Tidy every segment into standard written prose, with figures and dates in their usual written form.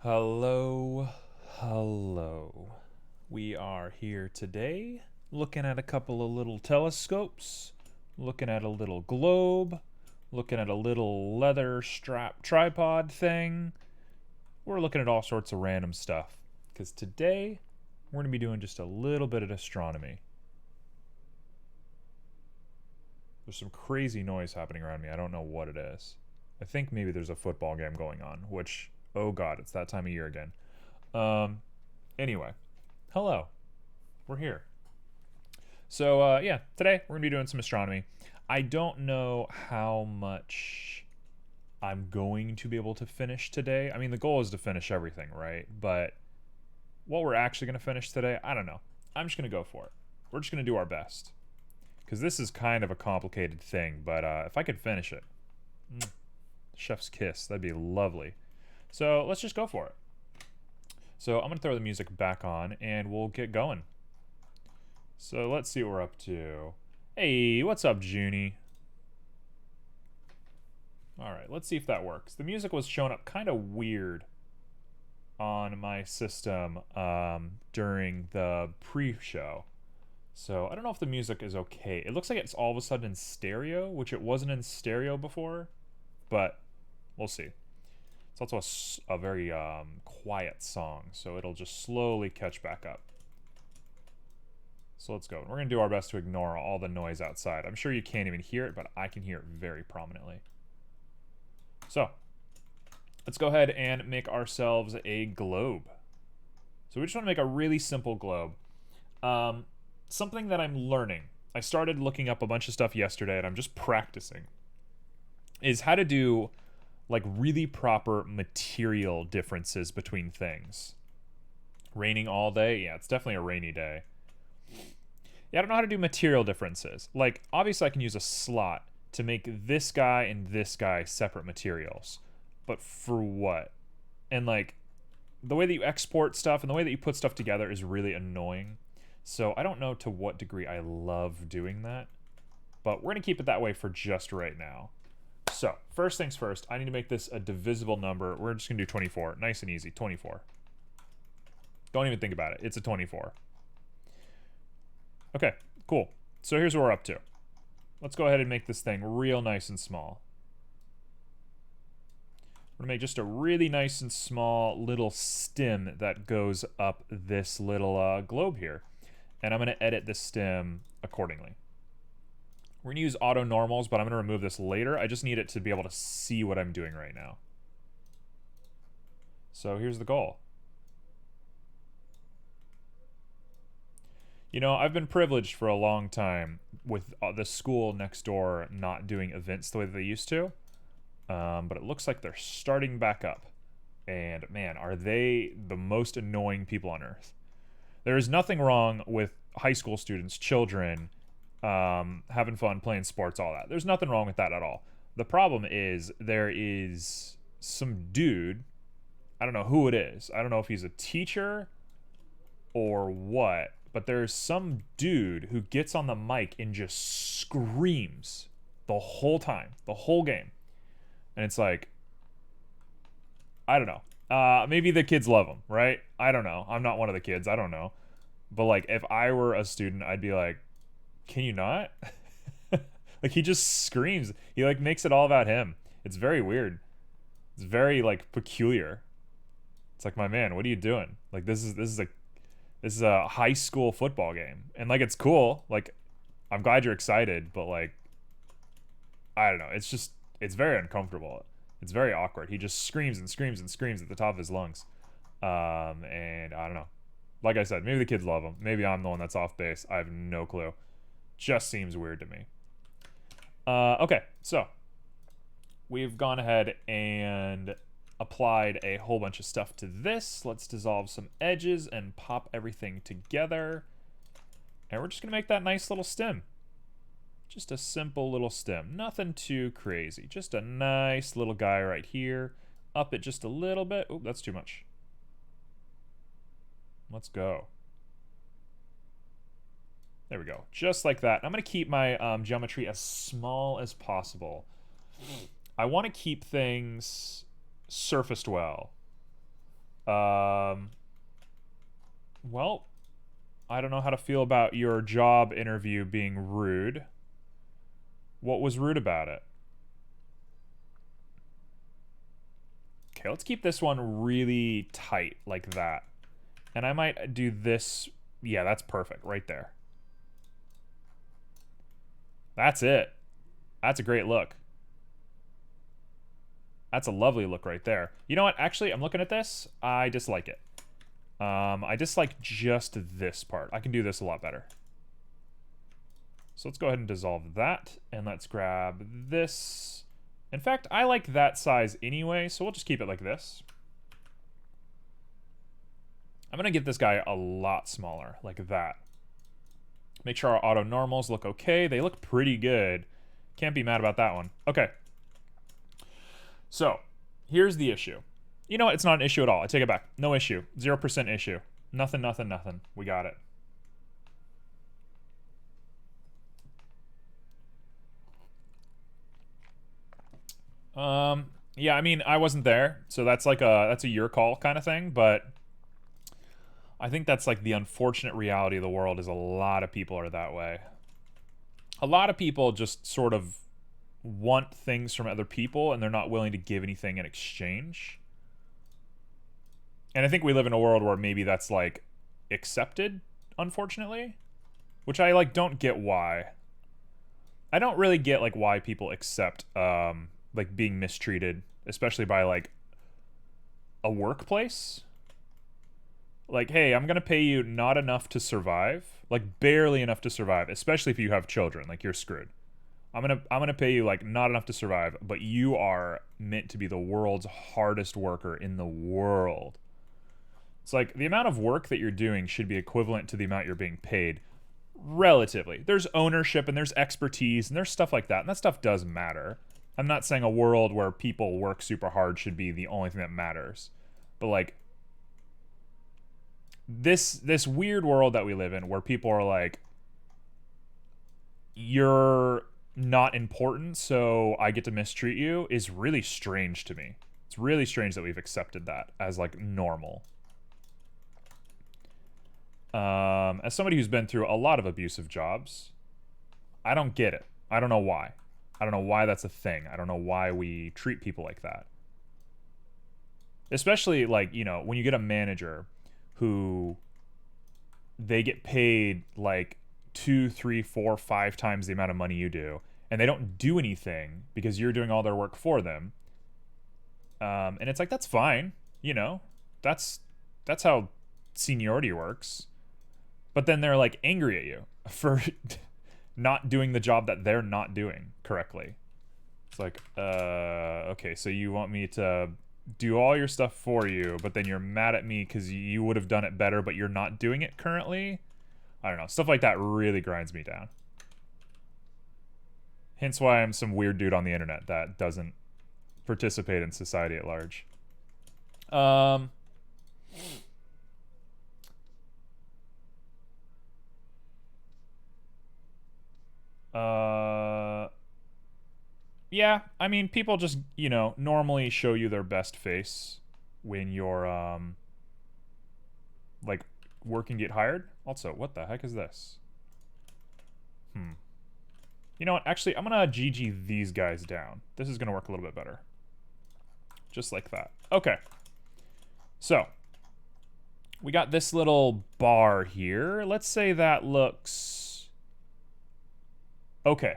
Hello, hello. We are here today looking at a couple of little telescopes, looking at a little globe, looking at a little leather strap tripod thing. We're looking at all sorts of random stuff because today we're going to be doing just a little bit of astronomy. There's some crazy noise happening around me. I don't know what it is. I think maybe there's a football game going on, which, oh god, it's that time of year again. Um, anyway, hello. We're here. So, yeah, today we're going to be doing some astronomy. I don't know how much I'm going to be able to finish today. I mean, the goal is to finish everything, right? But what we're actually going to finish today, I don't know. I'm just going to go for it. We're just going to do our best. Because this is kind of a complicated thing, but if I could finish it, chef's kiss, that'd be lovely. So let's just go for it. So I'm going to throw the music back on and we'll get going. So let's see what we're up to. Hey, what's up, Junie? Alright, let's see if that works. The music was showing up kind of weird on my system during the pre-show. So I don't know if the music is okay. It looks like it's all of a sudden in stereo, which it wasn't in stereo before, but we'll see. It's also a very quiet song, so it'll just slowly catch back up. So let's go. We're going to do our best to ignore all the noise outside. I'm sure you can't even hear it, but I can hear it very prominently. So let's go ahead and make ourselves a globe. So we just want to make a really simple globe. Something that I'm learning, I started looking up a bunch of stuff yesterday and I'm just practicing, is how to do like really proper material differences between things. Raining all day? Yeah, it's definitely a rainy day. Yeah, I don't know how to do material differences. Like, obviously I can use a slot to make this guy and this guy separate materials. But for what? And like, the way that you export stuff and the way that you put stuff together is really annoying. So I don't know to what degree I love doing that, but we're going to keep it that way for just right now. So first things first, I need to make this a divisible number. We're just going to do 24. Nice and easy, 24. Don't even think about it. It's a 24. Okay, cool. So here's what we're up to. Let's go ahead and make this thing real nice and small. We're going to make just a really nice and small little stem that goes up this little globe here. And I'm going to edit the stem accordingly. We're going to use auto normals, but I'm going to remove this later. I just need it to be able to see what I'm doing right now. So here's the goal. You know, I've been privileged for a long time with the school next door not doing events the way that they used to. But it looks like they're starting back up. And man, are they the most annoying people on earth. There is nothing wrong with high school students, children, having fun, playing sports, all that. There's nothing wrong with that at all. The problem is there is some dude, I don't know who it is. I don't know if he's a teacher or what, but there's some dude who gets on the mic and just screams the whole time, the whole game. And it's like, I don't know. Maybe the kids love him, right? I don't know. I'm not one of the kids. I don't know. But, like, if I were a student, I'd be like, can you not? Like, he just screams. He, like, makes it all about him. It's very weird. It's very, like, peculiar. It's like, my man, what are you doing? Like, this is a high school football game. And, like, it's cool. Like, I'm glad you're excited, but, like, I don't know. It's just, it's very uncomfortable. It's very awkward. He just screams and screams and screams at the top of his lungs. And I don't know. Like I said, maybe the kids love him. Maybe I'm the one that's off base. I have no clue. Just seems weird to me. Okay, so we've gone ahead and applied a whole bunch of stuff to this. Let's dissolve some edges and pop everything together. And we're just going to make that nice little stem. Just a simple little stem. Nothing too crazy. Just a nice little guy right here. Up it just a little bit. Oh, that's too much. Let's go. There we go. Just like that. I'm going to keep my geometry as small as possible. I want to keep things surfaced well. Well, I don't know how to feel about your job interview being rude. What was rude about it? Okay, let's keep this one really tight like that. And I might do this. Yeah, that's perfect right there. That's it. That's a great look. That's a lovely look right there. You know what? Actually, I'm looking at this. I dislike it. I dislike just this part. I can do this a lot better. So let's go ahead and dissolve that. And let's grab this. In fact, I like that size anyway, so we'll just keep it like this. I'm going to get this guy a lot smaller, like that. Make sure our auto normals look okay. They look pretty good. Can't be mad about that one. Okay. So, here's the issue. You know what? It's not an issue at all. I take it back. No issue. 0% issue. Nothing, nothing, nothing. We got it. Yeah, I mean, I wasn't there, so that's like that's a your call kind of thing, but I think that's like the unfortunate reality of the world is a lot of people are that way. A lot of people just sort of want things from other people and they're not willing to give anything in exchange. And I think we live in a world where maybe that's like accepted, unfortunately, which I like don't get why. I don't really get like why people accept like being mistreated, especially by like a workplace. Like, hey, I'm gonna pay you not enough to survive, like barely enough to survive, especially if you have children, like you're screwed. I'm gonna pay you like not enough to survive, but you are meant to be the world's hardest worker in the world. It's like the amount of work that you're doing should be equivalent to the amount you're being paid. Relatively. There's ownership and there's expertise and there's stuff like that, and that stuff does matter. I'm not saying a world where people work super hard should be the only thing that matters. But like this weird world that we live in where people are like, you're not important, so I get to mistreat you is really strange to me. It's really strange that we've accepted that as like normal. As somebody who's been through a lot of abusive jobs, I don't get it. I don't know why. I don't know why that's a thing. I don't know why we treat people like that. Especially like, you know, when you get a manager who they get paid like 2, 3, 4, 5 times the amount of money you do, and they don't do anything because you're doing all their work for them. And it's like, that's fine, you know, that's how seniority works. But then they're like angry at you for not doing the job that they're not doing correctly. It's like, okay, so you want me to do all your stuff for you, but then you're mad at me because you would have done it better, but you're not doing it currently? I don't know. Stuff like that really grinds me down. Hence why I'm some weird dude on the internet that doesn't participate in society at large. Yeah, I mean, people just, you know, normally show you their best face when you're, like, working get hired. Also, what the heck is this? You know what? Actually, I'm gonna GG these guys down. This is gonna work a little bit better. Just like that. Okay. So, we got this little bar here. Let's say that looks... okay.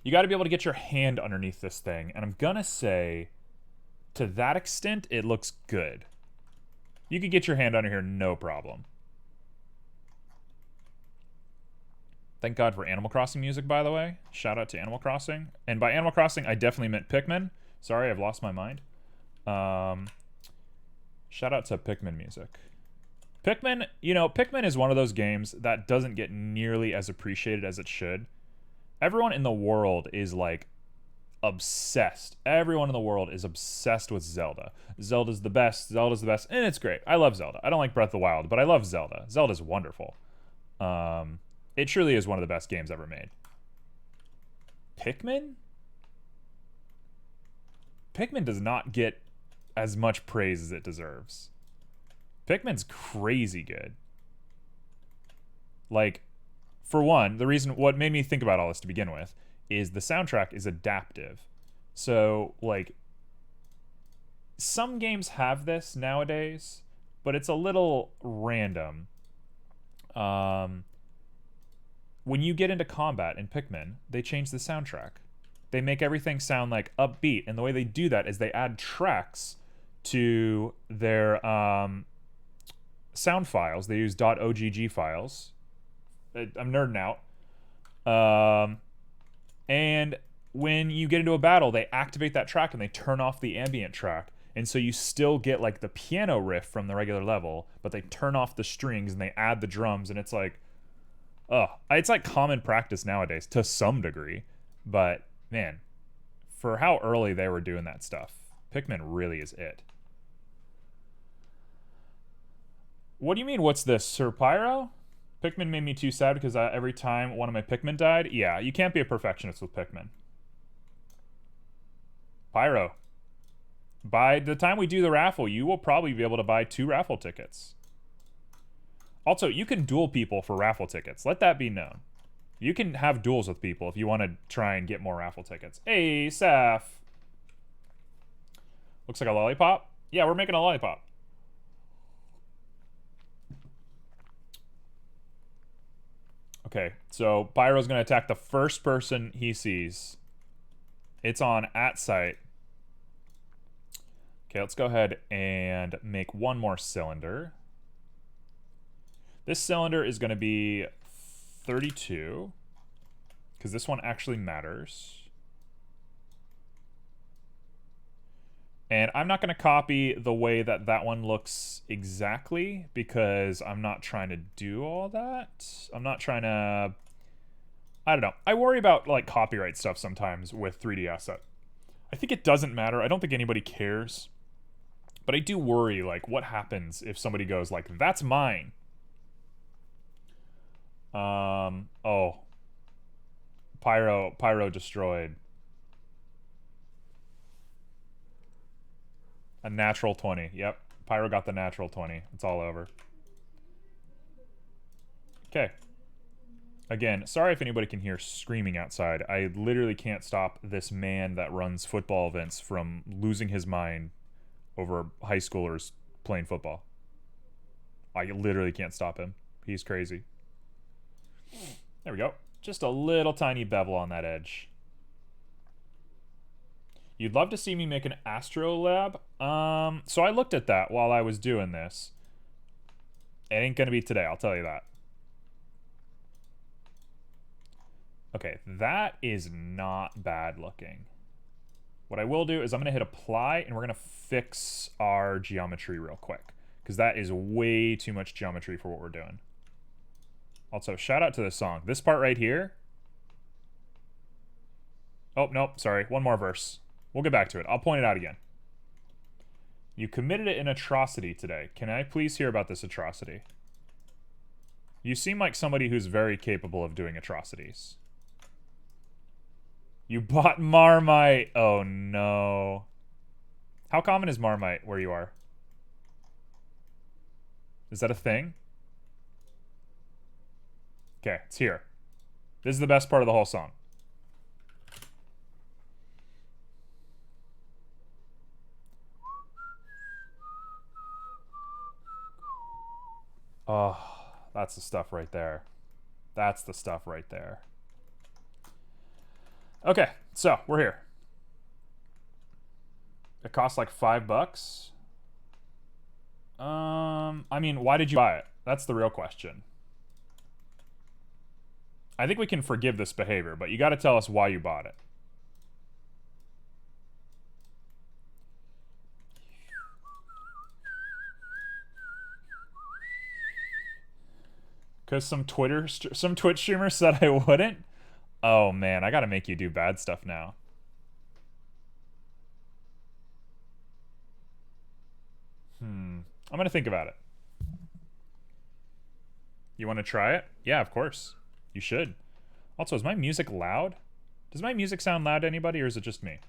You got to be able to get your hand underneath this thing, and I'm gonna say, to that extent, it looks good. You could get your hand under here, no problem. Thank God for Animal Crossing music, by the way. Shout out to Animal Crossing. And by Animal Crossing, I definitely meant Pikmin. Sorry, I've lost my mind. Shout out to Pikmin music. Pikmin, you know, Pikmin is one of those games that doesn't get nearly as appreciated as it should. Everyone in the world is like obsessed. Everyone in the world is obsessed with Zelda. Zelda's the best. Zelda's the best. And it's great. I love Zelda. I don't like Breath of the Wild, but I love Zelda. Zelda's wonderful. It truly is one of the best games ever made. Pikmin? Pikmin does not get as much praise as it deserves. Pikmin's crazy good. Like, for one, what made me think about all this to begin with is the soundtrack is adaptive. So, like, some games have this nowadays, but it's a little random. When you get into combat in Pikmin, they change the soundtrack. They make everything sound like upbeat, and the way they do that is they add tracks to their sound files. They use .ogg files. I'm nerding out. And when you get into a battle, they activate that track and they turn off the ambient track. And so you still get like the piano riff from the regular level, but they turn off the strings and they add the drums, and it's like, it's like common practice nowadays to some degree. But man, for how early they were doing that stuff, Pikmin really is it. What do you mean, what's this, Sir Pyro? Pikmin made me too sad because every time one of my Pikmin died. Yeah, you can't be a perfectionist with Pikmin. Pyro. By the time we do the raffle, you will probably be able to buy 2 raffle tickets. Also, you can duel people for raffle tickets. Let that be known. You can have duels with people if you want to try and get more raffle tickets. Hey, Saf. Looks like a lollipop. Yeah, we're making a lollipop. Okay, so Pyro's going to attack the first person he sees. It's on at sight. Okay, let's go ahead and make one more cylinder. This cylinder is going to be 32, because this one actually matters. And I'm not going to copy the way that that one looks exactly, because I'm not trying to do all that. I'm not trying to... I don't know. I worry about like copyright stuff sometimes with 3D asset. I think it doesn't matter. I don't think anybody cares. But I do worry, like, what happens if somebody goes like, that's mine? Oh. Pyro destroyed. A natural 20. Yep. Pyro got the natural 20. It's all over. Okay. Again, sorry if anybody can hear screaming outside. I literally can't stop this man that runs football events from losing his mind over high schoolers playing football. I literally can't stop him. He's crazy. There we go. Just a little tiny bevel on that edge. You'd love to see me make an astrolab? So I looked at that while I was doing this. It ain't gonna be today, I'll tell you that. Okay, that is not bad looking. What I will do is I'm gonna hit apply and we're gonna fix our geometry real quick, because that is way too much geometry for what we're doing. Also, shout out to this song. This part right here. Oh, nope, sorry. One more verse. We'll get back to it. I'll point it out again. You committed an atrocity today. Can I please hear about this atrocity? You seem like somebody who's very capable of doing atrocities. You bought Marmite. Oh, no. How common is Marmite where you are? Is that a thing? Okay, it's here. This is the best part of the whole song. Oh, that's the stuff right there. That's the stuff right there. Okay, so we're here. It costs like $5. I mean, why did you buy it? That's the real question. I think we can forgive this behavior, but you got to tell us why you bought it. Because some Twitch streamer said I wouldn't? Oh man, I gotta make you do bad stuff now. I'm gonna think about it. You want to try it? Yeah, of course. You should. Also, is my music loud? Does my music sound loud to anybody, or is it just me?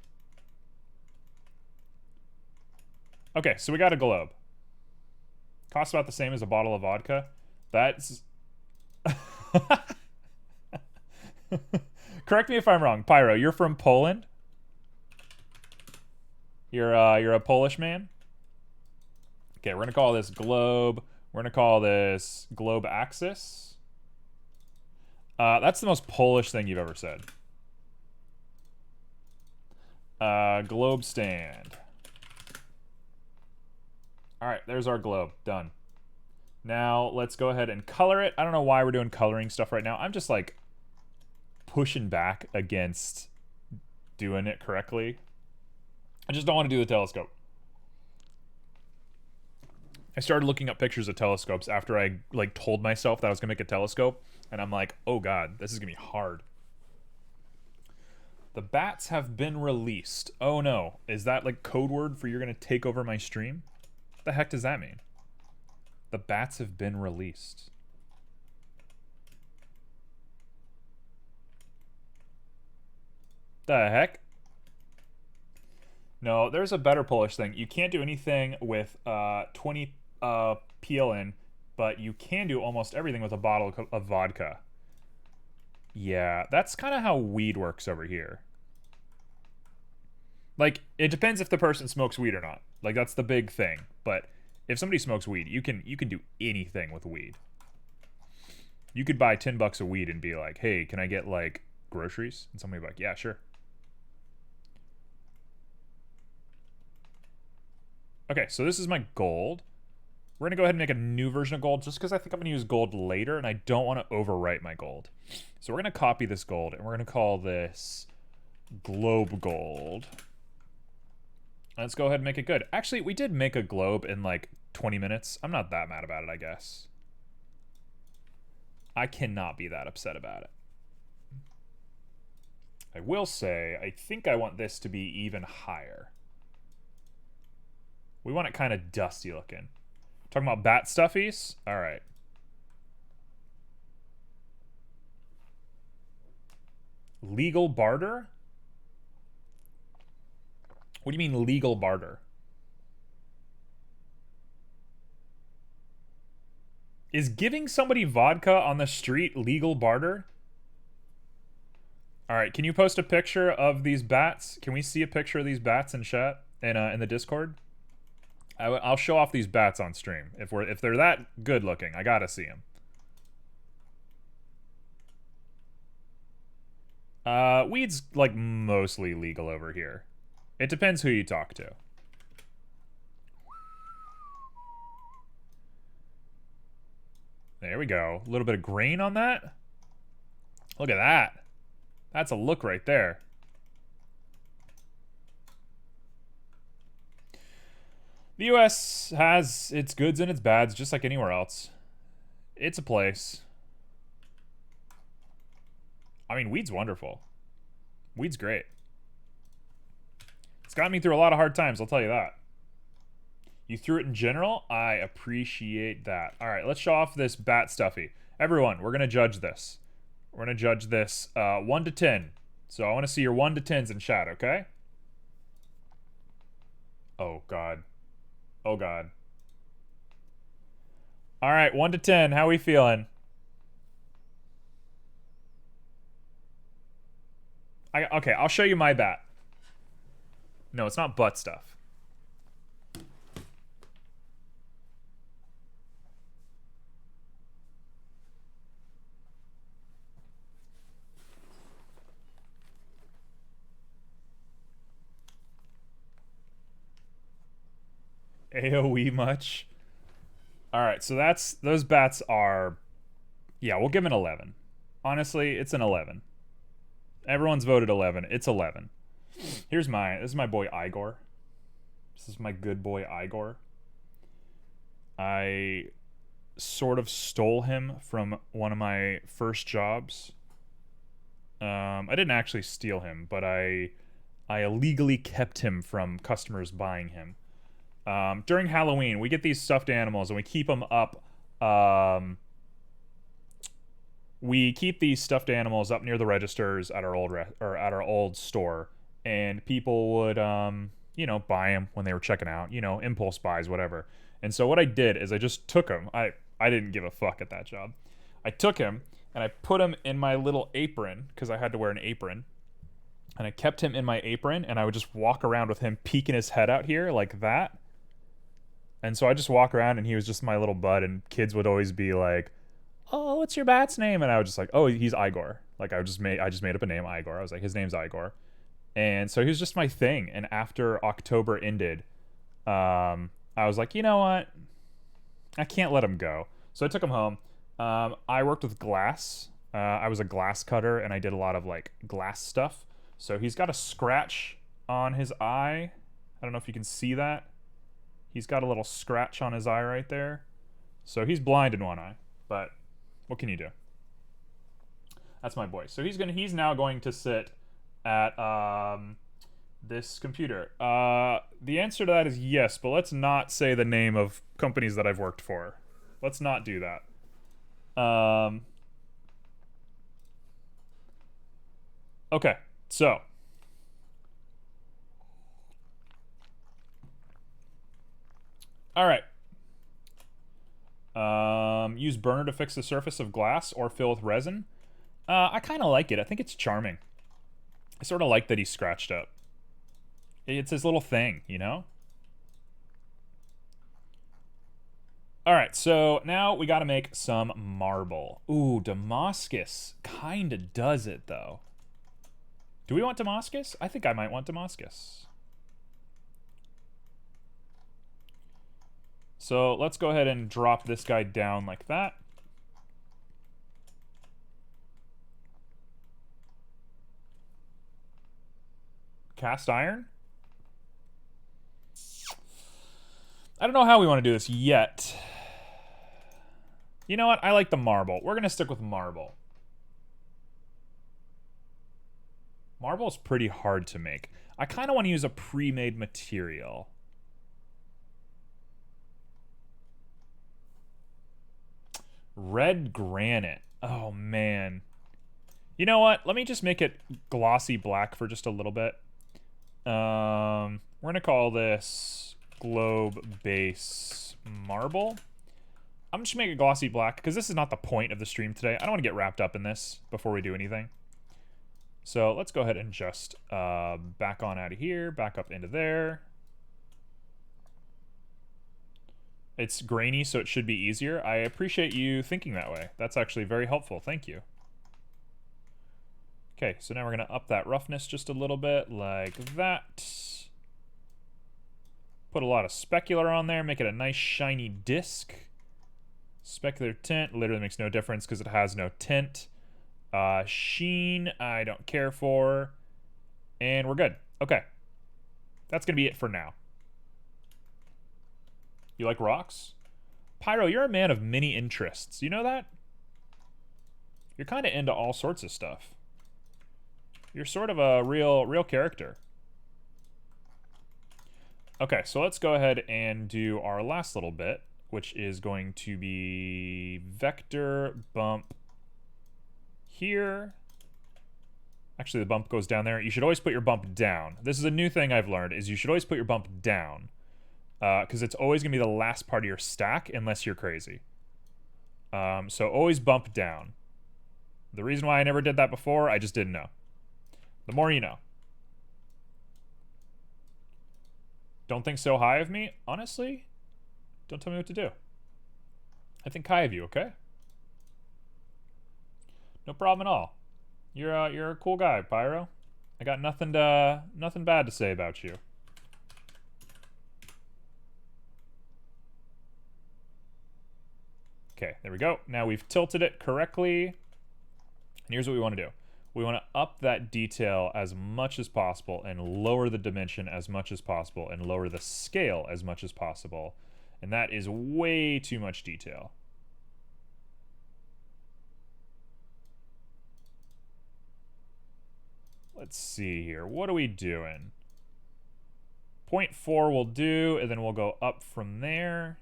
Okay, so we got a globe. Costs about the same as a bottle of vodka. That's... Correct me if I'm wrong. Pyro, you're from Poland? You're a Polish man? Okay, we're gonna call this globe. We're gonna call this globe axis. That's the most Polish thing you've ever said. Globe stand. Alright, there's our globe. Done. Now, let's go ahead and color it. I don't know why we're doing coloring stuff right now. I'm just, like, pushing back against doing it correctly. I just don't want to do the telescope. I started looking up pictures of telescopes after I, like, told myself that I was going to make a telescope. And I'm like, oh god, this is going to be hard. The bats have been released. Oh no. Is that, like, code word for you're going to take over my stream? What the heck does that mean? The bats have been released. The heck? No, there's a better Polish thing. You can't do anything with 20 PLN, but you can do almost everything with a bottle of vodka. Yeah, that's kind of how weed works over here. Like, it depends if the person smokes weed or not. Like, that's the big thing. But if somebody smokes weed, you can do anything with weed. You could buy $10 of weed and be like, hey, can I get, like, groceries? And somebody would be like, yeah, sure. Okay, so this is my gold. We're going to go ahead and make a new version of gold just because I think I'm going to use gold later and I don't want to overwrite my gold. So we're going to copy this gold and we're going to call this globe gold. Let's go ahead and make it good. Actually, we did make a globe in like 20 minutes. I'm not that mad about it, I guess. I cannot be that upset about it. I will say, I think I want this to be even higher. We want it kind of dusty looking. Talking about bat stuffies? Alright. Legal barter? What do you mean legal barter? Is giving somebody vodka on the street legal barter? Alright, can you post a picture of these bats? Can we see a picture of these bats in chat? In the Discord? I'll show off these bats on stream. If they're that good looking, I gotta see them. Weed's like mostly legal over here. It depends who you talk to. There we go. A little bit of grain on that. Look at that. That's a look right there. The US has its goods and its bads, just like anywhere else. It's a place. I mean, weed's wonderful. Weed's great. It's gotten me through a lot of hard times, I'll tell you that. You threw it in general? I appreciate that. All right, let's show off this bat stuffy. Everyone, we're going to judge this. We're going to judge this 1 to 10. So I want to see your 1 to 10s in chat, okay? Oh, God. Oh, God. All right, 1 to 10. How we feeling? Okay, I'll show you my bat. No, it's not butt stuff. AoE much? Alright, so those bats are... Yeah, we'll give them an 11. Honestly, it's an 11. Everyone's voted 11. It's 11. This is my boy Igor. This is my good boy Igor. I sort of stole him from one of my first jobs. I didn't actually steal him, but I illegally kept him from customers buying him. During Halloween, we get these stuffed animals and we keep them up. We keep these stuffed animals up near the registers at our old store, and people would, you know, buy them when they were checking out, you know, impulse buys, whatever. And so what I did is I just took him. I didn't give a fuck at that job. I took him and I put him in my little apron because I had to wear an apron. And I kept him in my apron and I would just walk around with him peeking his head out here like that. And so I just walk around and he was just my little bud, and kids would always be like, "Oh, what's your bat's name?" And I was just like, "Oh, he's Igor." Like I just made up a name, Igor. I was like, his name's Igor. And so he was just my thing. And after October ended, I was like, you know what? I can't let him go. So I took him home. I worked with glass. I was a glass cutter and I did a lot of like glass stuff. So he's got a scratch on his eye. I don't know if you can see that. He's got a little scratch on his eye right there. So he's blind in one eye, but what can you do? That's my boy. So he's now going to sit at this computer. The answer to that is yes, but let's not say the name of companies that I've worked for. Let's not do that. Okay, so all right. Use burner to fix the surface of glass or fill with resin. I kind of like it. I think it's charming. I sort of like that he's scratched up. It's his little thing, you know? Alright, so now we gotta make some marble. Ooh, Damascus kinda does it, though. Do we want Damascus? I think I might want Damascus. So let's go ahead and drop this guy down like that. Cast iron? I don't know how we want to do this yet. You know what? I like the marble. We're going to stick with marble. Marble is pretty hard to make. I kind of want to use a pre-made material. Red granite. Oh, man. You know what? Let me just make it glossy black for just a little bit. We're going to call this globe base marble. I'm just going to make it glossy black because this is not the point of the stream today. I don't want to get wrapped up in this before we do anything. So let's go ahead and just back on out of here, back up into there. It's grainy, so it should be easier. I appreciate you thinking that way. That's actually very helpful. Thank you. Okay, so now we're going to up that roughness just a little bit, like that. Put a lot of specular on there, make it a nice shiny disc. Specular tint literally makes no difference because it has no tint. Sheen, I don't care for. And we're good. Okay. That's going to be it for now. You like rocks? Pyro, you're a man of many interests. You know that? You're kind of into all sorts of stuff. You're sort of a real character. Okay, so let's go ahead and do our last little bit, which is going to be vector bump here. Actually, the bump goes down there. You should always put your bump down. This is a new thing I've learned, is you should always put your bump down. Because it's always going to be the last part of your stack, unless you're crazy. So always bump down. The reason why I never did that before, I just didn't know. The more you know. Don't think so high of me? Honestly, don't tell me what to do. I think high of you, okay? No problem at all. You're a cool guy, Pyro. I got nothing bad to say about you. Okay, there we go. Now we've tilted it correctly. And here's what we want to do. We want to up that detail as much as possible and lower the dimension as much as possible and lower the scale as much as possible. And that is way too much detail. Let's see here. What are we doing? 0.4 will do, and then we'll go up from there.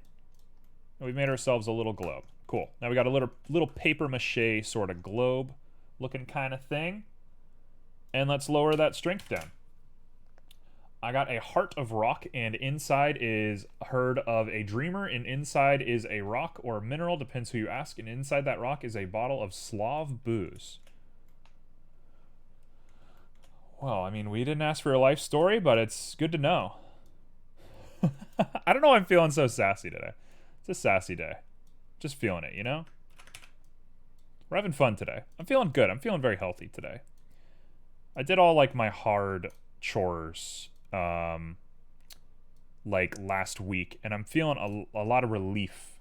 And we've made ourselves a little globe. Cool. Now we got a little paper mache sort of globe looking kind of thing. And let's lower that strength down. I got a heart of rock, and inside is herd of a dreamer, and inside is a rock or a mineral, depends who you ask, and inside that rock is a bottle of Slav booze. Well, I mean, we didn't ask for a life story, but it's good to know. I don't know why I'm feeling so sassy today. It's a sassy day. Just feeling it, you know? We're having fun today. I'm feeling good. I'm feeling very healthy today. I did all, like, my hard chores, like, last week, and I'm feeling a lot of relief.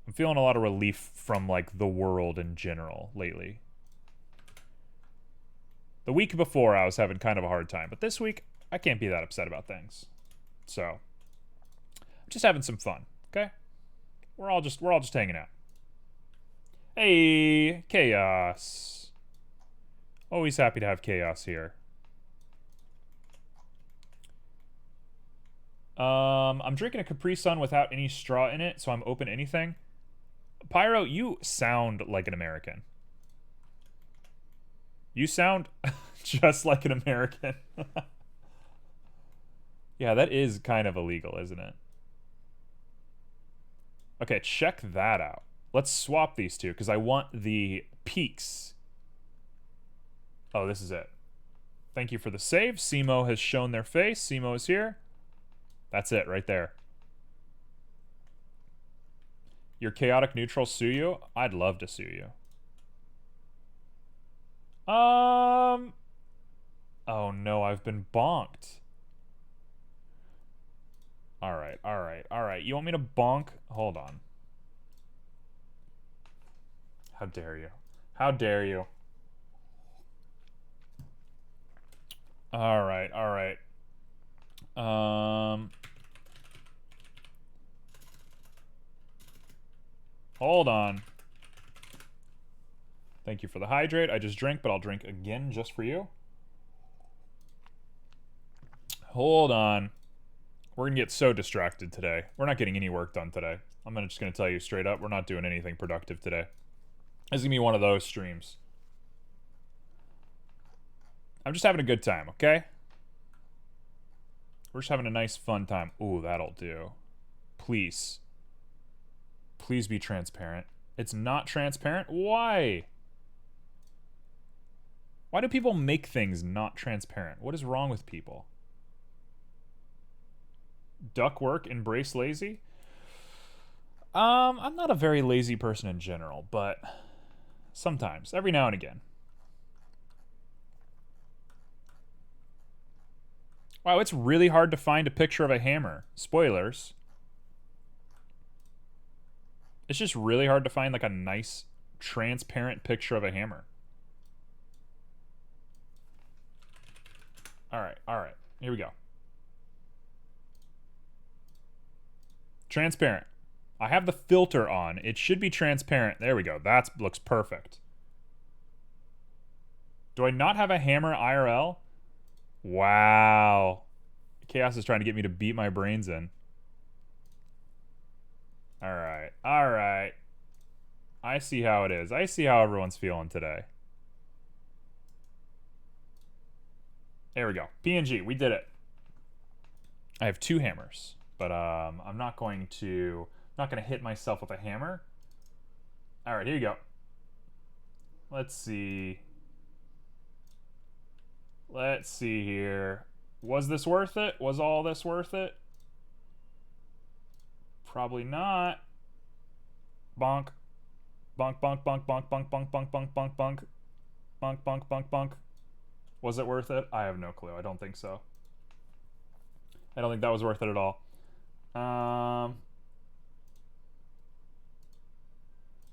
I'm feeling a lot of relief from, like, the world in general lately. The week before, I was having kind of a hard time, but this week, I can't be that upset about things. So, I'm just having some fun, okay? We're all just hanging out. Hey, Chaos. Always happy to have Chaos here. I'm drinking a Capri Sun without any straw in it, so I'm open to anything. Pyro, you sound like an American. You sound just like an American. Yeah, that is kind of illegal, isn't it? Okay, check that out. Let's swap these two, because I want the peaks. Oh, this is it. Thank you for the save. Simo has shown their face. Simo is here. That's it, right there. Your chaotic neutral sue you? I'd love to sue you. Oh no, I've been bonked. Alright, alright, alright. You want me to bonk? Hold on. How dare you? How dare you? Alright, alright. Hold on. Thank you for the hydrate. I just drank, but I'll drink again just for you. Hold on. We're going to get so distracted today. We're not getting any work done today. I'm just going to tell you straight up, we're not doing anything productive today. This is going to be one of those streams. I'm just having a good time, okay? We're just having a nice, fun time. Ooh, that'll do. Please. Please be transparent. It's not transparent? Why? Why do people make things not transparent? What is wrong with people? Duck work, embrace lazy? I'm not a very lazy person in general, but sometimes, every now and again. Wow, it's really hard to find a picture of a hammer. Spoilers. It's just really hard to find like a nice, transparent picture of a hammer. Alright, alright. Here we go. Transparent. I have the filter on. It should be transparent. There we go. That looks perfect. Do I not have a hammer IRL? Wow. Chaos is trying to get me to beat my brains in. Alright. Alright. I see how it is. I see how everyone's feeling today. There we go. PNG. We did it. I have 2 hammers. But I'm not going to hit myself with a hammer. Alright, here you go. Let's see. Let's see here. Was this worth it? Was all this worth it? Probably not. Bonk. Bonk, bonk, bonk, bonk, bonk, bonk, bonk, bonk, bonk, bonk. Bonk, bonk, bonk, bonk. Was it worth it? I have no clue. I don't think so. I don't think that was worth it at all.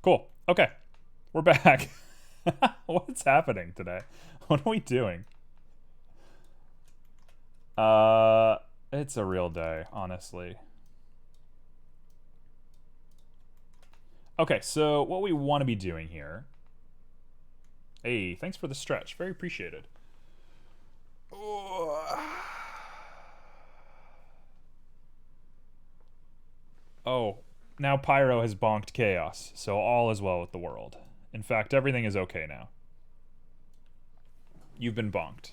Cool. Okay. We're back. What's happening today? What are we doing? It's a real day, honestly. Okay, so what we want to be doing here... Hey, thanks for the stretch. Very appreciated. Oh, now Pyro has bonked Chaos, so all is well with the world. In fact, everything is okay now. You've been bonked.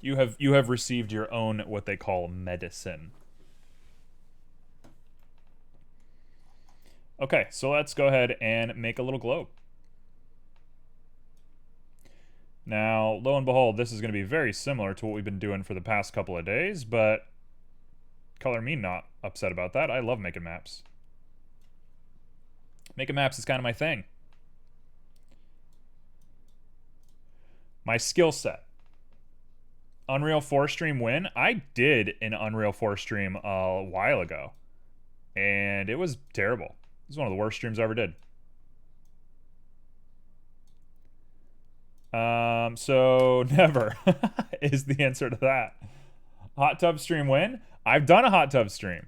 You have received your own what they call medicine. Okay, so let's go ahead and make a little globe. Now, lo and behold, this is going to be very similar to what we've been doing for the past couple of days, but color me not upset about that. I love making maps. Making maps is kind of my thing. My skill set. Unreal 4 stream win? I did an Unreal 4 stream a while ago, and it was terrible. It was one of the worst streams I ever did. So never is the answer to that. Hot tub stream win? I've done a hot tub stream.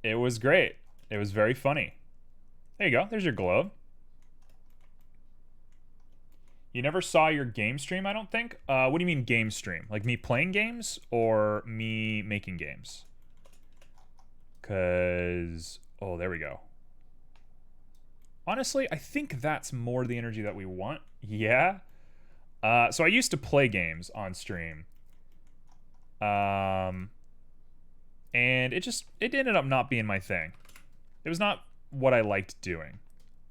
It was great. It was very funny. There you go. There's your globe. You never saw your game stream, I don't think. What do you mean game stream? Like me playing games or me making games? Because, oh, there we go. Honestly, I think that's more the energy that we want. Yeah. So I used to play games on stream. And it ended up not being my thing. It was not what I liked doing,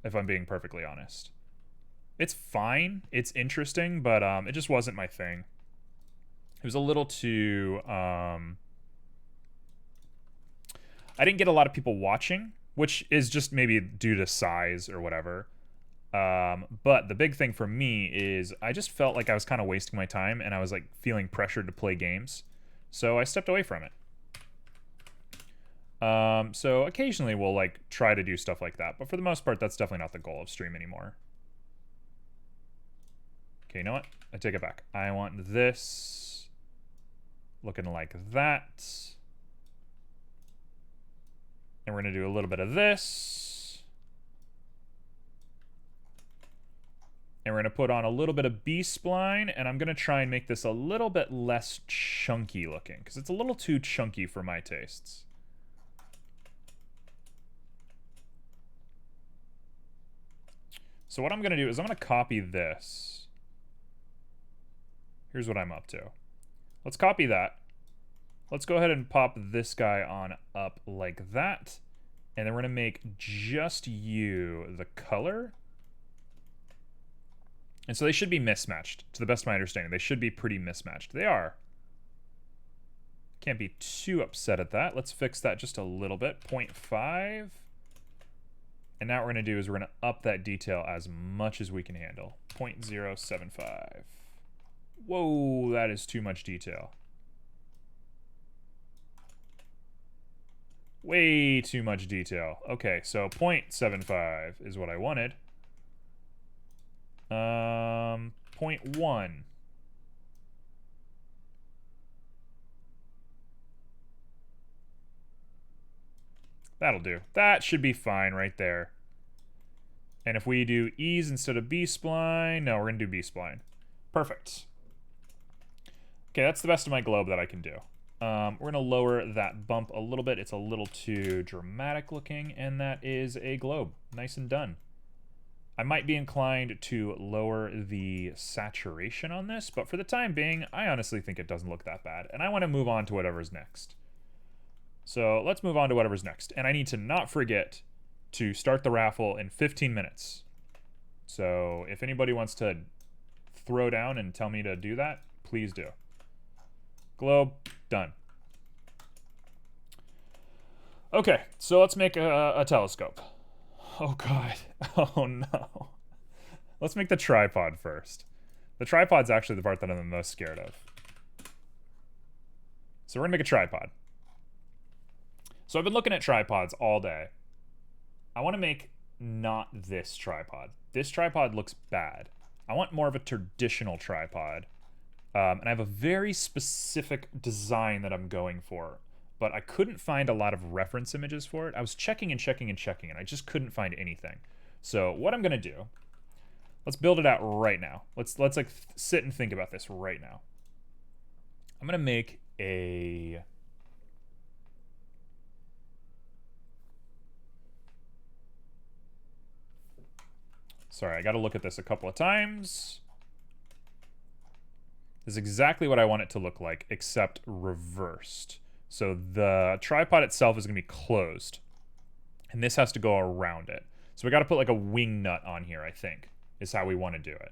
if I'm being perfectly honest. It's fine. It's interesting, but it just wasn't my thing. It was a little too... I didn't get a lot of people watching, which is just maybe due to size or whatever. But the big thing for me is I just felt like I was kind of wasting my time, and I was like feeling pressured to play games. So I stepped away from it. So occasionally we'll like try to do stuff like that, but for the most part, that's definitely not the goal of stream anymore. Okay, you know what? I take it back. I want this looking like that. And we're going to do a little bit of this. And we're going to put on a little bit of B-spline, and I'm going to try and make this a little bit less chunky looking, because it's a little too chunky for my tastes. So what I'm going to do is I'm going to copy this. Here's what I'm up to. Let's copy that. Let's go ahead and pop this guy on up like that. And then we're going to make just you the color. And so they should be mismatched, to the best of my understanding. They should be pretty mismatched. They are. Can't be too upset at that. Let's fix that just a little bit. 0.5. And now what we're going to do is we're going to up that detail as much as we can handle. 0.075. Whoa, that is too much detail. Way too much detail. Okay, so 0.75 is what I wanted. 0.1. That'll do. That should be fine right there. And if we do E's instead of B-spline, no, we're going to do B-spline. Perfect. Okay, that's the best of my globe that I can do. We're going to lower that bump a little bit. It's a little too dramatic looking, and that is a globe. Nice and done. I might be inclined to lower the saturation on this, but for the time being, I honestly think it doesn't look that bad, and I want to move on to whatever's next. So let's move on to whatever's next. And I need to not forget to start the raffle in 15 minutes. So if anybody wants to throw down and tell me to do that, please do. Globe, done. Okay, so let's make a telescope. Oh god. Oh no. Let's make the tripod first. The tripod's actually the part that I'm the most scared of. So we're gonna make a tripod. So I've been looking at tripods all day. I want to make not this tripod. This tripod looks bad. I want more of a traditional tripod. And I have a very specific design that I'm going for. But I couldn't find a lot of reference images for it. I was checking and checking and checking, and I just couldn't find anything. So what I'm going to do, let's build it out right now. Let's like sit and think about this right now. I'm going to make a... Sorry, I got to look at this a couple of times. This is exactly what I want it to look like, except reversed. So the tripod itself is going to be closed. And this has to go around it. So we got to put like a wing nut on here, I think, is how we want to do it.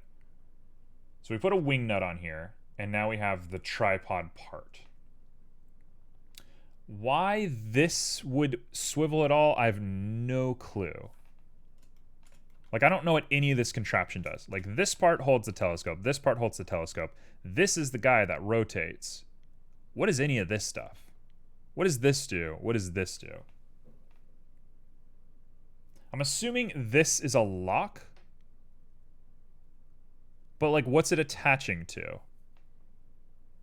So we put a wing nut on here, and now we have the tripod part. Why this would swivel at all, I have no clue. Like, I don't know what any of this contraption does. Like, this part holds the telescope. This part holds the telescope. This is the guy that rotates. What is any of this stuff? What does this do? What does this do? I'm assuming this is a lock. But, like, what's it attaching to?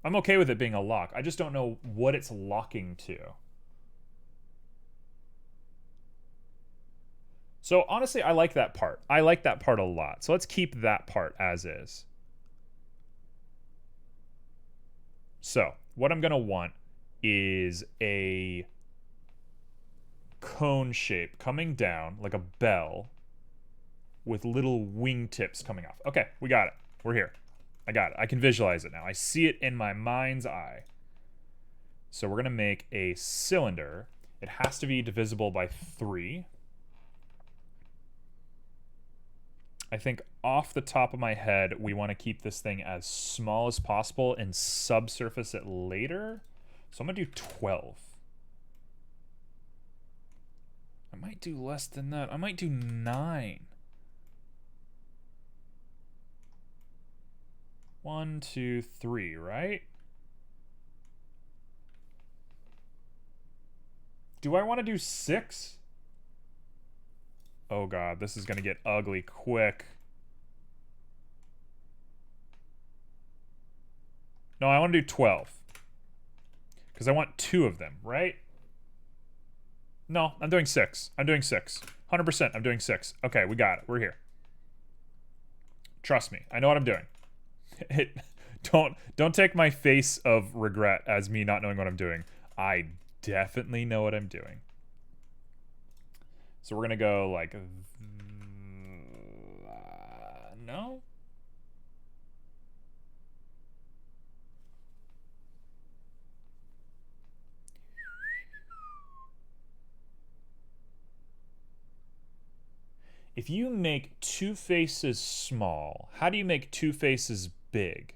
I'm okay with it being a lock. I just don't know what it's locking to. So, honestly, I like that part. I like that part a lot. So let's keep that part as is. So, what I'm going to want is a cone shape coming down, like a bell, with little wingtips coming off. Okay, we got it. We're here. I got it. I can visualize it now. I see it in my mind's eye. So we're going to make a cylinder. It has to be divisible by 3. I think off the top of my head, we want to keep this thing as small as possible and subsurface it later. So I'm going to do 12. I might do less than that. I might do 9. 1, 2, 3, right? Do I want to do 6? Oh god, this is going to get ugly quick. No, I want to do 12. Because I want 2 of them, right? No, I'm doing 6. I'm doing 6. 100%, I'm doing 6. Okay, we got it. We're here. Trust me. I know what I'm doing. Don't take my face of regret as me not knowing what I'm doing. I definitely know what I'm doing. So we're going to go like... no? If you make 2 faces small, how do you make 2 faces big?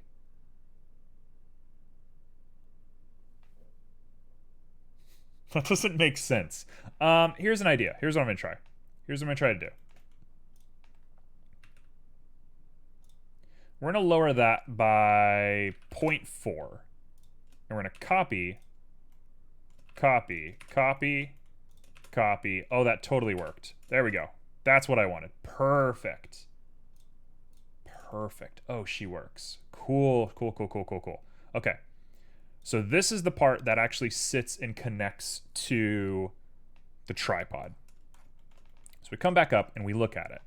That doesn't make sense. Here's an idea. Here's what I'm going to try. Here's what I'm going to try to do. We're going to lower that by 0.4. And we're going to copy, copy, copy, copy. Oh, that totally worked. There we go. That's what I wanted. Perfect. Perfect. Oh, she works. Cool, cool, cool, cool, cool, cool. Okay. So this is the part that actually sits and connects to the tripod. So we come back up and we look at it.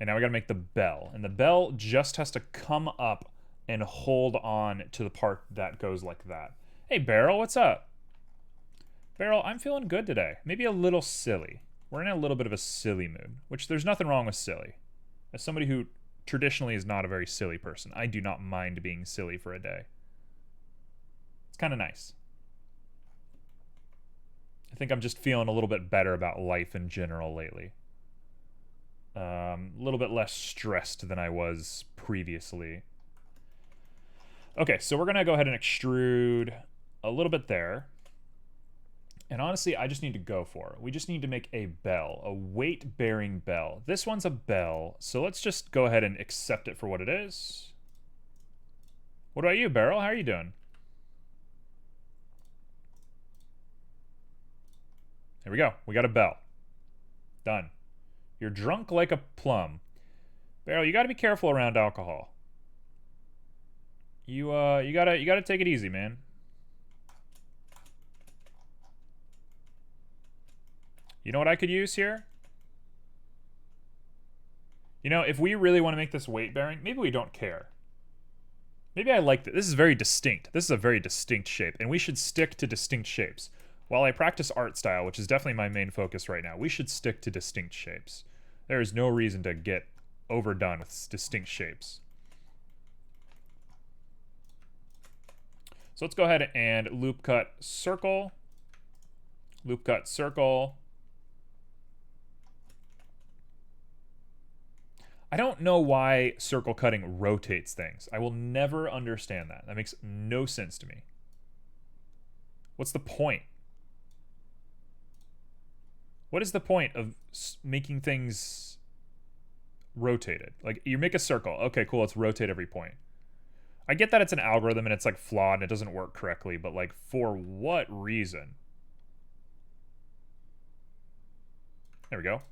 And now we got to make the bell. And the bell just has to come up and hold on to the part that goes like that. Hey, Beryl, what's up? Beryl, I'm feeling good today. Maybe a little silly. We're in a little bit of a silly mood, which there's nothing wrong with silly. As somebody who traditionally is not a very silly person, I do not mind being silly for a day. It's kind of nice. I think I'm just feeling a little bit better about life in general lately. A little bit less stressed than I was previously. Okay, so we're going to go ahead and extrude a little bit there. And honestly, I just need to go for it. We just need to make a bell, a weight-bearing bell. This one's a bell, so let's just go ahead and accept it for what it is. What about you, Beryl? How are you doing? There we go. We got a bell. Done. You're drunk like a plum. Beryl, you got to be careful around alcohol. You gotta take it easy, man. You know what I could use here? You know, if we really want to make this weight bearing, maybe we don't care. Maybe I like this. This is very distinct. This is a very distinct shape, and we should stick to distinct shapes. While I practice art style, which is definitely my main focus right now, we should stick to distinct shapes. There is no reason to get overdone with distinct shapes. So let's go ahead and loop cut circle. Loop cut circle. I don't know why circle cutting rotates things. I will never understand that. That makes no sense to me. What's the point? What is the point of making things rotated? Like, you make a circle. Okay, cool, let's rotate every point. I get that it's an algorithm and it's like flawed and it doesn't work correctly, but like, for what reason? There we go.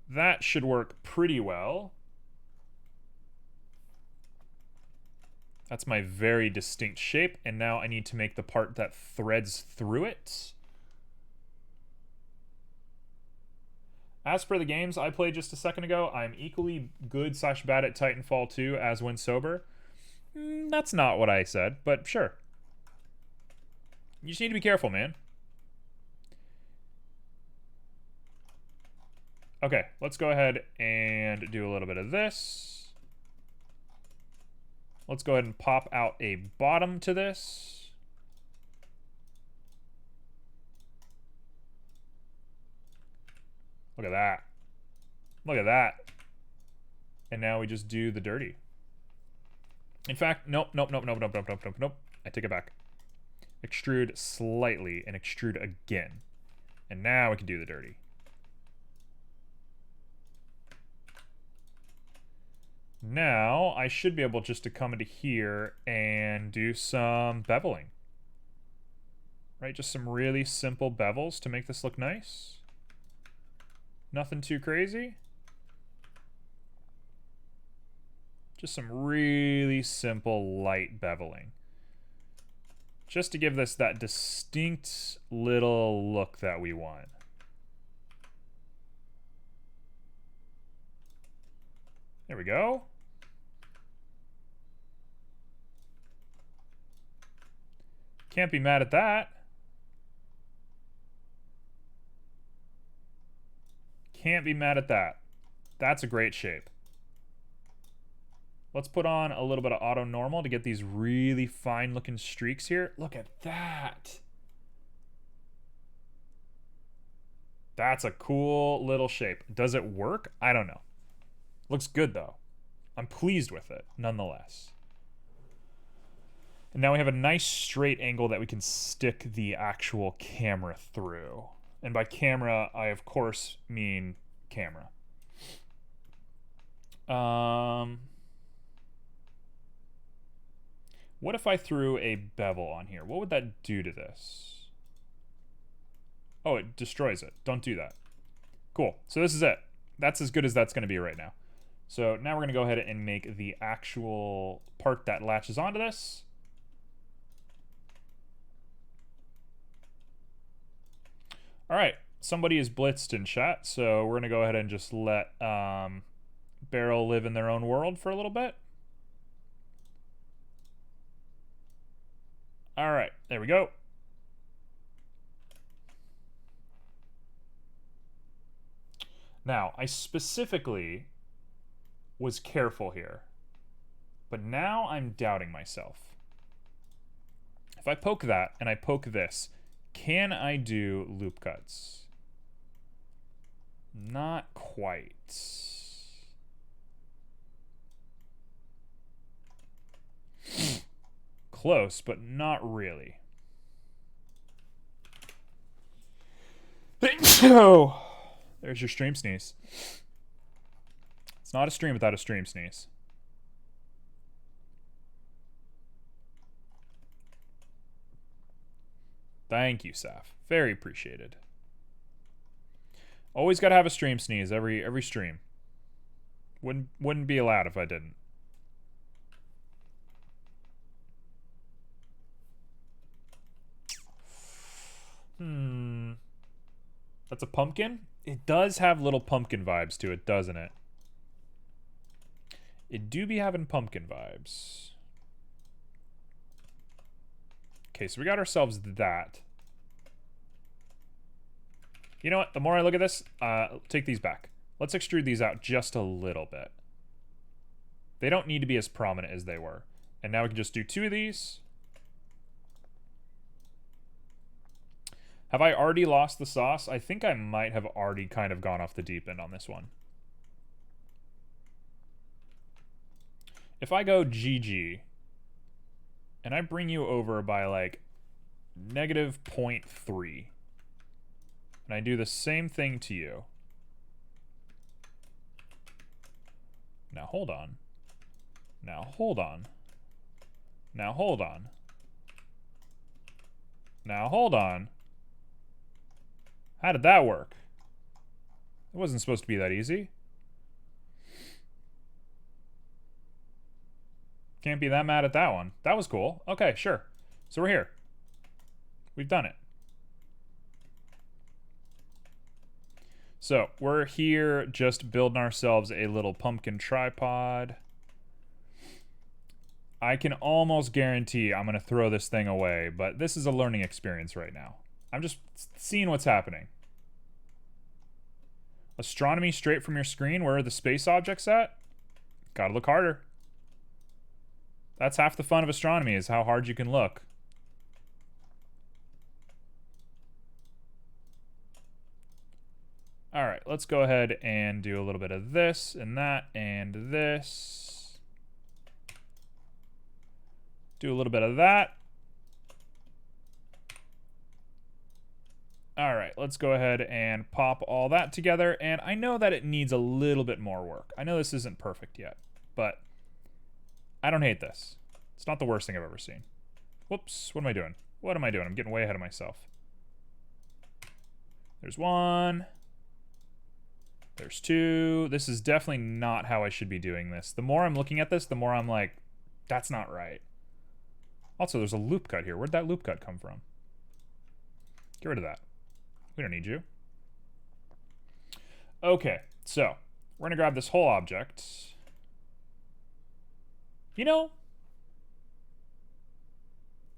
That should work pretty well. That's my very distinct shape, and now I need to make the part that threads through it. As per the games I played just a second ago, I'm equally good / bad at Titanfall 2 as when sober. That's not what I said, but sure. You just need to be careful, man. Okay, let's go ahead and do a little bit of this. Let's go ahead and pop out a bottom to this. Look at that. Look at that. And now we just do the dirty. In fact, nope. I take it back. Extrude slightly and extrude again. And now we can do the dirty. Now, I should be able just to come into here and do some beveling. Right, just some really simple bevels to make this look nice. Nothing too crazy. Just some really simple, light beveling. Just to give this that distinct little look that we want. There we go. Can't be mad at that. Can't be mad at that. That's a great shape. Let's put on a little bit of auto normal to get these really fine looking streaks here. Look at that. That's a cool little shape. Does it work? I don't know. Looks good though. I'm pleased with it nonetheless. And now we have a nice straight angle that we can stick the actual camera through. And by camera, I of course mean camera. What if I threw a bevel on here? What would that do to this? Oh, it destroys it. Don't do that. Cool. So this is it. That's as good as that's going to be right now. So now we're going to go ahead and make the actual part that latches onto this. All right, somebody is blitzed in chat, so we're going to go ahead and just let Barrel live in their own world for a little bit. All right, there we go. Now, I specifically was careful here, but now I'm doubting myself. If I poke that and I poke this, can I do loop cuts? Not quite. Close, but not really. Oh, there's your stream sneeze. It's not a stream without a stream sneeze. Thank you, Saf. Very appreciated. Always got to have a stream sneeze every stream. Wouldn't be allowed if I didn't. That's a pumpkin? It does have little pumpkin vibes to it, doesn't it? It do be having pumpkin vibes. Okay, so we got ourselves that. You know what? The more I look at this, take these back. Let's extrude these out just a little bit. They don't need to be as prominent as they were. And now we can just do 2 of these. Have I already lost the sauce? I think I might have already kind of gone off the deep end on this one. If I go GG, and I bring you over by like -0.3, and I do the same thing to you. Now hold on. Now hold on. Now hold on. Now hold on. How did that work? It wasn't supposed to be that easy. Can't be that mad at that one. That was cool. Okay, sure. So we're here. We've done it. So we're here just building ourselves a little pumpkin tripod. I can almost guarantee I'm going to throw this thing away, but this is a learning experience right now. I'm just seeing what's happening. Astronomy straight from your screen. Where are the space objects at? Gotta look harder. That's half the fun of astronomy, is how hard you can look. All right, let's go ahead and do a little bit of this and that and this. Do a little bit of that. All right, let's go ahead and pop all that together. And I know that it needs a little bit more work. I know this isn't perfect yet, but I don't hate this. It's not the worst thing I've ever seen. Whoops, what am I doing? What am I doing? I'm getting way ahead of myself. There's 1. There's 2. This is definitely not how I should be doing this. The more I'm looking at this, the more I'm like, that's not right. Also, there's a loop cut here. Where'd that loop cut come from? Get rid of that. We don't need you. Okay, so we're gonna grab this whole object. You know,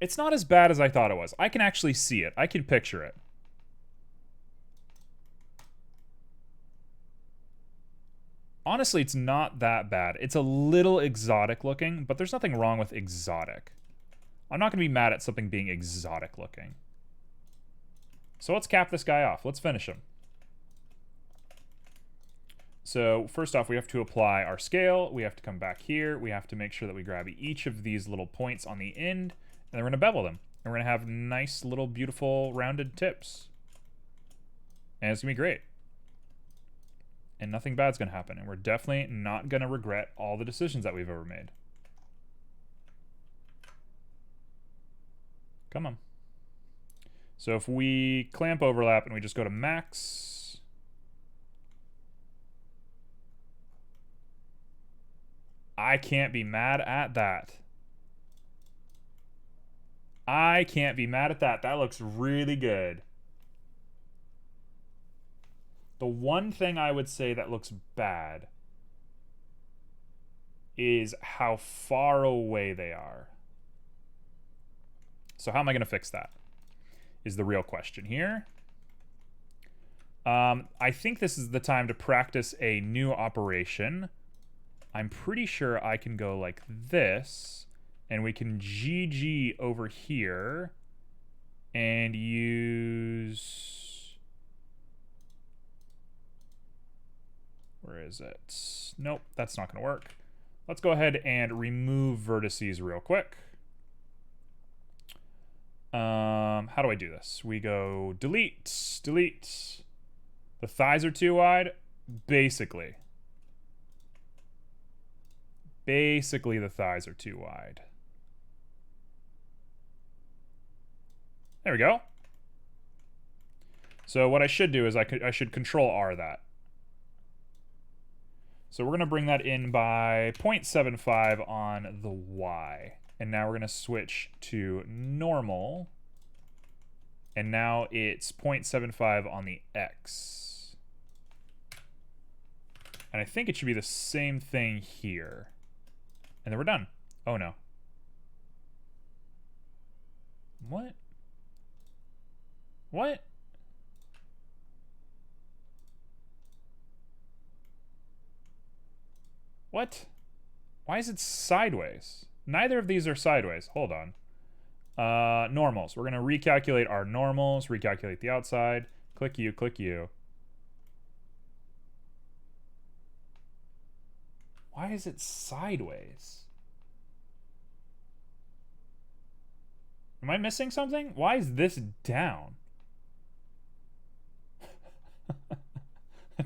it's not as bad as I thought it was. I can actually see it. I can picture it. Honestly, it's not that bad. It's a little exotic looking, but there's nothing wrong with exotic. I'm not gonna be mad at something being exotic looking. So let's cap this guy off. Let's finish him. So first off, we have to apply our scale. We have to come back here. We have to make sure that we grab each of these little points on the end, and then we're gonna bevel them. And we're gonna have nice little beautiful rounded tips. And it's gonna be great. And nothing bad's gonna happen. And we're definitely not gonna regret all the decisions that we've ever made. Come on. So if we clamp overlap and we just go to max, I can't be mad at that. I can't be mad at that. That looks really good. The one thing I would say that looks bad is how far away they are. So how am I going to fix that? Is the real question here. I think this is the time to practice a new operation. I'm pretty sure I can go like this, and we can GG over here and use... Where is it? Nope, that's not going to work. Let's go ahead and remove vertices real quick. How do I do this? We go delete, delete. The thighs are too wide? Basically. Basically, the thighs are too wide. There we go. So what I should do is I should Control R that. So we're going to bring that in by 0.75 on the Y. And now we're going to switch to normal. And now it's 0.75 on the X. And I think it should be the same thing here. And then we're done. Oh no. What? What? What? Why is it sideways? Neither of these are sideways. Hold on. Normals. We're going to recalculate our normals, recalculate the outside. Click U, click U. Why is it sideways? Am I missing something? Why is this down?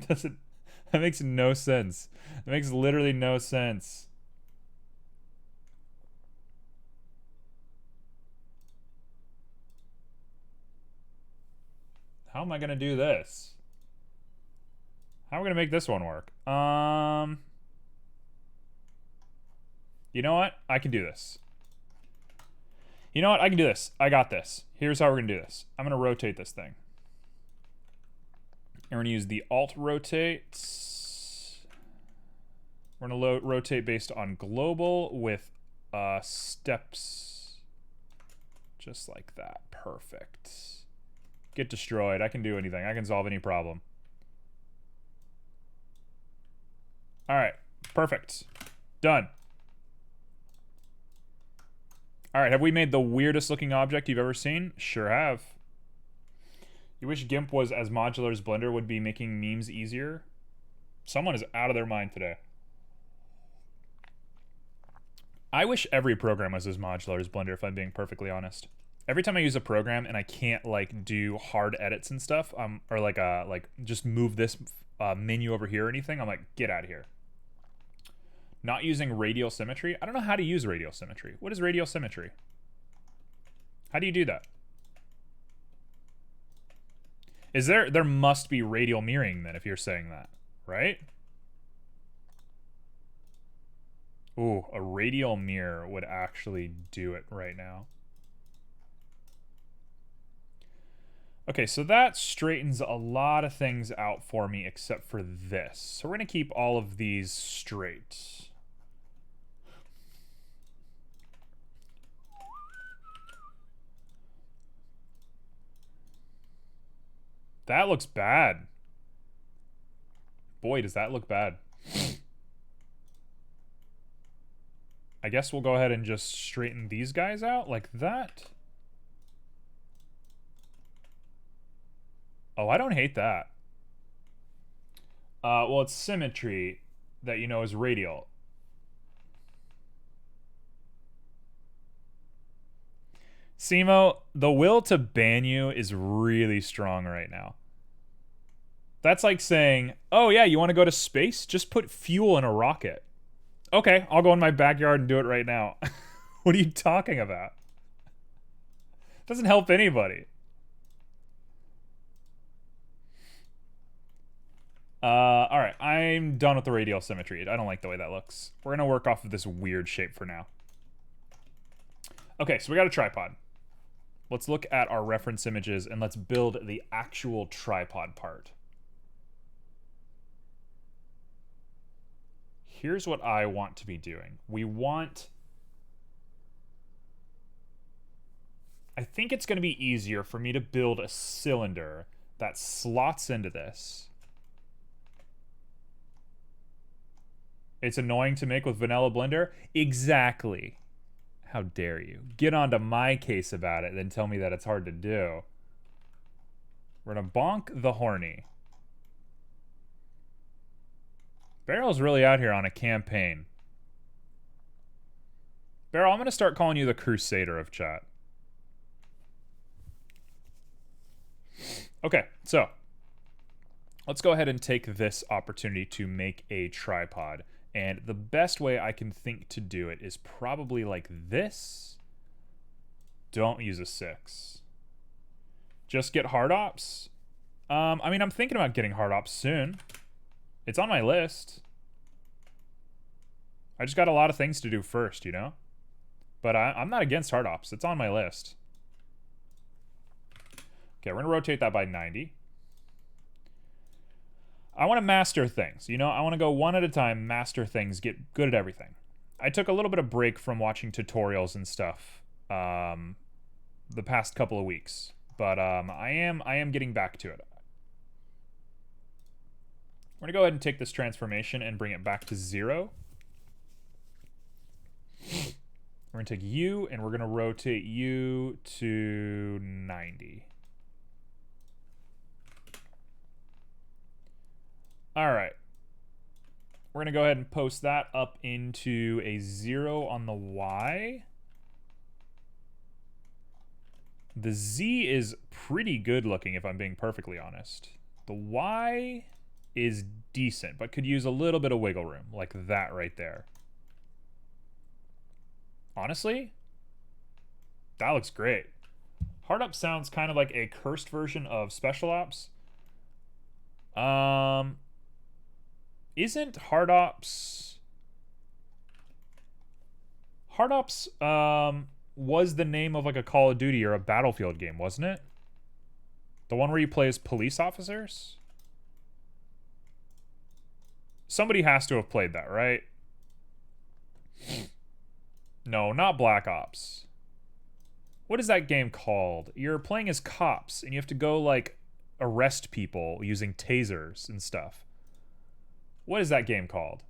That makes no sense. It makes literally no sense. How am I gonna do this? How am I gonna make this one work? You know what? I can do this. You know what? I can do this. I got this. Here's how we're gonna do this. I'm gonna rotate this thing. And we're gonna use the Alt rotate. We're gonna rotate based on global with steps. Just like that. Perfect. Get destroyed. I can do anything. I can solve any problem. Alright. Perfect. Done. Alright, have we made the weirdest looking object you've ever seen? Sure have. You wish GIMP was as modular as Blender would be making memes easier? Someone is out of their mind today. I wish every program was as modular as Blender, if I'm being perfectly honest. Every time I use a program and I can't like do hard edits and stuff, or like just move this menu over here or anything, I'm like, get out of here. Not using radial symmetry. I don't know how to use radial symmetry. What is radial symmetry? How do you do that? Is there must be radial mirroring then if you're saying that, right? Ooh, a radial mirror would actually do it right now. Okay, so that straightens a lot of things out for me except for this. So we're going to keep all of these straight. That looks bad. Boy, does that look bad. I guess we'll go ahead and just straighten these guys out like that. Oh, I don't hate that. Well, it's symmetry that you know is radial. Simo, the will to ban you is really strong right now. That's like saying, oh yeah, you want to go to space? Just put fuel in a rocket. Okay, I'll go in my backyard and do it right now. What are you talking about? Doesn't help anybody. Alright, I'm done with the radial symmetry. I don't like the way that looks. We're gonna work off of this weird shape for now. Okay, so we got a tripod. Let's look at our reference images and let's build the actual tripod part. Here's what I want to be doing. I think it's going to be easier for me to build a cylinder that slots into this. It's annoying to make with vanilla Blender? Exactly. How dare you? Get onto my case about it, then tell me that it's hard to do. We're going to bonk the horny. Barrel's really out here on a campaign. Barrel, I'm going to start calling you the Crusader of chat. Okay, so let's go ahead and take this opportunity to make a tripod. And the best way I can think to do it is probably like this. Don't use a 6. Just get hard ops. I mean, I'm thinking about getting hard ops soon. It's on my list. I just got a lot of things to do first, you know? But I'm not against hard ops. It's on my list. Okay, we're going to rotate that by 90. I want to master things, you know? I want to go one at a time, master things, get good at everything. I took a little bit of break from watching tutorials and stuff the past couple of weeks. But I am getting back to it. We're going to go ahead and take this transformation and bring it back to 0. We're going to take you, and we're going to rotate you to 90. All right. We're going to go ahead and post that up into a 0 on the Y. The Z is pretty good looking, if I'm being perfectly honest. The Y is decent, but could use a little bit of wiggle room, like that right there. Honestly, that looks great. Hard Up sounds kind of like a cursed version of Special Ops. Isn't Hard Ops... Hard Ops, was the name of like a Call of Duty or a Battlefield game, wasn't it? The one where you play as police officers? Somebody has to have played that, right? No, not Black Ops. What is that game called? You're playing as cops, and you have to go, like, arrest people using tasers and stuff. What is that game called?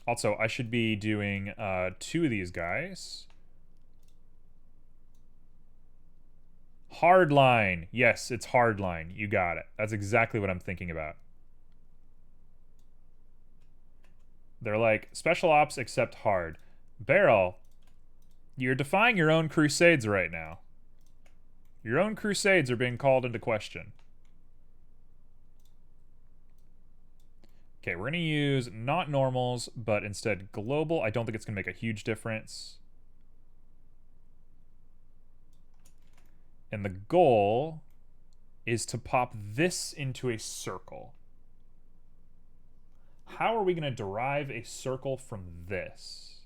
Also, I should be doing 2 of these guys. Hardline. Yes, it's Hardline. You got it. That's exactly what I'm thinking about. They're like Special Ops except hard. Barrel, you're defying your own crusades right now. Your own crusades are being called into question. Okay, we're going to use not normals, but instead global. I don't think it's going to make a huge difference. And the goal is to pop this into a circle. How are we going to derive a circle from this?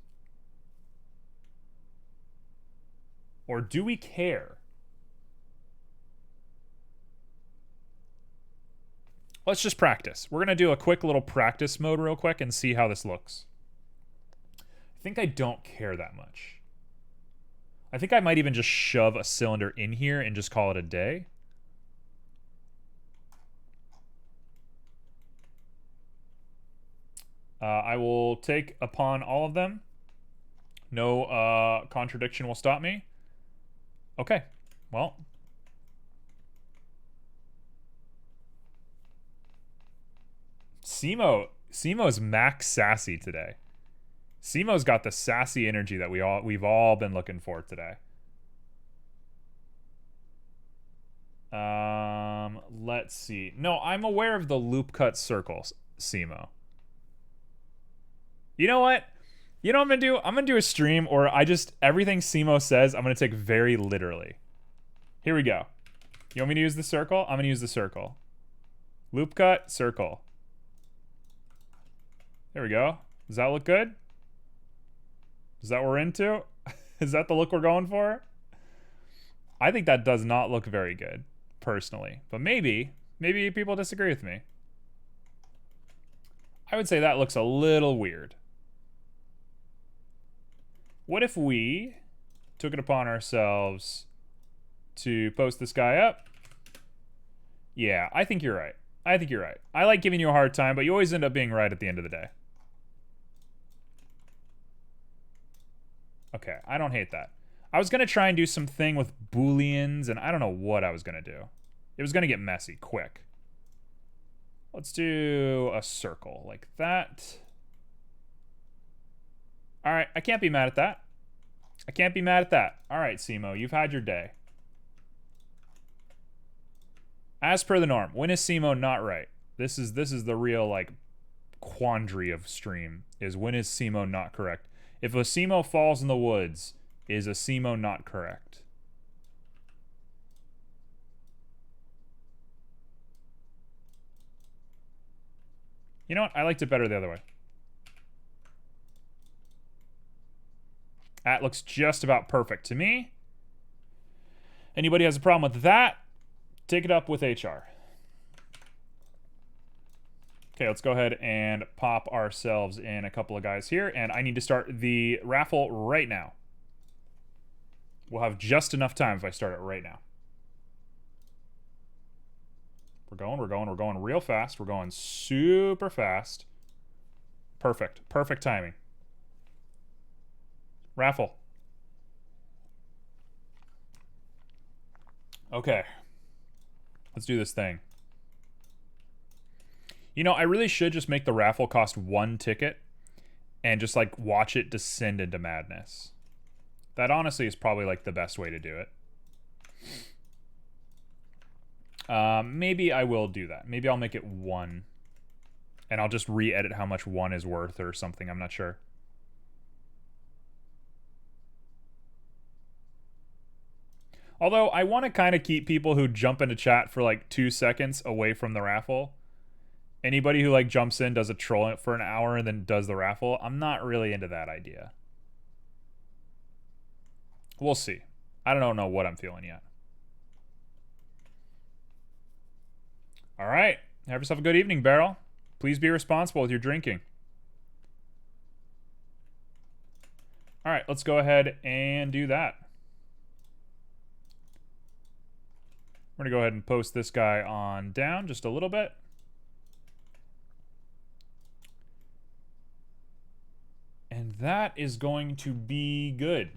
Or do we care? Let's just practice. We're going to do a quick little practice mode real quick and see how this looks. I think I don't care that much. I think I might even just shove a cylinder in here and just call it a day. I will take upon all of them. No contradiction will stop me. Okay, well. Simo's max sassy today. Simo's got the sassy energy that we've all been looking for today. Let's see. No, I'm aware of the loop cut circles, Simo. You know what? You know what I'm gonna do? I'm gonna do a stream or everything Simo says, I'm gonna take very literally. Here we go. You want me to use the circle? I'm gonna use the circle. Loop cut, circle. There we go. Does that look good? Is that what we're into? Is that the look we're going for? I think that does not look very good, personally. But maybe people disagree with me. I would say that looks a little weird. What if we took it upon ourselves to post this guy up? Yeah, I think you're right. I think you're right. I like giving you a hard time, but you always end up being right at the end of the day. Okay, I don't hate that. I was going to try and do something with booleans, and I don't know what I was going to do. It was going to get messy quick. Let's do a circle like that. All right, I can't be mad at that. I can't be mad at that. All right, Simo, you've had your day. As per the norm, when is Simo not right? This is the real like quandary of stream, is when is Simo not correct? If a Simo falls in the woods, is a Simo not correct? You know what? I liked it better the other way. That looks just about perfect to me. Anybody has a problem with that? Take it up with HR. Okay, let's go ahead and pop ourselves in a couple of guys here, and I need to start the raffle right now. We'll have just enough time if I start it right now. We're going real fast. We're going super fast. Perfect timing. Raffle. Okay. Let's do this thing. You know, I really should just make the raffle cost 1 ticket and just, like, watch it descend into madness. That honestly is probably, like, the best way to do it. Maybe I will do that. Maybe I'll make it 1. And I'll just re-edit how much 1 is worth or something. I'm not sure. Although, I want to kind of keep people who jump into chat for, like, 2 seconds away from the raffle. Anybody who, like, jumps in, does a troll for an hour, and then does the raffle, I'm not really into that idea. We'll see. I don't know what I'm feeling yet. All right. Have yourself a good evening, Beryl. Please be responsible with your drinking. All right, let's go ahead and do that. We're going to go ahead and post this guy on down just a little bit. And that is going to be good.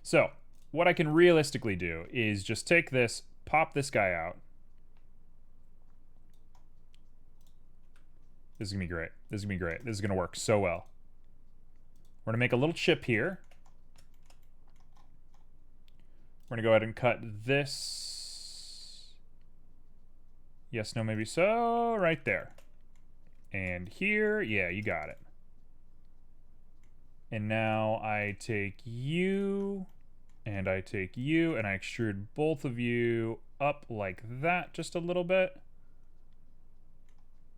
So, what I can realistically do is just take this, pop this guy out. This is going to be great. This is going to be great. This is going to work so well. We're going to make a little chip here. We're going to go ahead and cut this. Yes, no, maybe so. Right there. And here, yeah, you got it. And now I take you, and I take you, and I extrude both of you up like that just a little bit.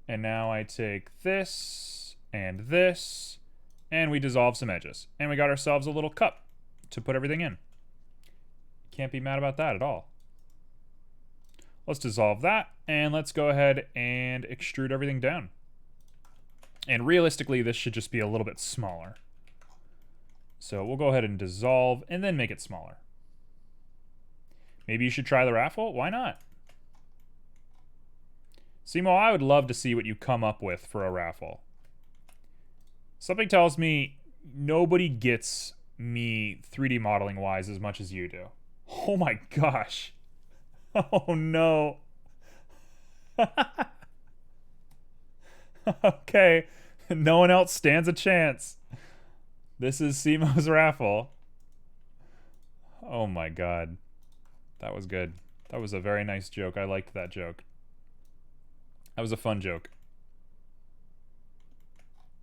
And now I take this, and we dissolve some edges. And we got ourselves a little cup to put everything in. Can't be mad about that at all. Let's dissolve that, and let's go ahead and extrude everything down. And realistically, this should just be a little bit smaller. So we'll go ahead and dissolve, and then make it smaller. Maybe you should try the raffle? Why not? Simo, I would love to see what you come up with for a raffle. Something tells me nobody gets me 3D modeling wise as much as you do. Oh my gosh. Oh no. Okay. No one else stands a chance. This is Simo's raffle. Oh my god. That was good. That was a very nice joke. I liked that joke. That was a fun joke.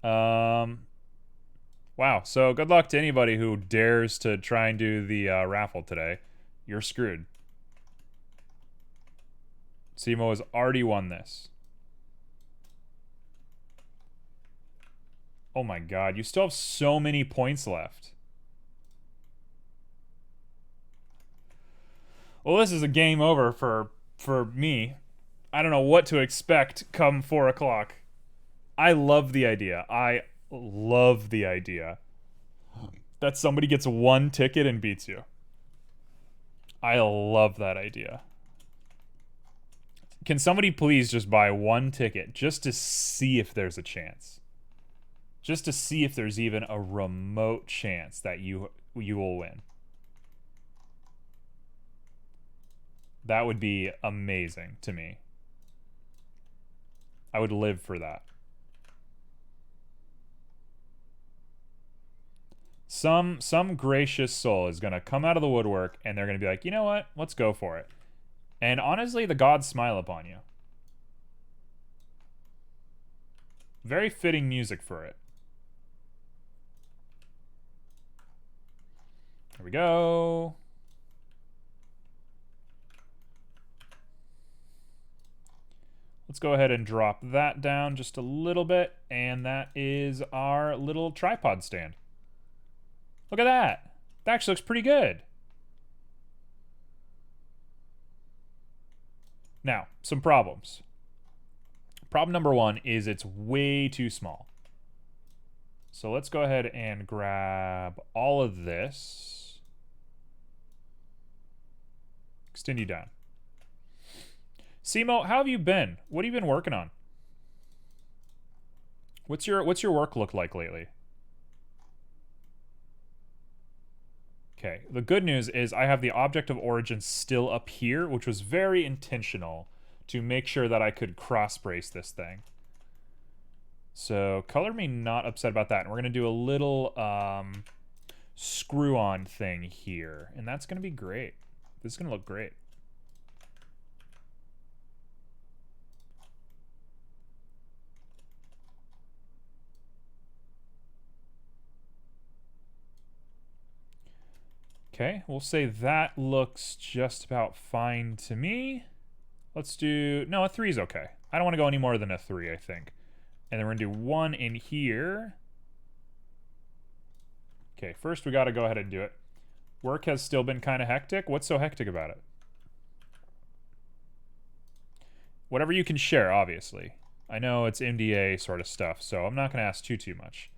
Wow. So good luck to anybody who dares to try and do the raffle today. You're screwed. Simo has already won this. Oh my god, you still have so many points left. Well, this is a game over for me. I don't know what to expect come 4 o'clock. I love the idea. I love the idea that somebody gets 1 ticket and beats you. I love that idea. Can somebody please just buy 1 ticket just to see if there's a chance? Just to see if there's even a remote chance that you will win. That would be amazing to me. I would live for that. Some gracious soul is going to come out of the woodwork and they're going to be like, you know what? Let's go for it. And honestly, the gods smile upon you. Very fitting music for it. There we go. Let's go ahead and drop that down just a little bit, and that is our little tripod stand. Look at that. That actually looks pretty good. Now, some problems. Problem number 1 is it's way too small. So let's go ahead and grab all of this. Extend you down. Simo, how have you been? What have you been working on? What's your work look like lately? Okay, the good news is I have the object of origin still up here, which was very intentional to make sure that I could cross brace this thing. So color me not upset about that. And we're going to do a little screw-on thing here. And that's going to be great. This is going to look great. Okay, we'll say that looks just about fine to me. Let's do... No, a 3 is okay. I don't want to go any more than a 3, I think. And then we're going to do 1 in here. Okay, first we got to go ahead and do it. Work has still been kind of hectic. What's so hectic about it? Whatever you can share, obviously. I know it's NDA sort of stuff, so I'm not going to ask too much.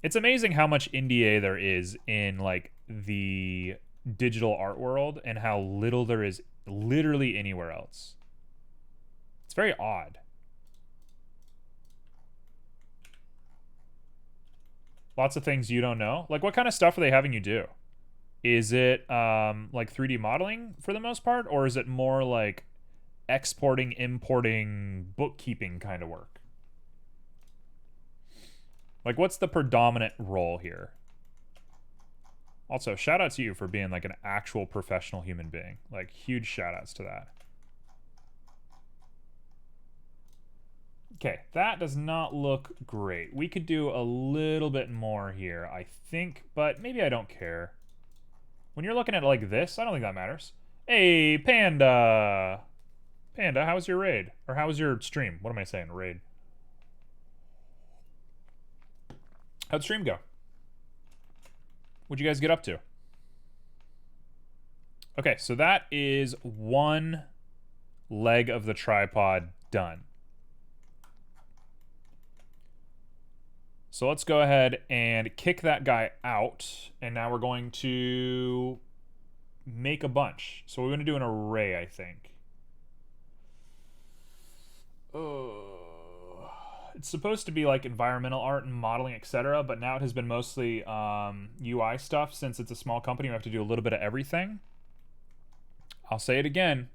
It's amazing how much NDA there is in, like, the digital art world and how little there is literally anywhere else. It's very odd. Lots of things you don't know. Like, what kind of stuff are they having you do? Is it, like, 3D modeling for the most part? Or is it more, like, exporting, importing, bookkeeping kind of work? Like, what's the predominant role here? Also, shout out to you for being, like, an actual professional human being. Like, huge shout outs to that. Okay, that does not look great. We could do a little bit more here, I think, but maybe I don't care. When you're looking at it like this, I don't think that matters. Hey, Panda! Panda, how was your raid? Or how was your stream? What am I saying, raid? How'd the stream go? What'd you guys get up to? Okay, so that is one leg of the tripod done. So let's go ahead and kick that guy out. And now we're going to make a bunch. So we're going to do an array, I think. It's supposed to be like environmental art and modeling, etc. But now it has been mostly UI stuff. Since it's a small company, we have to do a little bit of everything. I'll say it again.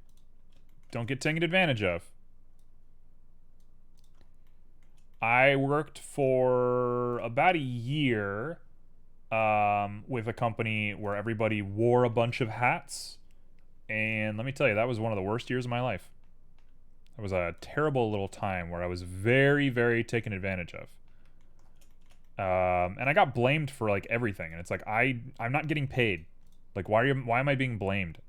Don't get taken advantage of. I worked for about a year with a company where everybody wore a bunch of hats. And let me tell you, that was one of the worst years of my life. It was a terrible little time where I was very, very taken advantage of. And I got blamed for, like, everything. And it's like, I'm not getting paid. Like, why am I being blamed?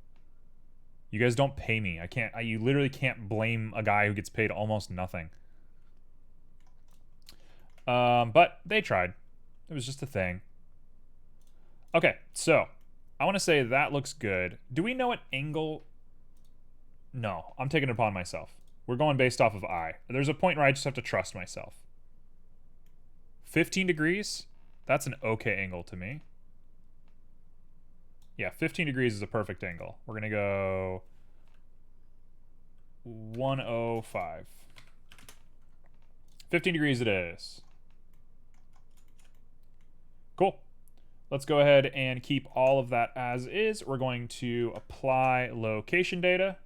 You guys don't pay me. You literally can't blame a guy who gets paid almost nothing. But they tried. It was just a thing. Okay, so I want to say that looks good. Do we know what angle? No, I'm taking it upon myself. We're going based off of eye. There's a point where I just have to trust myself. 15 degrees? That's an okay angle to me. Yeah, 15 degrees is a perfect angle. We're going to go 105. 15 degrees it is. Cool. Let's go ahead and keep all of that as is. We're going to apply location data.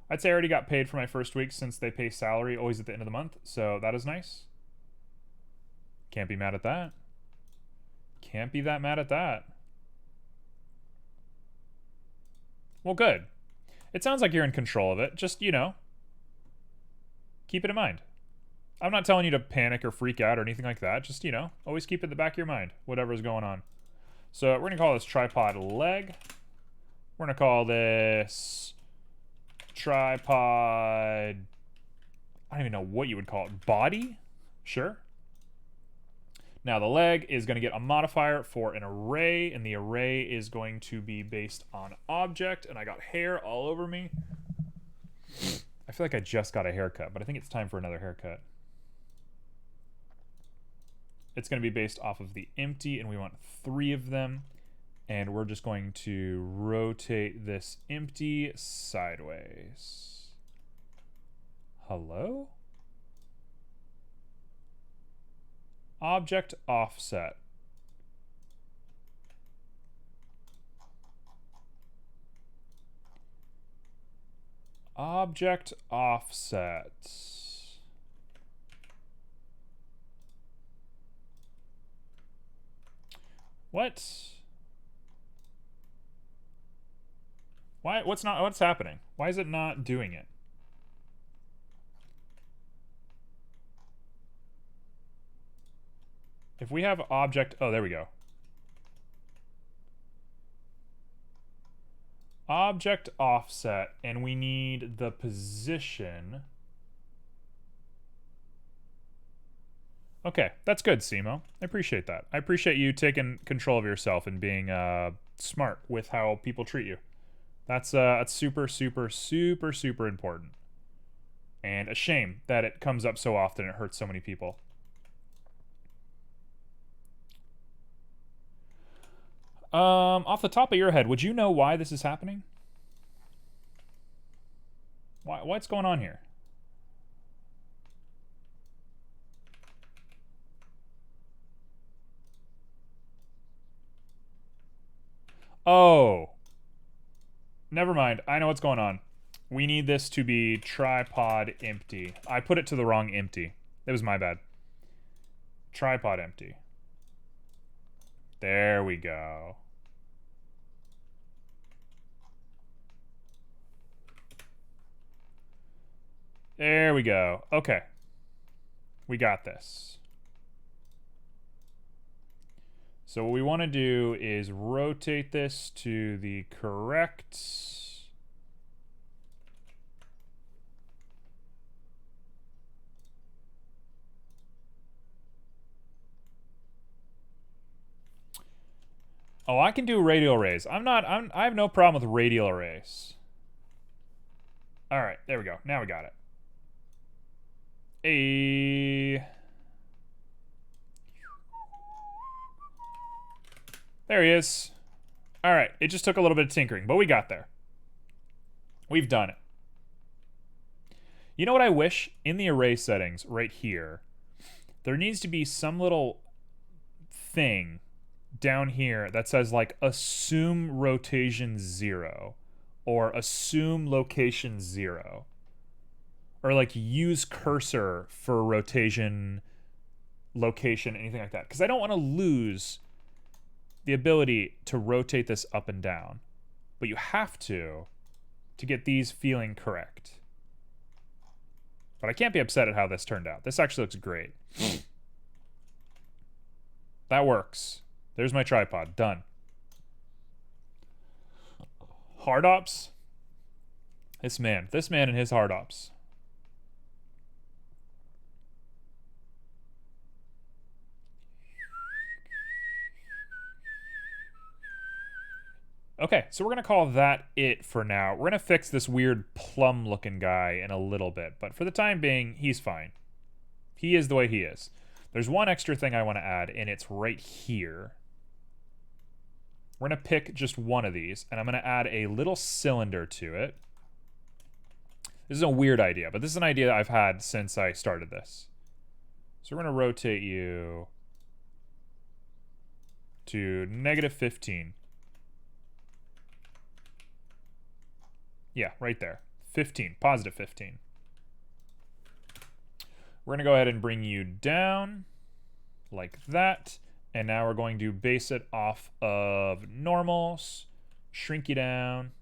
I'd say I already got paid for my first week since they pay salary always at the end of the month, so that is nice. Can't be mad at that. Can't be that mad at that. Well, good. It sounds like you're in control of it. Just, you know, keep it in mind. I'm not telling you to panic or freak out or anything like that. Just, you know, always keep it in the back of your mind, whatever's going on. So we're going to call this tripod leg. We're going to call this tripod, I don't even know what you would call it, body? Sure. Now the leg is going to get a modifier for an array, and the array is going to be based on object, and I got hair all over me. I feel like I just got a haircut, but I think it's time for another haircut. It's going to be based off of the empty, and we want 3 of them. And we're just going to rotate this empty sideways. Hello? Object offset. Object offset. What? Why? What's happening? Why is it not doing it? If we have object, oh, there we go. Object offset, and we need the position. Okay, that's good, Simo. I appreciate that. I appreciate you taking control of yourself and being smart with how people treat you. That's super, super, super, super important. And a shame that it comes up so often. It hurts so many people. Off the top of your head, would you know why this is happening? What's going on here? Oh. Never mind. I know what's going on. We need this to be tripod empty. I put it to the wrong empty. It was my bad. Tripod empty. There we go. There we go. Okay. We got this. So what we want to do is rotate this to the correct... Oh, I can do radial arrays. I have no problem with radial arrays. All right, there we go. Now we got it. There he is. All right, it just took a little bit of tinkering, but we got there. We've done it. You know what I wish? In the array settings right here, there needs to be some little thing down here that says like assume rotation 0 or assume location 0 or like use cursor for rotation, location, anything like that, because I don't want to lose the ability to rotate this up and down, but you have to get these feeling correct. But I can't be upset at how this turned out. This actually looks great. That works. There's my tripod. Done. Hard ops? This man and his hard ops. Okay, so we're going to call that it for now. We're going to fix this weird plum-looking guy in a little bit, but for the time being, he's fine. He is the way he is. There's one extra thing I want to add, and it's right here. We're going to pick just one of these, and I'm going to add a little cylinder to it. This is a weird idea, but this is an idea I've had since I started this. So we're going to rotate you to -15. Yeah, right there. 15, positive 15. We're going to go ahead and bring you down like that. And now we're going to base it off of normals, shrink you down.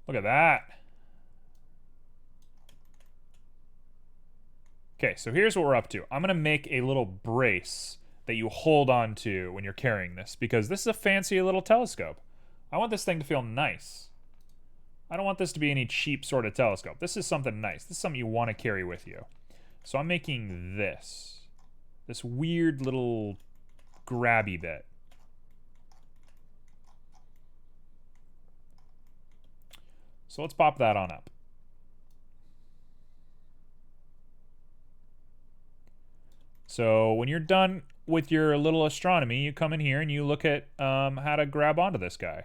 Look at that. Okay, so here's what we're up to. I'm going to make a little brace that you hold on to when you're carrying this, because this is a fancy little telescope. I want this thing to feel nice. I don't want this to be any cheap sort of telescope. This is something nice. This is something you want to carry with you. So I'm making this weird little grabby bit. So let's pop that on up. So when you're done with your little astronomy, you come in here and you look at how to grab onto this guy.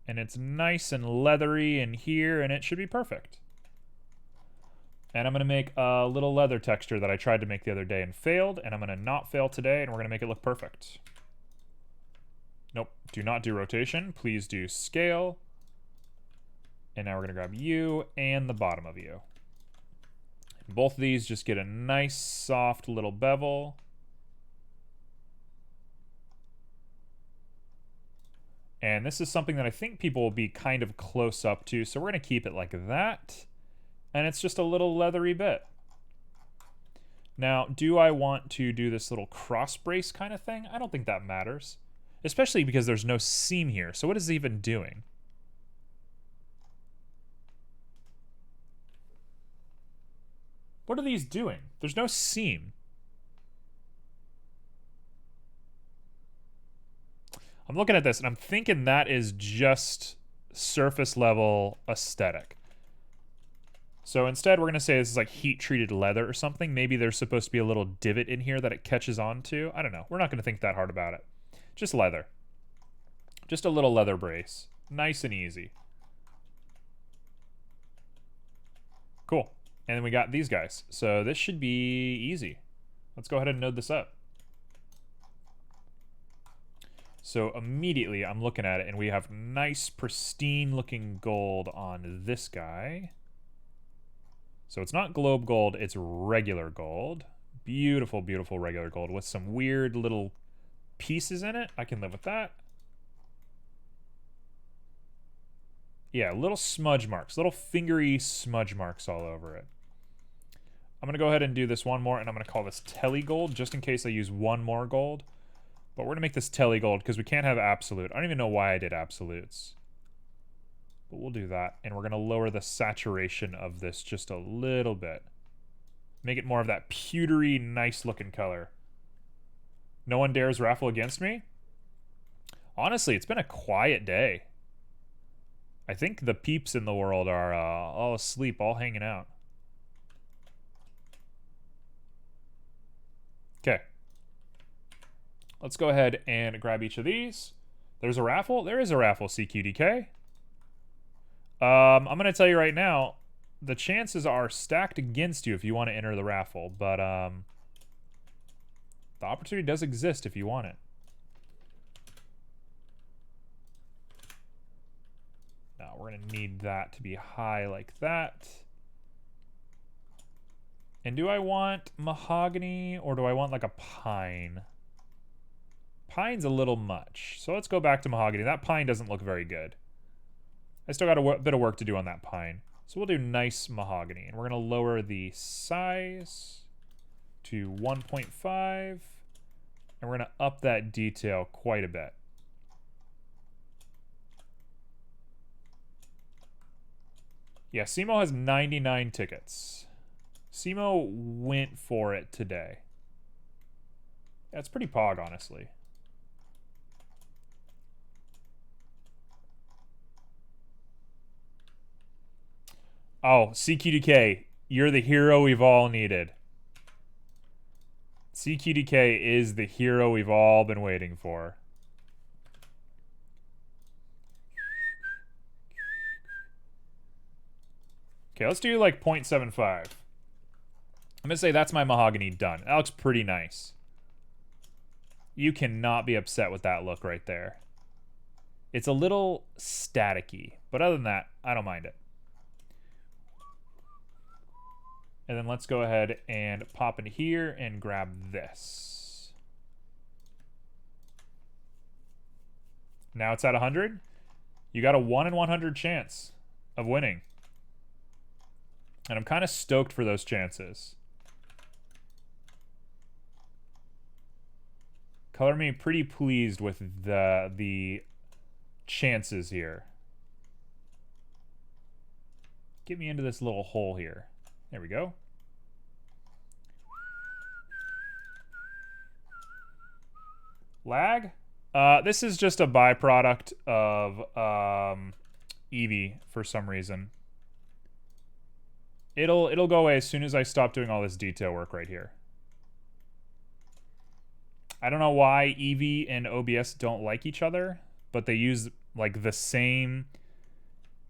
And it's nice and leathery in here, and it should be perfect. And I'm going to make a little leather texture that I tried to make the other day and failed, and I'm going to not fail today, and we're going to make it look perfect. Nope, do not do rotation. Please do scale. And now we're going to grab you and the bottom of you. Both of these just get a nice, soft little bevel. And this is something that I think people will be kind of close up to, so we're going to keep it like that. And it's just a little leathery bit. Now, do I want to do this little cross brace kind of thing? I don't think that matters. Especially because there's no seam here, so what is it even doing? What are these doing? There's no seam. I'm looking at this and I'm thinking that is just surface level aesthetic. So instead we're going to say this is like heat treated leather or something. Maybe there's supposed to be a little divot in here that it catches onto. I don't know. We're not going to think that hard about it. Just leather. Just a little leather brace. Nice and easy. Cool. And then we got these guys. So this should be easy. Let's go ahead and node this up. So immediately I'm looking at it and we have nice pristine looking gold on this guy. So it's not globe gold, it's regular gold. Beautiful, beautiful regular gold with some weird little pieces in it. I can live with that. Yeah, little smudge marks, little fingery smudge marks all over it. I'm gonna go ahead and do this one more and I'm gonna call this telly gold just in case I use one more gold. But we're gonna make this telly gold because we can't have absolute. I don't even know why I did absolutes. But we'll do that. And we're gonna lower the saturation of this just a little bit. Make it more of that pewtery, nice looking color. No one dares raffle against me? Honestly, it's been a quiet day. I think the peeps in the world are all asleep, all hanging out. Okay. Let's go ahead and grab each of these. There's a raffle. There is a raffle, CQDK. I'm going to tell you right now, the chances are stacked against you if you want to enter the raffle, but the opportunity does exist if you want it. Now, we're going to need that to be high like that. And do I want mahogany or do I want like a pine? Pine's a little much, so let's go back to mahogany. That pine doesn't look very good. I still got a bit of work to do on that pine. So we'll do nice mahogany, and we're going to lower the size to 1.5, and we're going to up that detail quite a bit. Yeah, Simo has 99 tickets. Simo went for it today. That's pretty pog, honestly. Oh, CQDK, you're the hero we've all needed. CQDK is the hero we've all been waiting for. Okay, let's do like 0.75. I'm going to say that's my mahogany done. That looks pretty nice. You cannot be upset with that look right there. It's a little staticky, but other than that, I don't mind it. And then let's go ahead and pop into here and grab this. Now it's at 100. You got a 1 in 100 chance of winning. And I'm kind of stoked for those chances. Color me pretty pleased with the chances here. Get me into this little hole here. There we go. Lag? This is just a byproduct of Eevee for some reason. It'll go away as soon as I stop doing all this detail work right here. I don't know why Eevee and OBS don't like each other, but they use like the same.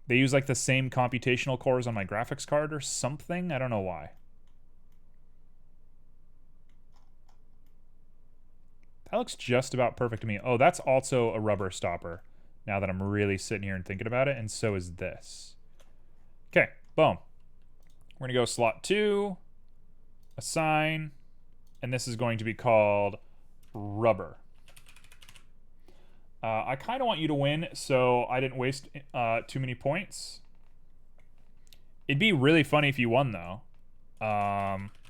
They use like the same computational cores on my graphics card or something. I don't know why. That looks just about perfect to me. Oh, that's also a rubber stopper. Now that I'm really sitting here and thinking about it, and so is this. Okay, boom. We're gonna go slot 2, assign, and this is going to be called rubber. I kind of want you to win, so I didn't waste too many points. It'd be really funny if you won, though,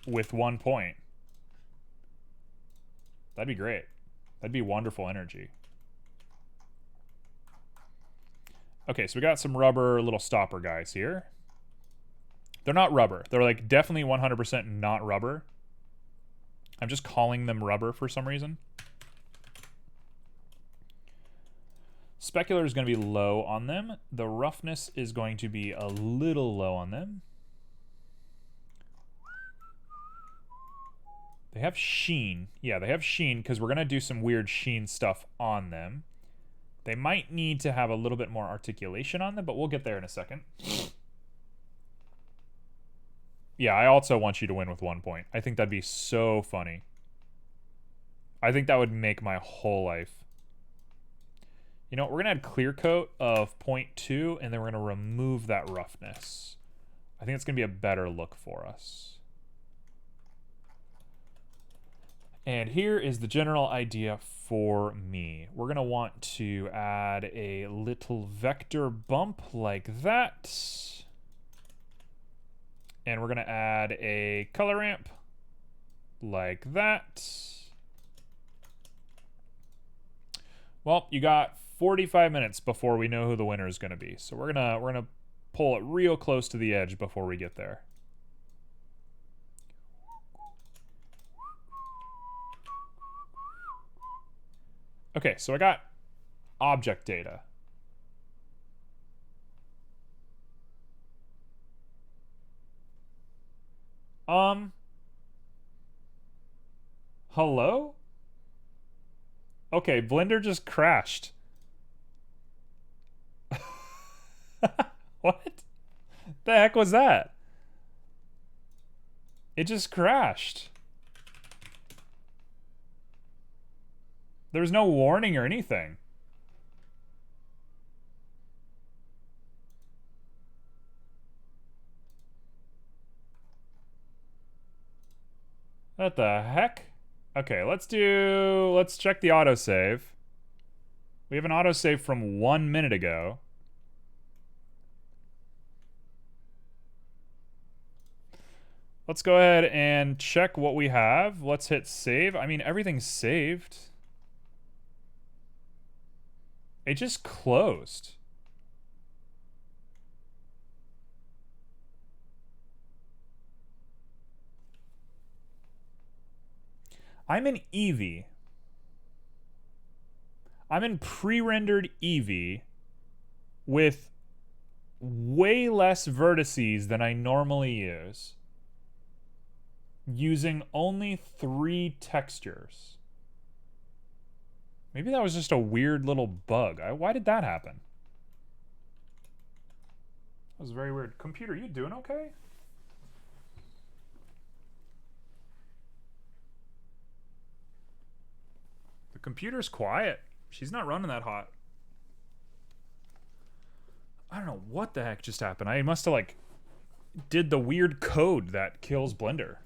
with 1 point. That'd be great. That'd be wonderful energy. Okay, so we got some rubber little stopper guys here. They're not rubber. They're like definitely 100% not rubber. I'm just calling them rubber for some reason. Specular is going to be low on them. The roughness is going to be a little low on them. They have sheen. Yeah, they have sheen because we're going to do some weird sheen stuff on them. They might need to have a little bit more articulation on them, but we'll get there in a second. Yeah, I also want you to win with 1 point. I think that'd be so funny. I think that would make my whole life. You know what? We're going to add clear coat of 0.2, and then we're going to remove that roughness. I think it's going to be a better look for us. And here is the general idea for me. We're going to want to add a little vector bump like that. And we're going to add a color ramp like that. Well, you got 45 minutes before we know who the winner is going to be. So we're going to pull it real close to the edge before we get there. Okay, so I got object data. Hello? Okay, Blender just crashed. What? The heck was that? It just crashed. There was no warning or anything. What the heck? Okay, let's check the autosave. We have an autosave from 1 minute ago. Let's go ahead and check what we have. Let's hit save. I mean, everything's saved. It just closed. I'm in Eevee. I'm in pre-rendered Eevee with way less vertices than I normally use, using only 3 textures. Maybe that was just a weird little bug. Why did that happen? That was very weird. Computer, you doing okay? The computer's quiet. She's not running that hot. I don't know what the heck just happened. I must have, like, did the weird code that kills Blender.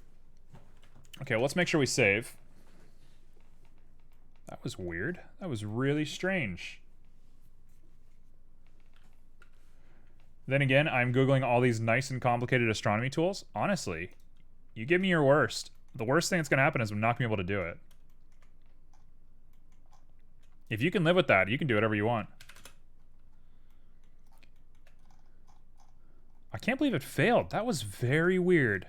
Okay, let's make sure we save. That was weird. That was really strange. Then again, I'm Googling all these nice and complicated astronomy tools. Honestly, you give me your worst. The worst thing that's going to happen is I'm not going to be able to do it. If you can live with that, you can do whatever you want. I can't believe it failed. That was very weird.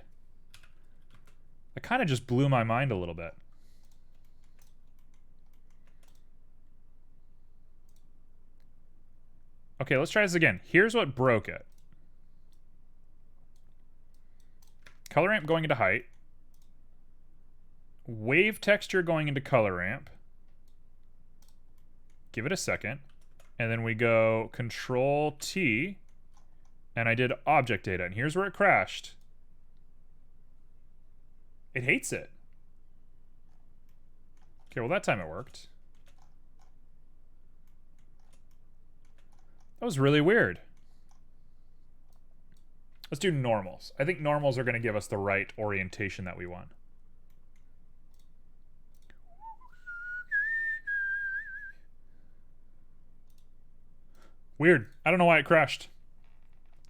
That kind of just blew my mind a little bit. Okay, let's try this again. Here's what broke it. Color ramp going into height. Wave texture going into color ramp. Give it a second. And then we go Control T, and I did object data, and here's where it crashed. It hates it. Okay, well that time it worked. That was really weird. Let's do normals. I think normals are going to give us the right orientation that we want. Weird. I don't know why it crashed.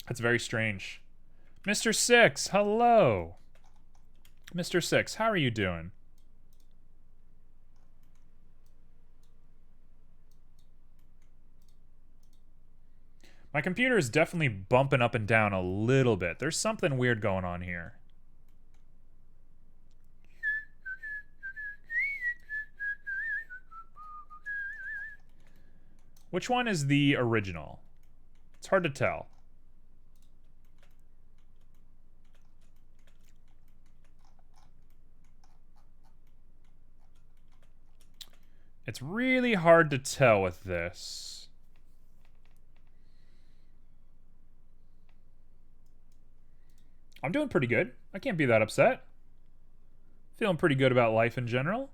That's very strange. Mr. Six, hello. Mr. Six, how are you doing? My computer is definitely bumping up and down a little bit. There's something weird going on here. Which one is the original? It's hard to tell. It's really hard to tell with this. I'm doing pretty good. I can't be that upset. Feeling pretty good about life in general.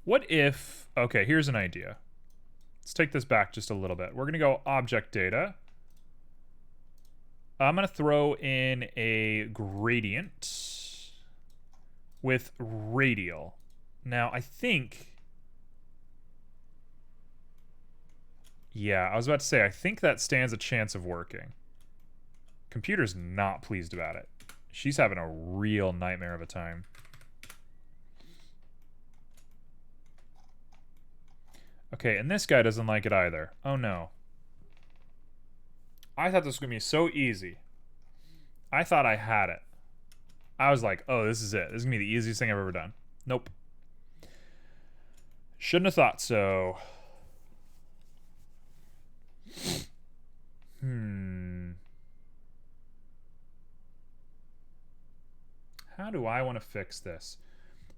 What if... Okay, here's an idea. Let's take this back just a little bit. We're going to go object data. I'm going to throw in a gradient with radial. Now, I think... Yeah, I was about to say, I think that stands a chance of working. Computer's not pleased about it. She's having a real nightmare of a time. Okay, and this guy doesn't like it either. Oh no. I thought this was going to be so easy. I thought I had it. I was like, oh, this is it. This is going to be the easiest thing I've ever done. Nope. Shouldn't have thought so. How do I want to fix this?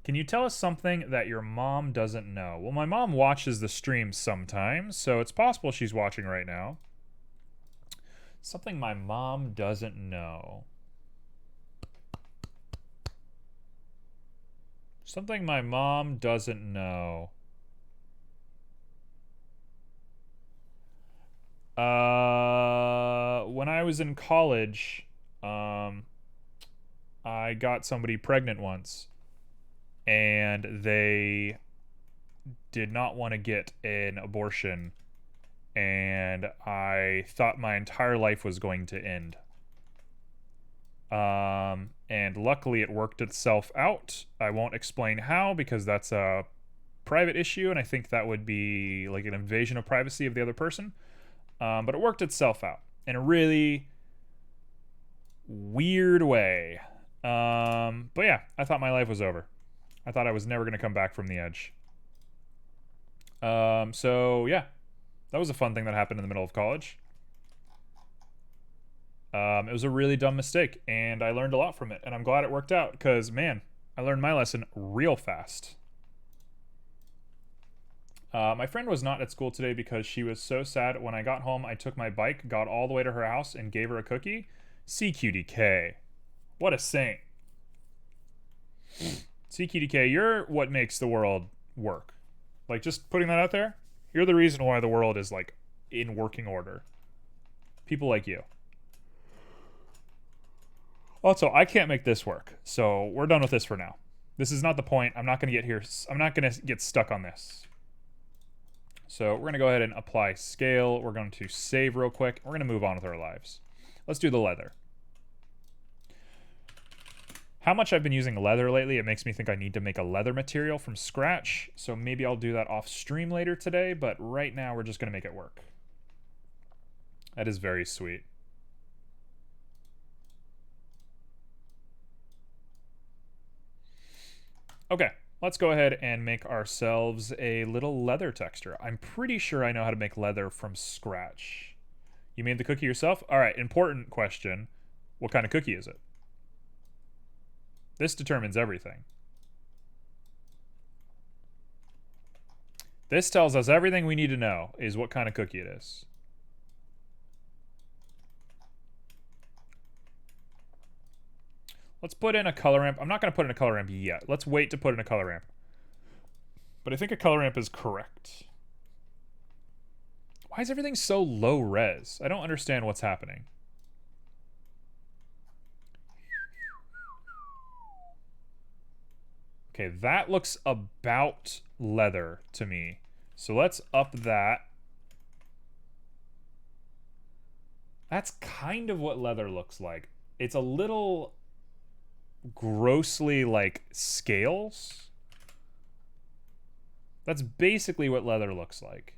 Can you tell us something that your mom doesn't know? Well, my mom watches the stream sometimes, so it's possible she's watching right now. Something my mom doesn't know. Something my mom doesn't know. When I was in college, I got somebody pregnant once. And they did not want to get an abortion. And I thought my entire life was going to end. And luckily it worked itself out. I won't explain how because that's a private issue. And I think that would be like an invasion of privacy of the other person. But it worked itself out in a really weird way. But yeah, I thought my life was over. I thought I was never going to come back from the edge. So yeah, that was a fun thing that happened in the middle of college. It was a really dumb mistake, and I learned a lot from it, and I'm glad it worked out, because, man, I learned my lesson real fast. My friend was not at school today because she was so sad. When I got home, I took my bike, got all the way to her house, and gave her a cookie. CQDK. What a saint. CQDK, you're what makes the world work. Like, just putting that out there, you're the reason why the world is, like, in working order. People like you. Also, I can't make this work, so we're done with this for now. This is not the point. I'm not going to get here. I'm not going to get stuck on this. So we're going to go ahead and apply scale. We're going to save real quick. We're going to move on with our lives. Let's do the leather. How much I've been using leather lately, it makes me think I need to make a leather material from scratch. So maybe I'll do that off stream later today, but right now we're just going to make it work. That is very sweet. Okay, let's go ahead and make ourselves a little leather texture. I'm pretty sure I know how to make leather from scratch. You made the cookie yourself? All right, important question. What kind of cookie is it? This determines everything. This tells us everything we need to know is what kind of cookie it is. Let's put in a color ramp. I'm not going to put in a color ramp yet. Let's wait to put in a color ramp. But I think a color ramp is correct. Why is everything so low res? I don't understand what's happening. Okay, that looks about leather to me. So let's up that. That's kind of what leather looks like. It's a little grossly like scales. That's basically what leather looks like.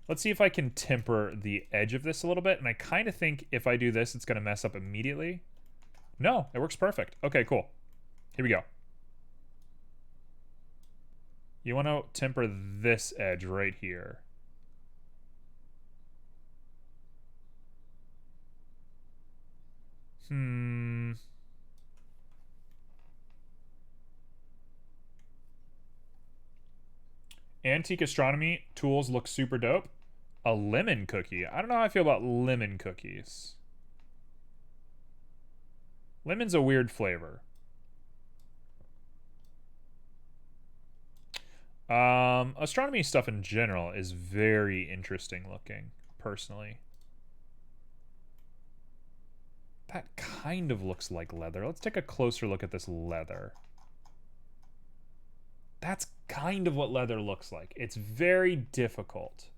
Let's see if I can temper the edge of this a little bit. And I kind of think if I do this, it's going to mess up immediately. No, it works perfect. Okay, cool. Here we go. You want to temper this edge right here. Antique astronomy tools look super dope. A lemon cookie. I don't know how I feel about lemon cookies. Lemon's a weird flavor. Astronomy stuff in general is very interesting looking, personally. That kind of looks like leather. Let's take a closer look at this leather. That's kind of what leather looks like. It's very difficult.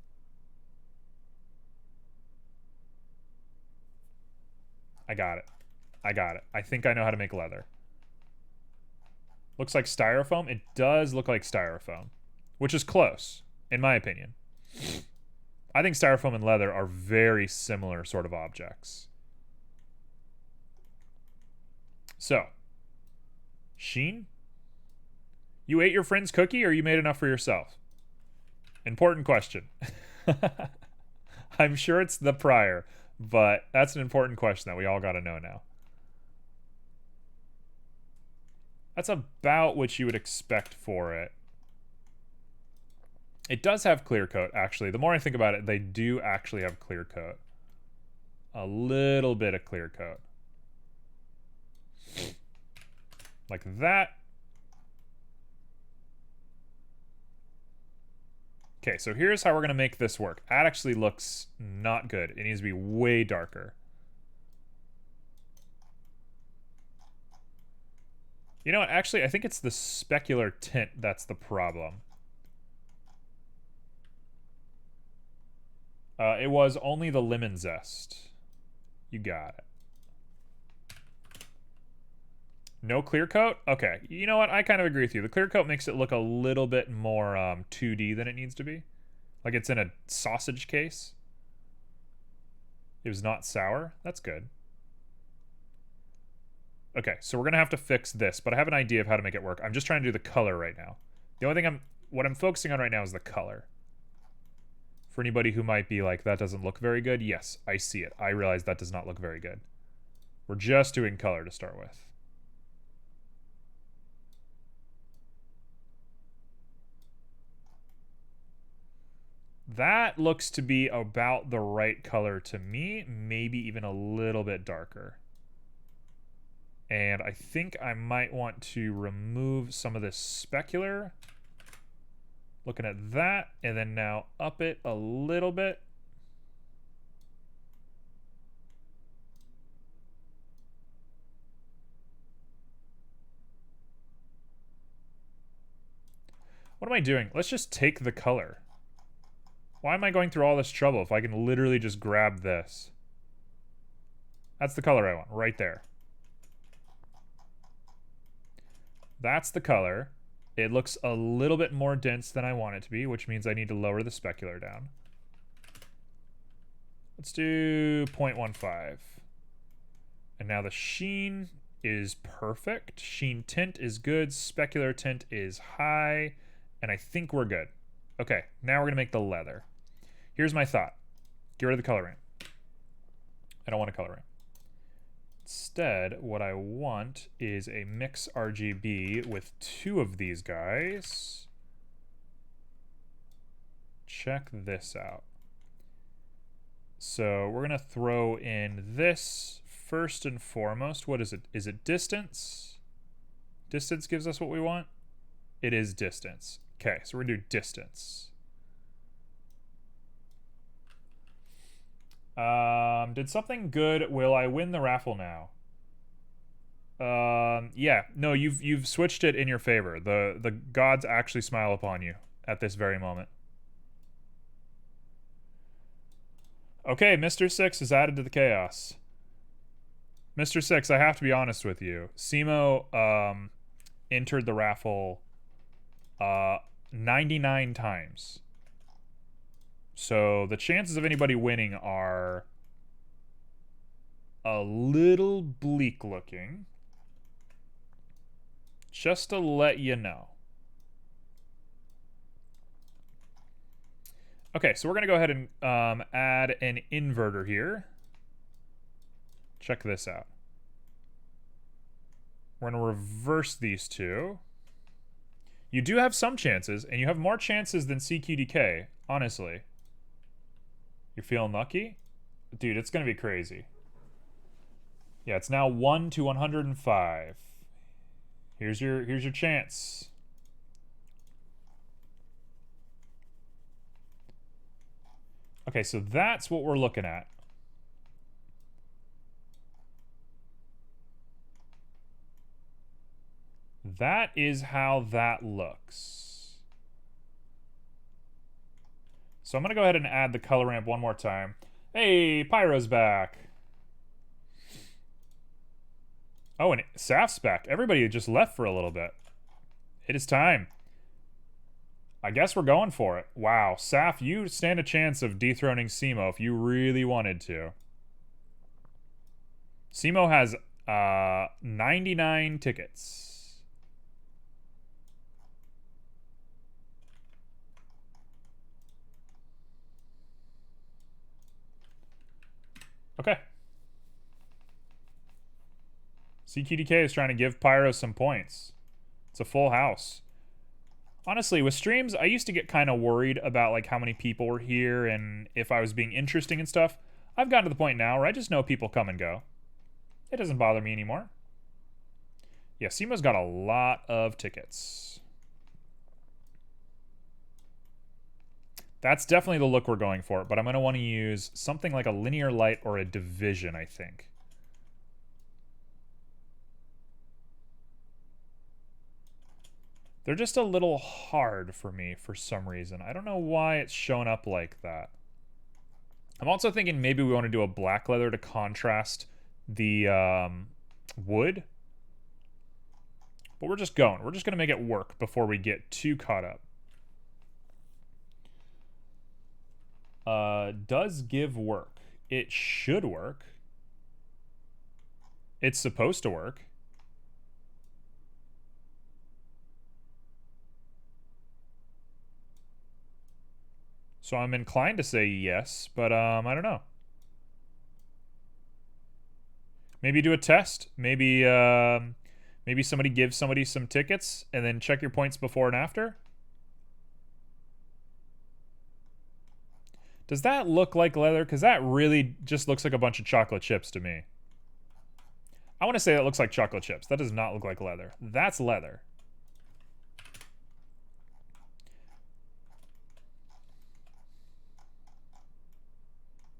I got it. I got it. I think I know how to make leather. Looks like styrofoam. It does look like styrofoam, which is close, in my opinion. I think styrofoam and leather are very similar sort of objects. So, sheen? You ate your friend's cookie or you made enough for yourself? Important question. I'm sure it's the prior, but that's an important question that we all got to know now. That's about what you would expect for it. It does have clear coat, actually. The more I think about it, they do actually have clear coat. A little bit of clear coat. Like that. Okay, so here's how we're going to make this work. That actually looks not good. It needs to be way darker. You know what? Actually, I think it's the specular tint that's the problem. It was only the lemon zest. You got it. No clear coat? Okay. You know what? I kind of agree with you. The clear coat makes it look a little bit more 2D than it needs to be. Like it's in a sausage case. It was not sour. That's good. Okay, so we're going to have to fix this, but I have an idea of how to make it work. I'm just trying to do the color right now. The only thing what I'm focusing on right now is the color. For anybody who might be like, that doesn't look very good, yes, I see it. I realize that does not look very good. We're just doing color to start with. That looks to be about the right color to me, maybe even a little bit darker. And I think I might want to remove some of this specular. Looking at that, and then now up it a little bit. What am I doing? Let's just take the color. Why am I going through all this trouble if I can literally just grab this? That's the color I want, right there. That's the color. It looks a little bit more dense than I want it to be, which means I need to lower the specular down. Let's do 0.15. And now the sheen is perfect. Sheen tint is good. Specular tint is high. And I think we're good. Okay, now we're going to make the leather. Here's my thought. Get rid of the color ramp. I don't want a color ramp. Instead, what I want is a mix RGB with 2 of these guys. check this out. So we're going to throw in this first and foremost. What is it? Is it distance? Distance gives us what we want? It is distance. Okay, so we're going to do distance. Did something good? Will I win the raffle now? Yeah. No, you've switched it in your favor. The gods actually smile upon you at this very moment. Okay, Mr. Six is added to the chaos. Mr. Six, I have to be honest with you. Simo entered the raffle 99 times. So the chances of anybody winning are a little bleak looking. Just to let you know. Okay, so we're going to go ahead and add an inverter here. Check this out. We're going to reverse these two. You do have some chances, and you have more chances than CQDK, honestly. You're feeling lucky? Dude, it's going to be crazy. Yeah, it's now 1 to 105. Here's your chance. Okay, so that's what we're looking at. That is how that looks. So I'm going to go ahead and add the color ramp one more time. Hey, Pyro's back. Oh, and Saf's back. Everybody just left for a little bit. It is time. I guess we're going for it. Wow, Saf, you stand a chance of dethroning Simo if you really wanted to. Simo has 99 tickets. Okay. CQDK is trying to give Pyro some points. It's a full house. Honestly, with streams, I used to get kind of worried about like how many people were here and if I was being interesting and stuff. I've gotten to the point now where I just know people come and go. It doesn't bother me anymore. Yeah, Simo's got a lot of tickets. That's definitely the look we're going for, but I'm going to want to use something like a linear light or a division, I think. They're just a little hard for me for some reason. I don't know why it's showing up like that. I'm also thinking maybe we want to do a black leather to contrast the wood. But we're just going. We're just going to make it work before we get too caught up. Does give work. It should work. It's supposed to work. So I'm inclined to say yes, but I don't know. Maybe do a test. Maybe maybe somebody gives somebody some tickets and then check your points before and after. Does that look like leather? Because that really just looks like a bunch of chocolate chips to me. I want to say that looks like chocolate chips. That does not look like leather. That's leather.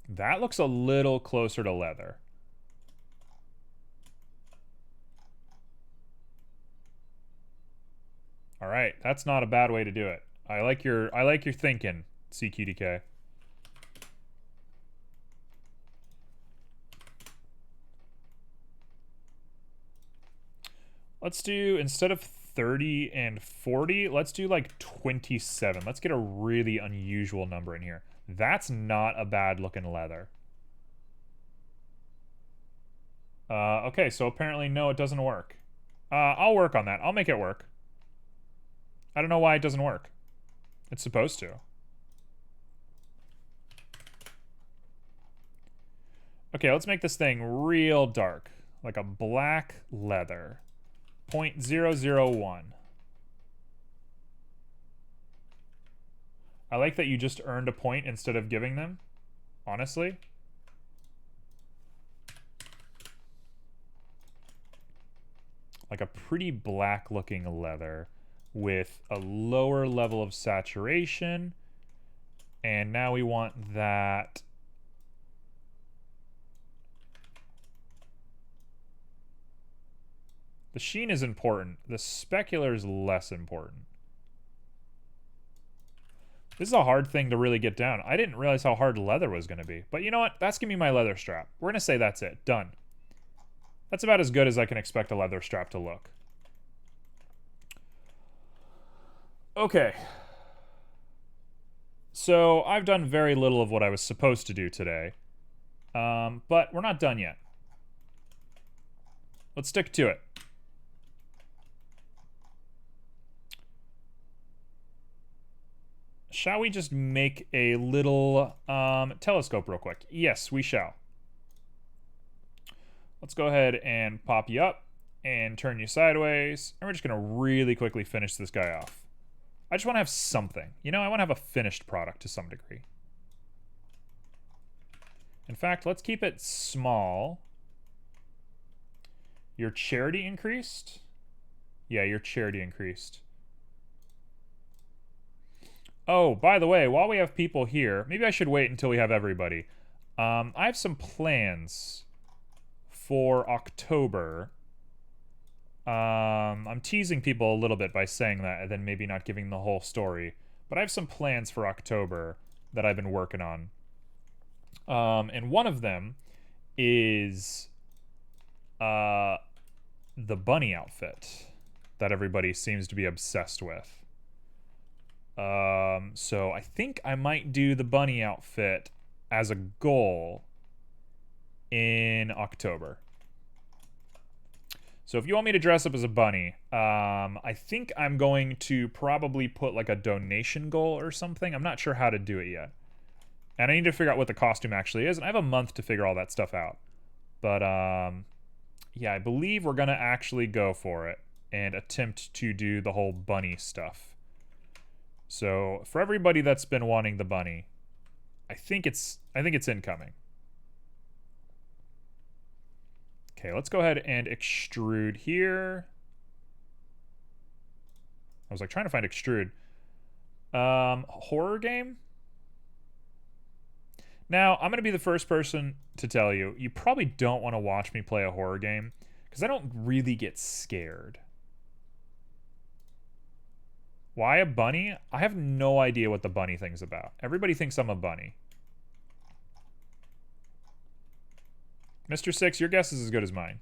That looks a little closer to leather. All right, that's not a bad way to do it. I like your thinking, CQDK. Let's do, instead of 30 and 40, let's do like 27. Let's get a really unusual number in here. That's not a bad looking leather. Okay, so apparently no, it doesn't work. I'll work on that. I'll make it work. I don't know why it doesn't work. It's supposed to. Okay, let's make this thing real dark. Like a black leather. 0.001. I like that you just earned a point instead of giving them, honestly. Like a pretty black looking leather with a lower level of saturation. And now we want that. The sheen is important. The specular is less important. This is a hard thing to really get down. I didn't realize how hard leather was going to be. But you know what? That's going to be my leather strap. We're going to say that's it. Done. That's about as good as I can expect a leather strap to look. Okay. So I've done very little of what I was supposed to do today. But we're not done yet. Let's stick to it. Shall we just make a little telescope real quick? Yes, we shall. Let's go ahead and pop you up and turn you sideways. And we're just going to really quickly finish this guy off. I just want to have something. You know, I want to have a finished product to some degree. In fact, let's keep it small. Your charity increased? Yeah, your charity increased. Oh, by the way, while we have people here, maybe I should wait until we have everybody. I have some plans for October. I'm teasing people a little bit by saying that and then maybe not giving the whole story. But I have some plans for October that I've been working on. And one of them is the bunny outfit that everybody seems to be obsessed with. So I think I might do the bunny outfit as a goal in October. So if you want me to dress up as a bunny, I think I'm going to probably put like a donation goal or something. I'm not sure how to do it yet. And I need to figure out what the costume actually is, and I have a month to figure all that stuff out. But, yeah, I believe we're going to actually go for it and attempt to do the whole bunny stuff. So, for everybody that's been wanting the bunny, I think it's incoming. Okay, let's go ahead and extrude here. I was like trying to find extrude. Horror game? Now, I'm going to be the first person to tell you, you probably don't want to watch me play a horror game, because I don't really get scared. Why a bunny? I have no idea what the bunny thing's about. Everybody thinks I'm a bunny. Mr. Six, your guess is as good as mine.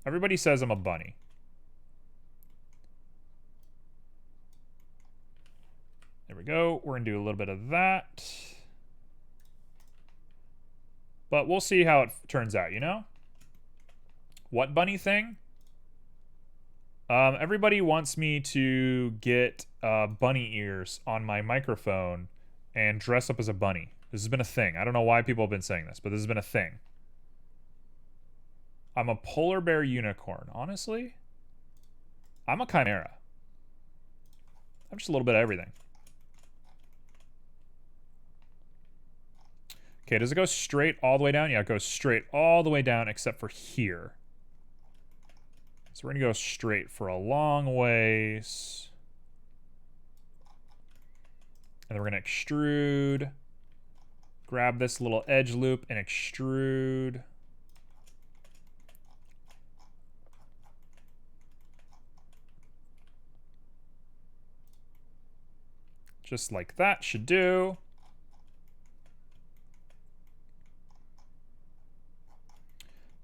Everybody says I'm a bunny. There we go. We're going to do a little bit of that. But we'll see how it turns out, you know? What bunny thing? Everybody wants me to get bunny ears on my microphone and dress up as a bunny. This has been a thing. I don't know why people have been saying this, but this has been a thing. I'm a polar bear unicorn. Honestly, I'm a chimera. I'm just a little bit of everything. Okay, does it go straight all the way down? Yeah, it goes straight all the way down except for here. So we're going to go straight for a long ways. And then we're going to extrude. Grab this little edge loop and extrude. Just like that should do.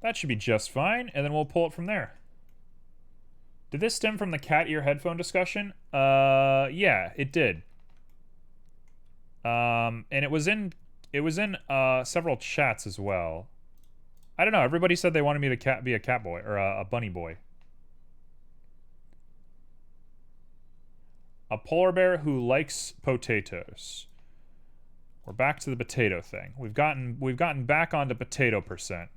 That should be just fine, and then we'll pull it from there. Did this stem from the cat ear headphone discussion? Yeah, it did. And it was in several chats as well. I don't know. Everybody said they wanted me to be a cat boy or a bunny boy. A polar bear who likes potatoes. We're back to the potato thing. We've gotten back onto potato percent.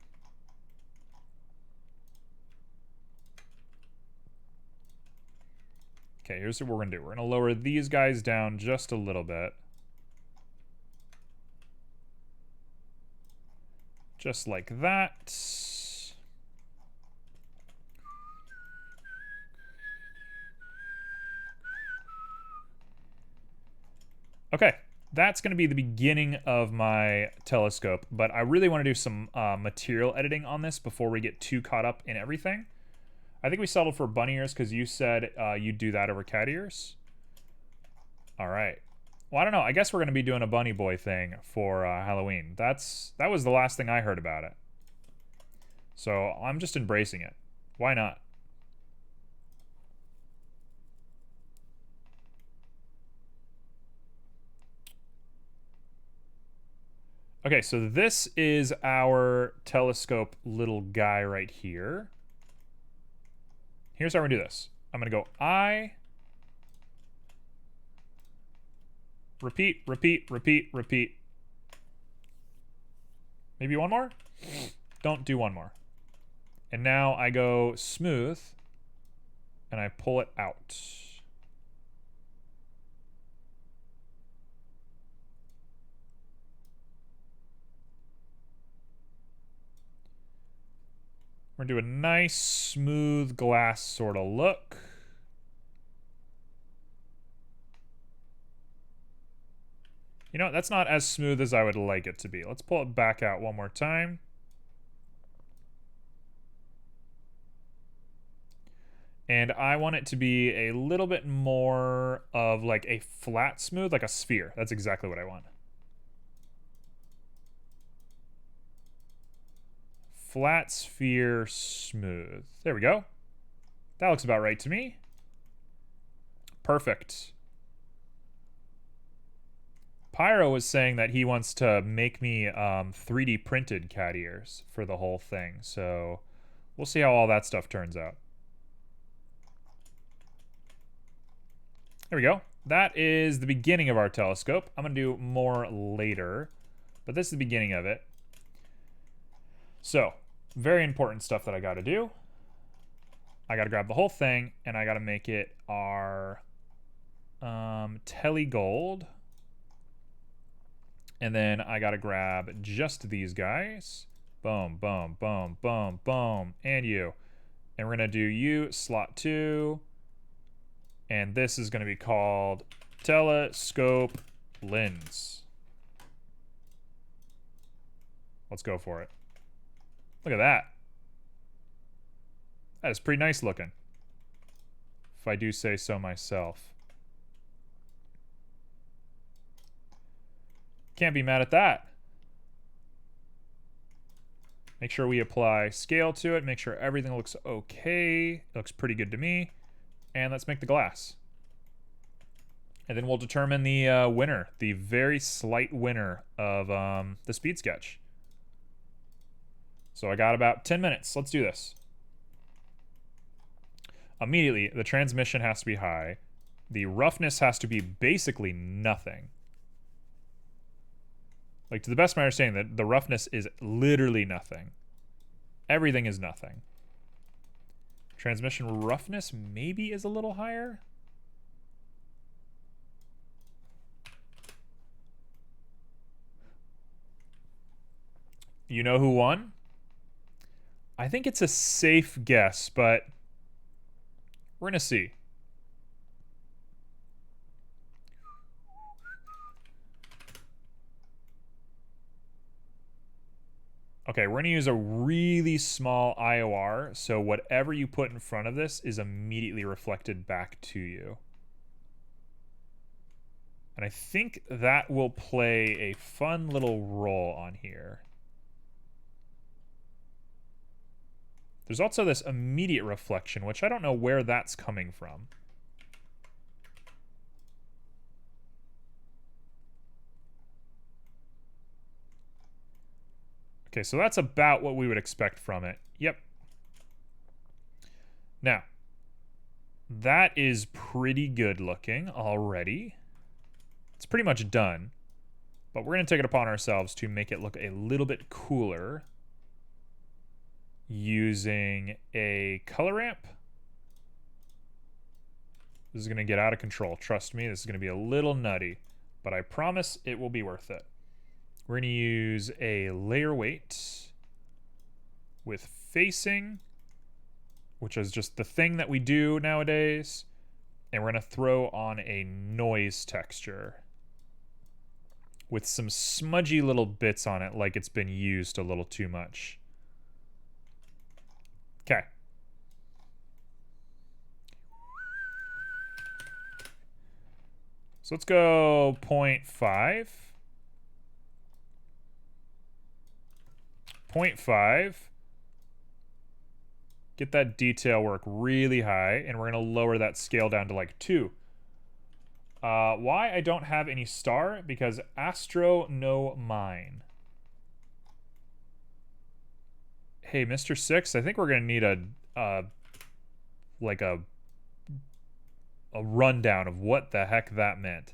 Okay, here's what we're going to do. We're going to lower these guys down just a little bit. Just like that. Okay, that's going to be the beginning of my telescope, but I really want to do some material editing on this before we get too caught up in everything. I think we settled for bunny ears because you said you'd do that over cat ears. All right. Well, I don't know. I guess we're going to be doing a bunny boy thing for Halloween. That was the last thing I heard about it. So I'm just embracing it. Why not? Okay, so this is our telescope little guy right here. Here's how we're gonna do this. I'm gonna go I. Repeat, repeat, repeat, repeat. Maybe one more? Don't do one more. And now I go smooth, and I pull it out. We're gonna do a nice, smooth glass sort of look. You know, that's not as smooth as I would like it to be. Let's pull it back out one more time. And I want it to be a little bit more of like a flat smooth, like a sphere. That's exactly what I want. Flat sphere smooth. There we go. That looks about right to me. Perfect. Pyro was saying that he wants to make me 3D printed cat ears for the whole thing. So we'll see how all that stuff turns out. There we go. That is the beginning of our telescope. I'm going to do more later, but this is the beginning of it. So, very important stuff that I got to do. I got to grab the whole thing, and I got to make it our tele gold. And then I got to grab just these guys. Boom, boom, boom, boom, boom, and you. And we're going to do you, slot 2. And this is going to be called telescope lens. Let's go for it. Look at that. That is pretty nice looking, if I do say so myself. Can't be mad at that. Make sure we apply scale to it. Make sure everything looks okay. It looks pretty good to me. And let's make the glass. And then we'll determine the winner, the very slight winner of the speed sketch. So I got about 10 minutes. Let's do this. Immediately, the transmission has to be high. The roughness has to be basically nothing. Like, to the best of my understanding, the roughness is literally nothing. Everything is nothing. Transmission roughness maybe is a little higher. You know who won? I think it's a safe guess, but we're gonna see. Okay, we're gonna use a really small IOR, so whatever you put in front of this is immediately reflected back to you. And I think that will play a fun little role on here. There's also this immediate reflection, which I don't know where that's coming from. Okay, so that's about what we would expect from it. Yep. Now, that is pretty good looking already. It's pretty much done. But we're going to take it upon ourselves to make it look a little bit cooler using a color ramp. This is going to get out of control. Trust me, this is going to be a little nutty, but I promise it will be worth it. We're going to use a layer weight with facing, which is just the thing that we do nowadays. And we're going to throw on a noise texture with some smudgy little bits on it, like it's been used a little too much. Okay. So let's go 0.5. 0.5. Get that detail work really high, and we're going to lower that scale down to like 2. Why I don't have any star? Because Astro no mine. Hey, Mr. Six, I think we're going to need a rundown of what the heck that meant.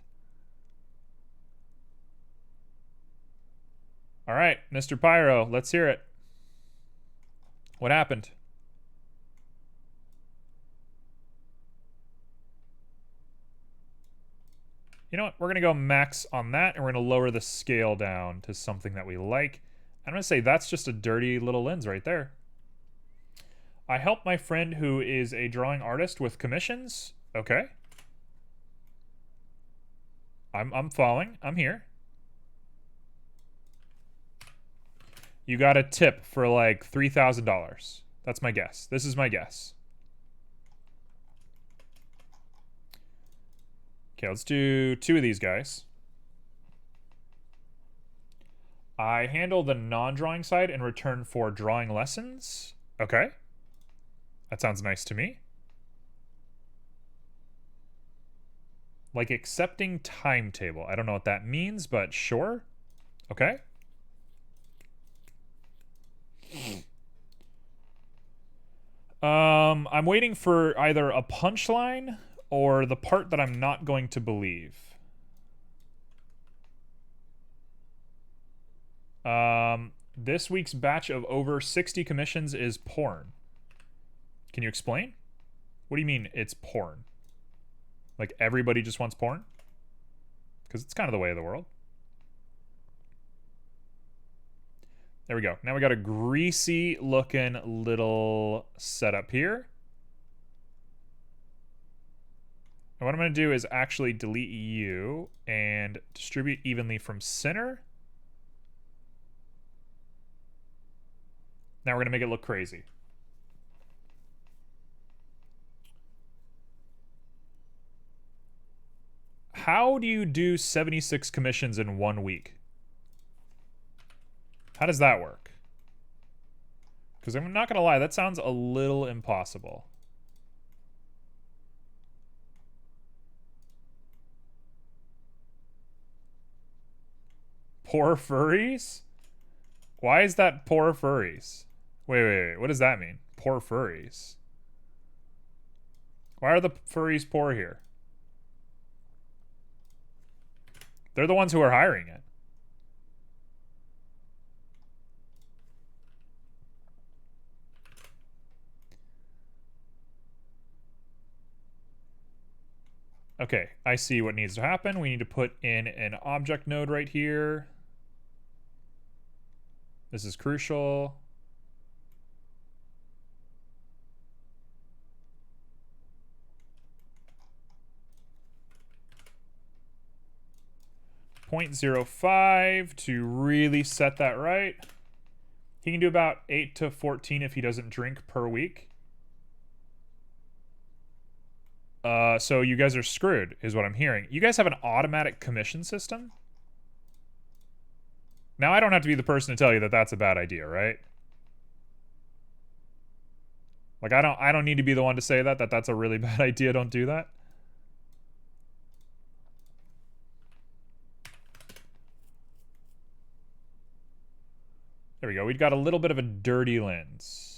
All right, Mr. Pyro, let's hear it. What happened? You know what? We're going to go max on that, and we're going to lower the scale down to something that we like. I'm going to say that's just a dirty little lens right there. I help my friend who is a drawing artist with commissions. Okay. I'm following. I'm here. You got a tip for like $3,000. That's my guess. This is my guess. Okay, let's do 2 of these guys. I handle the non-drawing side in return for drawing lessons. Okay. That sounds nice to me. Like accepting timetable. I don't know what that means, but sure. Okay. I'm waiting for either a punchline or the part that I'm not going to believe. This week's batch of over 60 commissions is porn. Can you explain? What do you mean it's porn? Like everybody just wants porn? Because it's kind of the way of the world. There we go. Now we got a greasy looking little setup here. And what I'm going to do is actually delete you and distribute evenly from center. Now we're going to make it look crazy. How do you do 76 commissions in 1 week? How does that work? Because I'm not going to lie, that sounds a little impossible. Poor furries? Why is that poor furries? Wait. What does that mean? Poor furries. Why are the furries poor here? They're the ones who are hiring it. Okay, I see what needs to happen. We need to put in an object node right here. This is crucial. .05 to really set that right. He can do about 8 to 14 if he doesn't drink per week. So you guys are screwed, is what I'm hearing. You guys have an automatic commission system? Now, I don't have to be the person to tell you that that's a bad idea, right? Like, I don't need to be the one to say that that's a really bad idea. Don't do that. There we go. We've got a little bit of a dirty lens.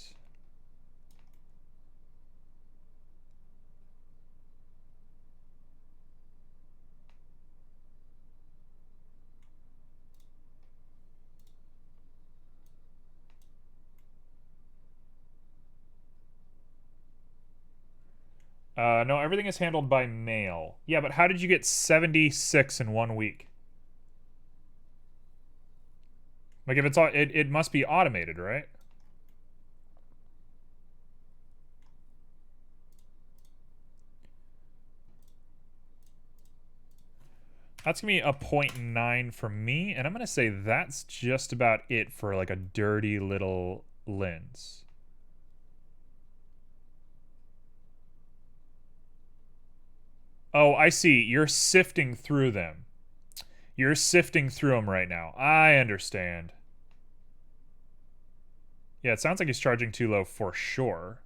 No, everything is handled by mail. Yeah, but how did you get 76 in 1 week? Like, if it's all, it must be automated, right? That's gonna be a 0.9 for me, and I'm gonna say that's just about it for like a dirty little lens. Oh, I see. You're sifting through them. You're sifting through them right now. I understand. Yeah, it sounds like he's charging too low for sure.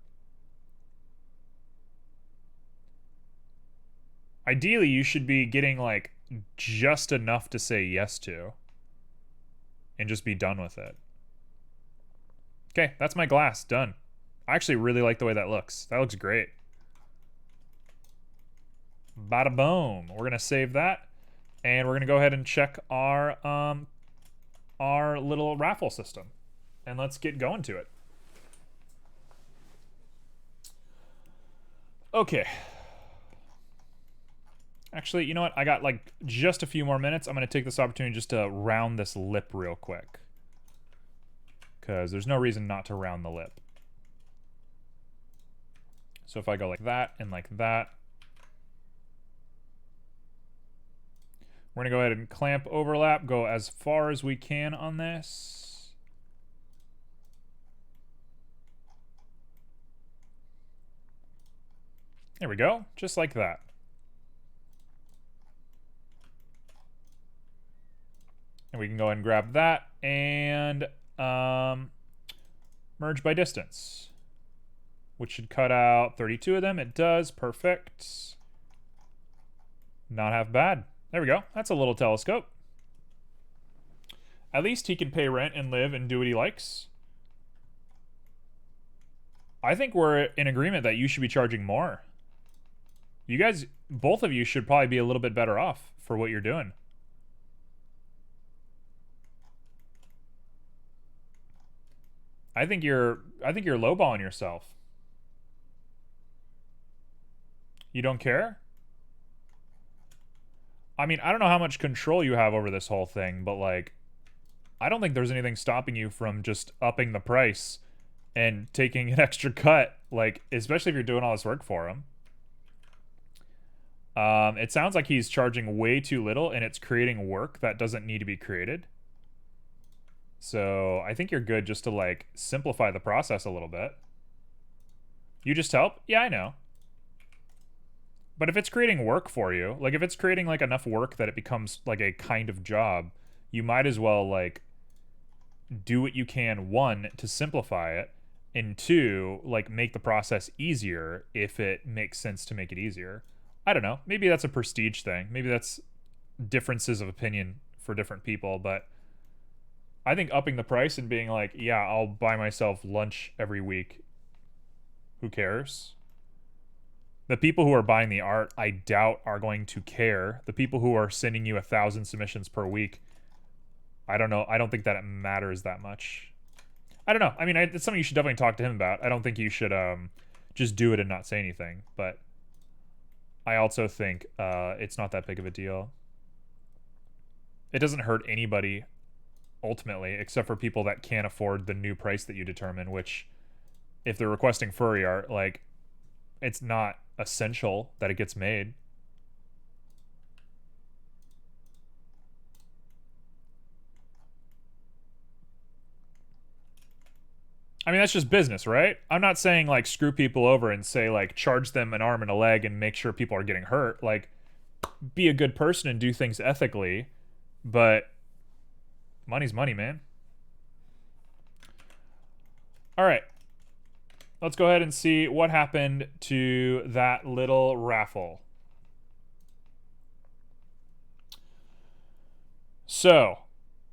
Ideally, you should be getting like just enough to say yes to and just be done with it. Okay, that's my glass. Done. I actually really like the way that looks. That looks great. Bada boom. We're gonna save that, and we're gonna go ahead and check our little raffle system, and let's get going to it. Okay. Actually, you know what? I got like just a few more minutes. I'm gonna take this opportunity just to round this lip real quick, because there's no reason not to round the lip. So if I go like that and like that, we're gonna go ahead and clamp overlap, go as far as we can on this. There we go, just like that. And we can go ahead and grab that and merge by distance, which should cut out 32 of them. It does. Perfect. Not half bad. There we go. That's a little telescope. At least he can pay rent and live and do what he likes. I think we're in agreement that you should be charging more. You guys, both of you should probably be a little bit better off for what you're doing. I think you're lowballing yourself. You don't care? I mean, I don't know how much control you have over this whole thing, but like, I don't think there's anything stopping you from just upping the price and taking an extra cut, like, especially if you're doing all this work for him. It sounds like he's charging way too little and it's creating work that doesn't need to be created. So I think you're good just to like simplify the process a little bit. You just help? Yeah, I know. But if it's creating work for you, like if it's creating like enough work that it becomes like a kind of job, you might as well like do what you can, one, to simplify it, and two, like make the process easier if it makes sense to make it easier. I don't know. Maybe that's a prestige thing. Maybe that's differences of opinion for different people, but I think upping the price and being like, yeah, I'll buy myself lunch every week. Who cares? The people who are buying the art, I doubt are going to care. The people who are sending you 1,000 submissions per week, I don't know. I don't think that it matters that much. I don't know. I mean, it's something you should definitely talk to him about. I don't think you should just do it and not say anything. But I also think it's not that big of a deal. It doesn't hurt anybody, ultimately, except for people that can't afford the new price that you determine, which, if they're requesting furry art, like, it's not essential that it gets made. I mean, that's just business, right? I'm not saying, like, screw people over and say, like, charge them an arm and a leg and make sure people are getting hurt. Like, be a good person and do things ethically, but money's money, man. All right. Let's go ahead and see what happened to that little raffle. So,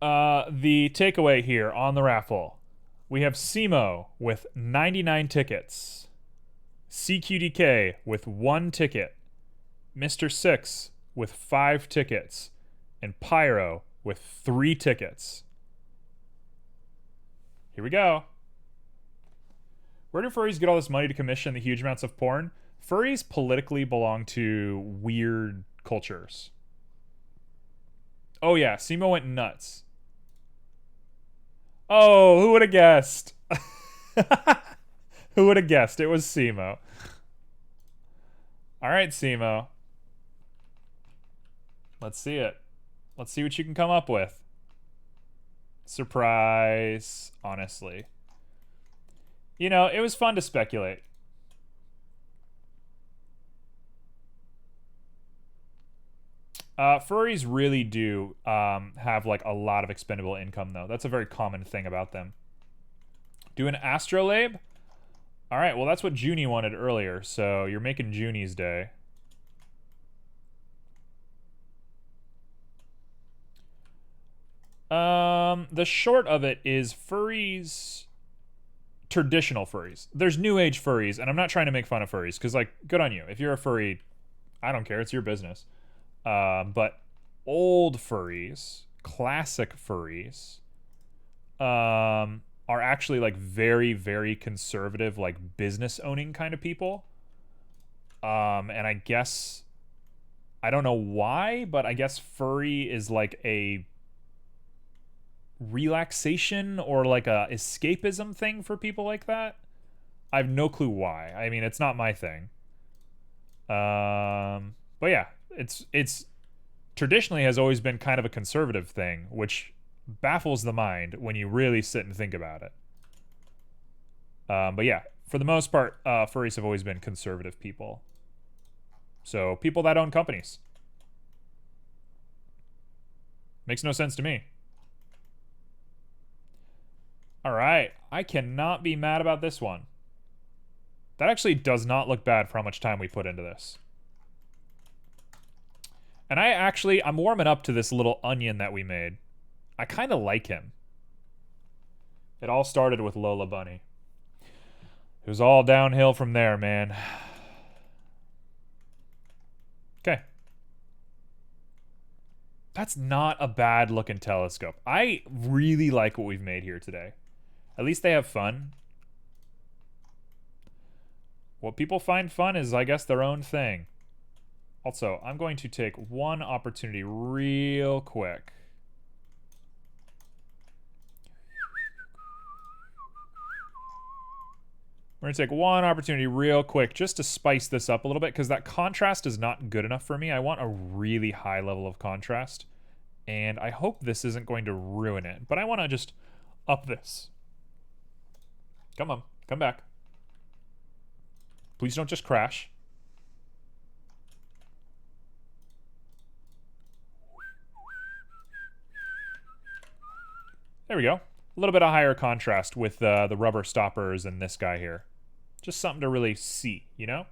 the takeaway here on the raffle, we have Simo with 99 tickets, CQDK with 1 ticket, Mr. 6 with 5 tickets, and Pyro with 3 tickets. Here we go. Where do furries get all this money to commission the huge amounts of porn? Furries politically belong to weird cultures. Oh yeah, Simo went nuts. Oh, who would have guessed? Who would have guessed? It was Simo. All right, Simo. Let's see it. Let's see what you can come up with. Surprise, honestly. You know, it was fun to speculate. Furries really do have like a lot of expendable income, though. That's a very common thing about them. Do an astrolabe? All right, well, that's what Junie wanted earlier, so you're making Junie's day. The short of it is furries, traditional furries. There's new age furries, and I'm not trying to make fun of furries, because, like, good on you. If you're a furry, I don't care. It's your business. But old furries, classic furries, are actually, like, very, very conservative, like, business owning kind of people. And I guess, I don't know why, but I guess furry is like a relaxation or like a escapism thing for people like that. I have no clue why. I mean, it's not my thing. But yeah, it's traditionally has always been kind of a conservative thing, which baffles the mind when you really sit and think about it. But yeah, for the most part, furries have always been conservative people. So people that own companies. Makes no sense to me. All right, I cannot be mad about this one. That actually does not look bad for how much time we put into this. And I'm warming up to this little onion that we made. I kind of like him. It all started with Lola Bunny. It was all downhill from there, man. Okay. That's not a bad looking telescope. I really like what we've made here today. At least they have fun. What people find fun is, I guess, their own thing. Also, I'm going to take one opportunity real quick. We're going to take one opportunity real quick just to spice this up a little bit, because that contrast is not good enough for me. I want a really high level of contrast, and I hope this isn't going to ruin it, but I want to just up this. Come on, come back. Please don't just crash. There we go. A little bit of higher contrast with the rubber stoppers and this guy here. Just something to really see, you know?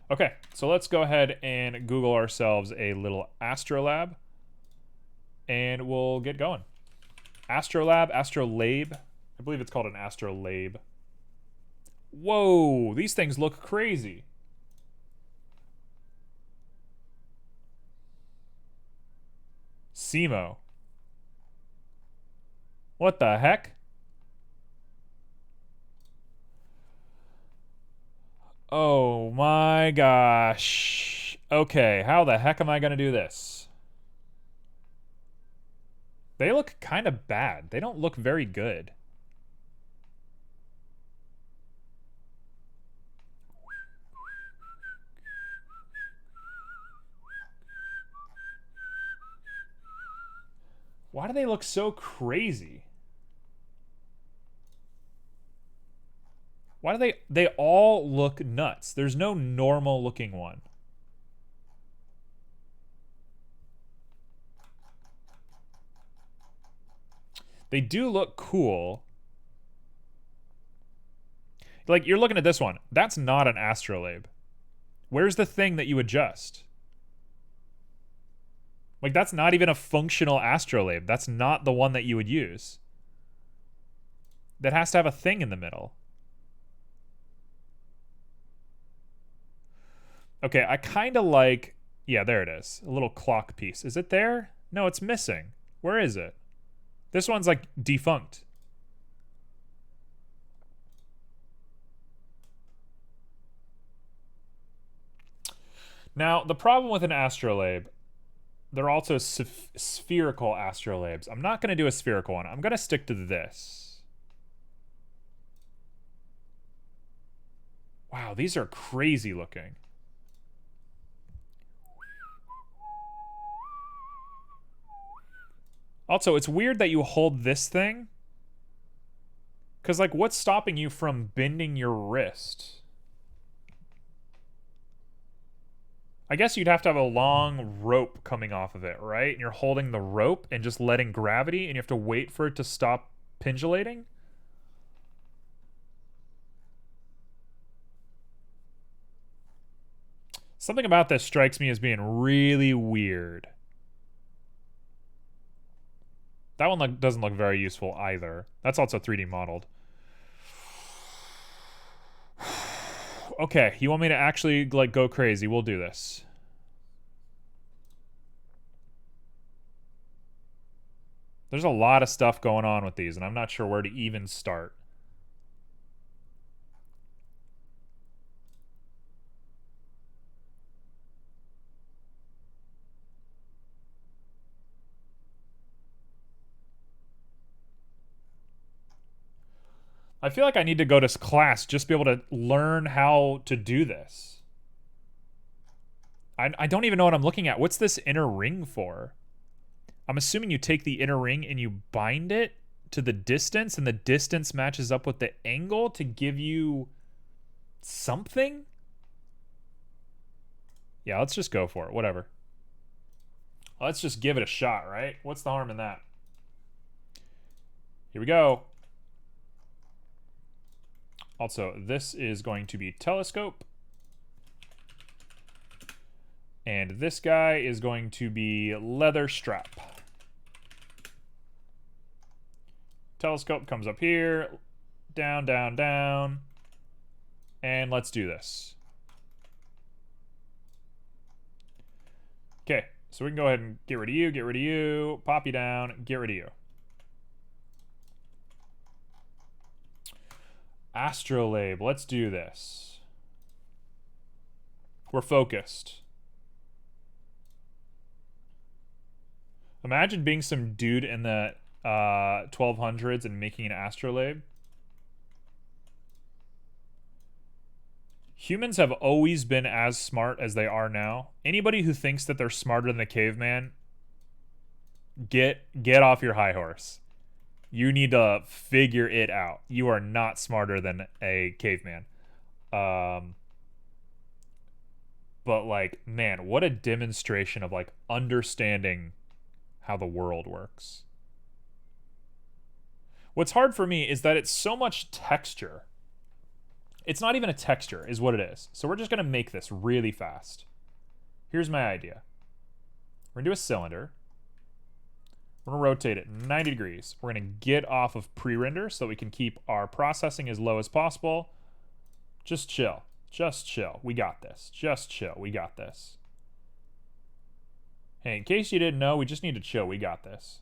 Okay, so let's go ahead and Google ourselves a little astrolabe, and we'll get going. Astrolabe. I believe it's called an astrolabe. Whoa, these things look crazy. Simo. What the heck? Oh my gosh. Okay, how the heck am I gonna do this? They look kind of bad. They don't look very good. Why do they look so crazy? Why do they all look nuts? There's no normal looking one. They do look cool. Like, you're looking at this one. That's not an astrolabe. Where's the thing that you adjust? Like, that's not even a functional astrolabe. That's not the one that you would use. That has to have a thing in the middle. Okay, I kind of like... Yeah, there it is. A little clock piece. Is it there? No, it's missing. Where is it? This one's, like, defunct. Now, the problem with an astrolabe, they're also spherical astrolabes. I'm not going to do a spherical one. I'm going to stick to this. Wow, these are crazy looking. Also, it's weird that you hold this thing. Because, like, what's stopping you from bending your wrist? I guess you'd have to have a long rope coming off of it, right? And you're holding the rope and just letting gravity, and you have to wait for it to stop pendulating? Something about this strikes me as being really weird. That one doesn't look very useful either. That's also 3D modeled. Okay, you want me to actually, like, go crazy? We'll do this. There's a lot of stuff going on with these, and I'm not sure where to even start. I feel like I need to go to class just to be able to learn how to do this. I don't even know what I'm looking at. What's this inner ring for? I'm assuming you take the inner ring and you bind it to the distance, and the distance matches up with the angle to give you something? Yeah, let's just go for it. Whatever. Let's just give it a shot, right? What's the harm in that? Here we go. Also, this is going to be telescope. And this guy is going to be leather strap. Telescope comes up here. Down, down, down. And let's do this. Okay, so we can go ahead and get rid of you, pop you down, get rid of you. Astrolabe, let's do this. We're focused. Imagine being some dude in the 1200s and making an astrolabe. Humans have always been as smart as they are now. Anybody who thinks that they're smarter than the caveman, get off your high horse. You need to figure it out. You are not smarter than a caveman. But, like, man, what a demonstration of, like, understanding how the world works. What's hard for me is that it's so much texture. It's not even a texture, is what it is. So we're just going to make this really fast. Here's my idea. We're going to do a cylinder. We're going to rotate it 90 degrees. We're going to get off of pre-render so that we can keep our processing as low as possible. Just chill. Just chill. We got this. Just chill. We got this. Hey, in case you didn't know, we just need to chill. We got this.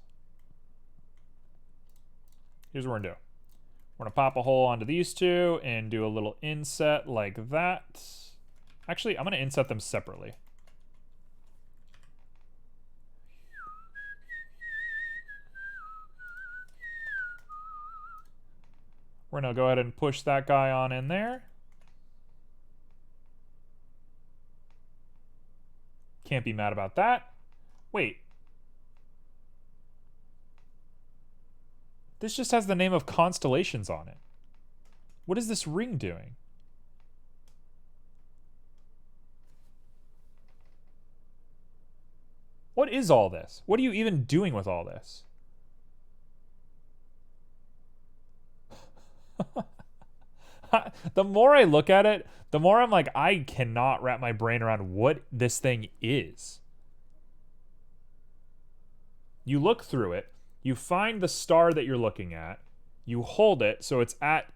Here's what we're going to do. We're going to pop a hole onto these two and do a little inset like that. Actually, I'm going to inset them separately. We're going to go ahead and push that guy on in there. Can't be mad about that. Wait. This just has the name of constellations on it. What is this ring doing? What is all this? What are you even doing with all this? The more I look at it, the more I'm like, I cannot wrap my brain around what this thing is. You look through it, you find the star that you're looking at, you hold it so it's at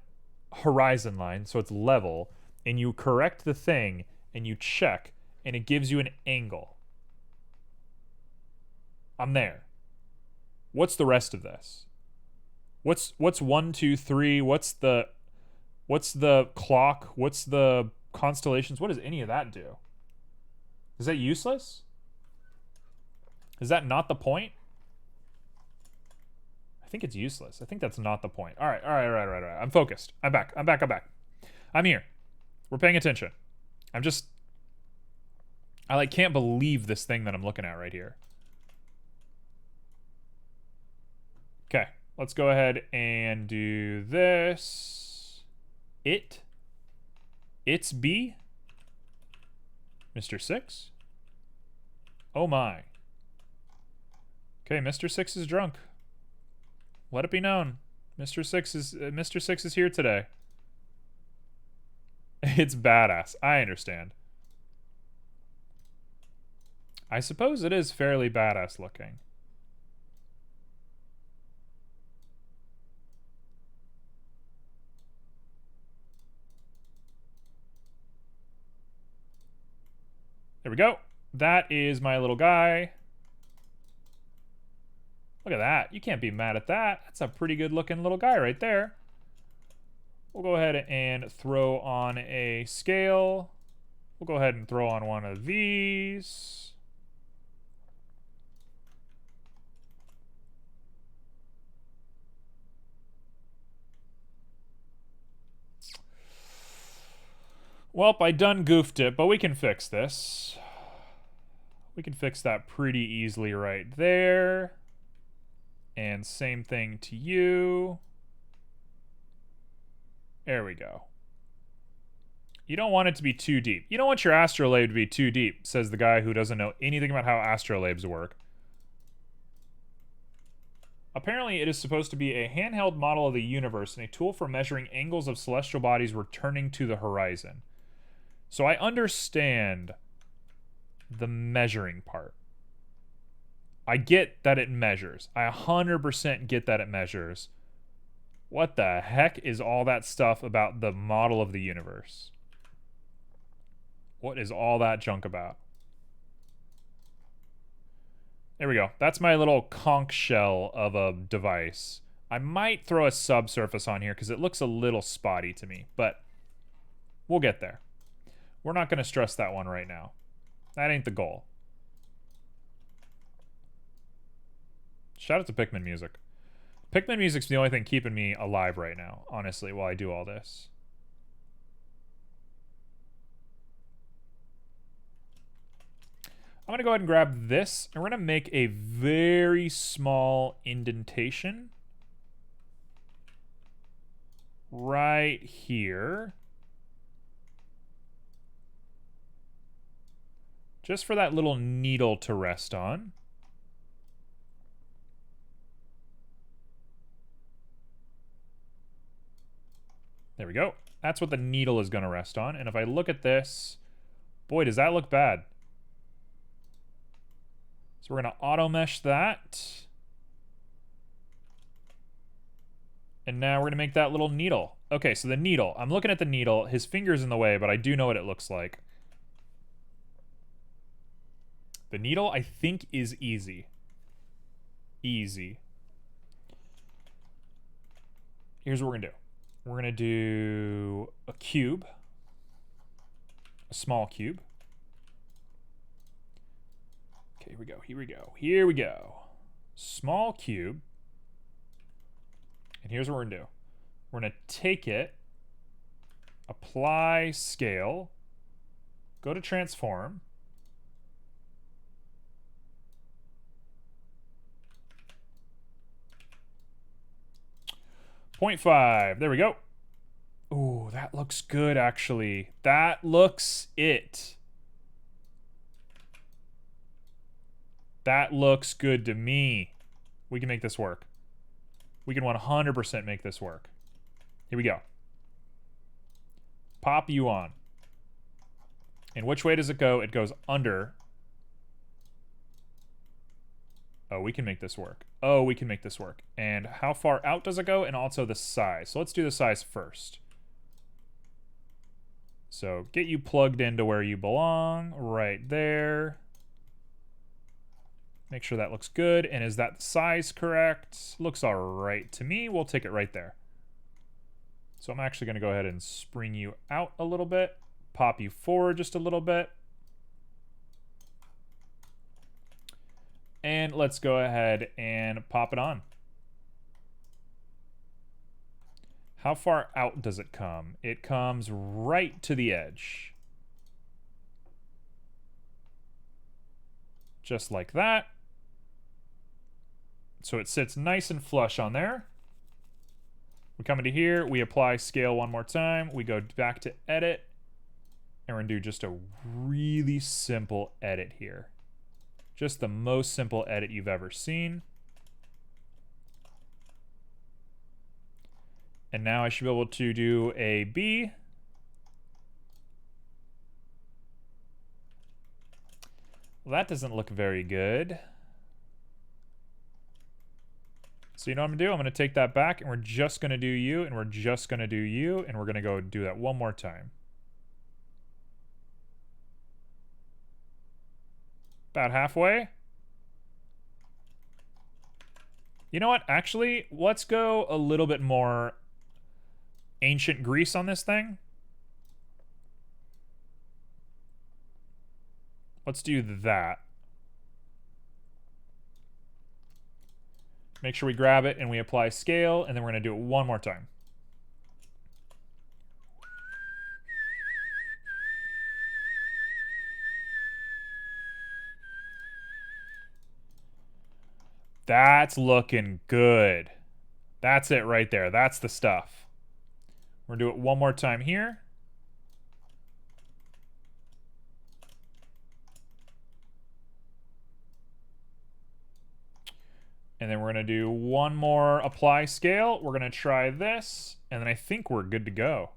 horizon line, so it's level, and you correct the thing, and you check, and it gives you an angle. I'm there. What's the rest of this? What's 1, 2, 3? What's the clock? What's the constellations? What does any of that do? Is that useless? Is that not the point? I think it's useless. I think that's not the point. All right, all right, all right, all right, all right. I'm focused. I'm back. I'm back. I'm back. I'm here. We're paying attention. I'm just... I like can't believe this thing that I'm looking at right here. Okay, let's go ahead and do this. It's B. Mr. 6. Oh my. Okay, Mr. 6 is drunk. Let it be known. Mr. 6 is here today. It's badass. I understand. I suppose it is fairly badass looking. There we go. That is my little guy. Look at that. You can't be mad at that. That's a pretty good looking little guy right there. We'll go ahead and throw on a scale. We'll go ahead and throw on one of these. Welp, I done goofed it, but we can fix this. We can fix that pretty easily right there. And same thing to you. There we go. You don't want it to be too deep. You don't want your astrolabe to be too deep, says the guy who doesn't know anything about how astrolabes work. Apparently, it is supposed to be a handheld model of the universe and a tool for measuring angles of celestial bodies returning to the horizon. So I understand the measuring part. I get that it measures. I 100% get that it measures. What the heck is all that stuff about the model of the universe? What is all that junk about? There we go. That's my little conch shell of a device. I might throw a subsurface on here because it looks a little spotty to me, but we'll get there. We're not going to stress that one right now. That ain't the goal. Shout out to Pikmin music. Pikmin music's the only thing keeping me alive right now, honestly, while I do all this. I'm going to go ahead and grab this, and we're going to make a very small indentation right here. Just for that little needle to rest on. There we go. That's what the needle is going to rest on. And if I look at this, boy, does that look bad. So we're going to auto mesh that. And now we're going to make that little needle. Okay, so the needle. I'm looking at the needle. His finger's in the way, but I do know what it looks like. The needle, I think, is easy. Easy. Here's what we're going to do. We're going to do a cube. A small cube. Okay, here we go, here we go, here we go. Small cube. And here's what we're going to do. We're going to take it, apply scale, go to transform, 0.5. There we go. Ooh, that looks good, actually. That looks it. That looks good to me. We can make this work. We can 100% make this work. Here we go. Pop you on. And which way does it go? It goes under. Oh, we can make this work. Oh, we can make this work. And how far out does it go? And also the size. So let's do the size first. So get you plugged into where you belong. Right there. Make sure that looks good. And is that size correct? Looks all right to me. We'll take it right there. So I'm actually going to go ahead and spring you out a little bit. Pop you forward just a little bit. And let's go ahead and pop it on. How far out does it come? It comes right to the edge. Just like that. So it sits nice and flush on there. We come into here, we apply scale one more time, we go back to edit, and we're gonna do just a really simple edit here. Just the most simple edit you've ever seen. And now I should be able to do a B. Well, that doesn't look very good. So you know what I'm gonna do? I'm gonna take that back and we're just gonna do you, and we're just gonna do you, and we're gonna go do that one more time. About halfway. You know what? Actually, let's go a little bit more ancient Greece on this thing. Let's do that. Make sure we grab it and we apply scale, and then we're going to do it one more time. That's looking good. That's it right there. That's the stuff. We're going to do it one more time here. And then we're going to do one more apply scale. We're going to try this, and then I think we're good to go.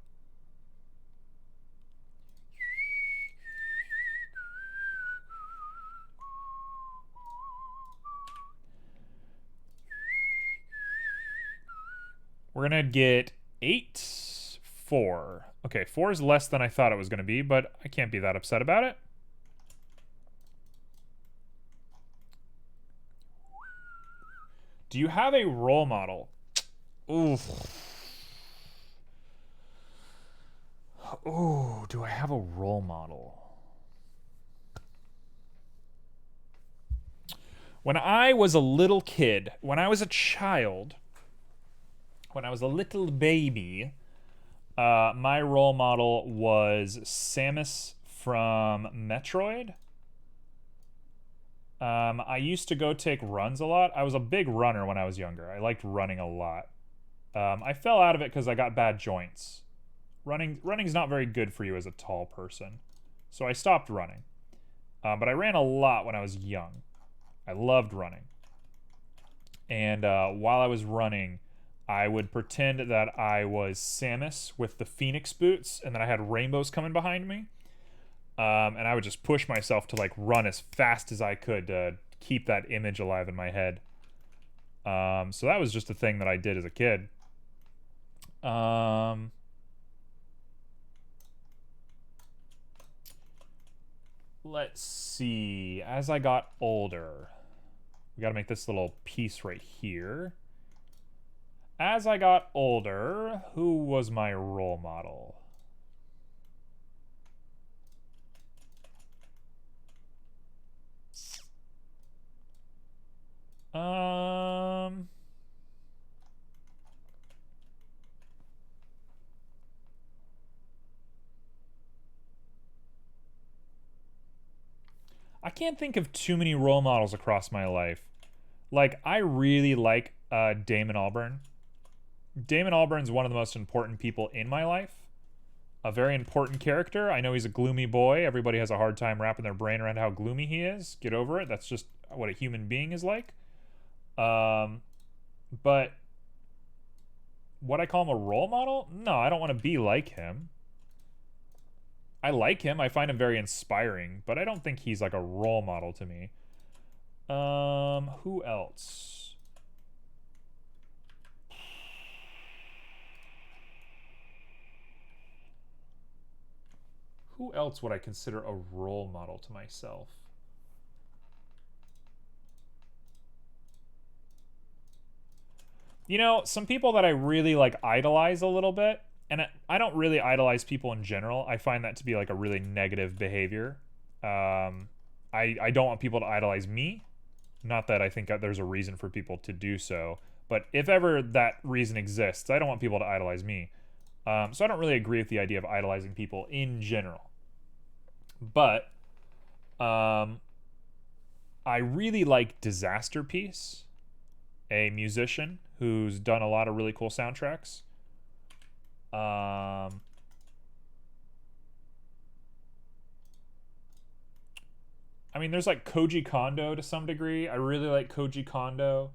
We're going to get 8, 4. Okay, 4 is less than I thought it was going to be, but I can't be that upset about it. Do you have a role model? Ooh. Ooh, do I have a role model? When I was a little kid, when I was a child, when I was a little baby, my role model was Samus from Metroid. I used to go take runs a lot. I was a big runner when I was younger. I liked running a lot. I fell out of it because I got bad joints. Running's not very good for you as a tall person. So I stopped running. But I ran a lot when I was young. I loved running. And while I was running, I would pretend that I was Samus with the Phoenix boots, and then I had rainbows coming behind me. And I would just push myself to like run as fast as I could to keep that image alive in my head. So that was just a thing that I did as a kid. Let's see. As I got older, we got to make this little piece right here. As I got older, who was my role model? I can't think of too many role models across my life. Like, I really like Damon Albarn. Damon Albarn's one of the most important people in my life. A very important character. I know he's a gloomy boy. Everybody has a hard time wrapping their brain around how gloomy he is. Get over it. That's just what a human being is like. But would I call him a role model? No, I don't want to be like him. I like him. I find him very inspiring, but I don't think he's like a role model to me. Who else? Who else would I consider a role model to myself? You know, some people that I really like idolize a little bit, and I don't really idolize people in general. I find that to be like a really negative behavior. I don't want people to idolize me. Not that I think there's a reason for people to do so, but if ever that reason exists, I don't want people to idolize me. So I don't really agree with the idea of idolizing people in general. But I really like Disaster Piece, a musician who's done a lot of really cool soundtracks. I mean, there's like Koji Kondo to some degree. I really like Koji Kondo.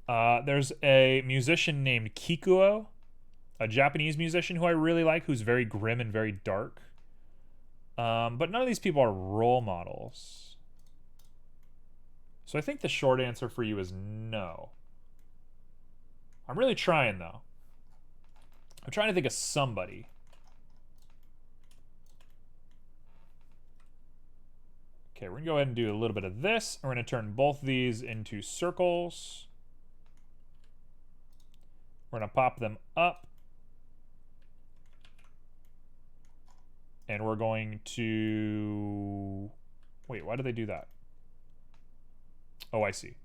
There's a musician named Kikuo, a Japanese musician who I really like, who's very grim and very dark. But none of these people are role models. So I think the short answer for you is no. I'm really trying, though. I'm trying to think of somebody. Okay, we're going to go ahead and do a little bit of this. We're going to turn both these into circles. We're going to pop them up. And we're going to... Wait, why did they do that? Oh, I see.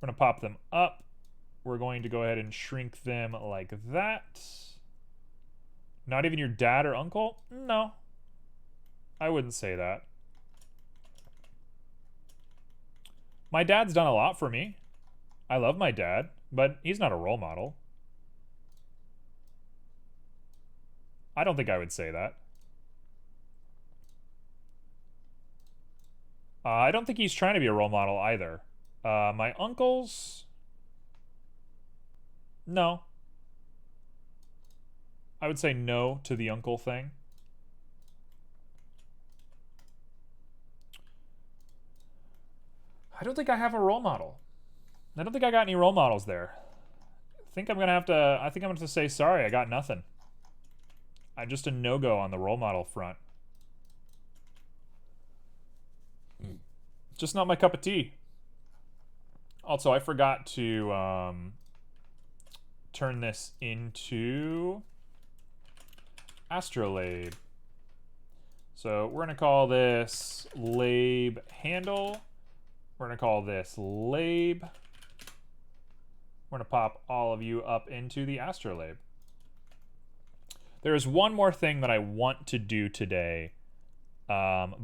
We're going to pop them up. We're going to go ahead and shrink them like that. Not even your dad or uncle? No. I wouldn't say that. My dad's done a lot for me. I love my dad, but he's not a role model. I don't think I would say that. I don't think he's trying to be a role model either. My uncles... No. I would say no to the uncle thing. I don't think I have a role model. I don't think I got any role models there. I think I'm gonna have to say sorry, I got nothing. I'm just a no-go on the role model front. Just not my cup of tea. Also, I forgot to turn this into astrolabe. So we're gonna call this labe handle. We're gonna call this labe. We're gonna pop all of you up into the astrolabe. There is one more thing that I want to do today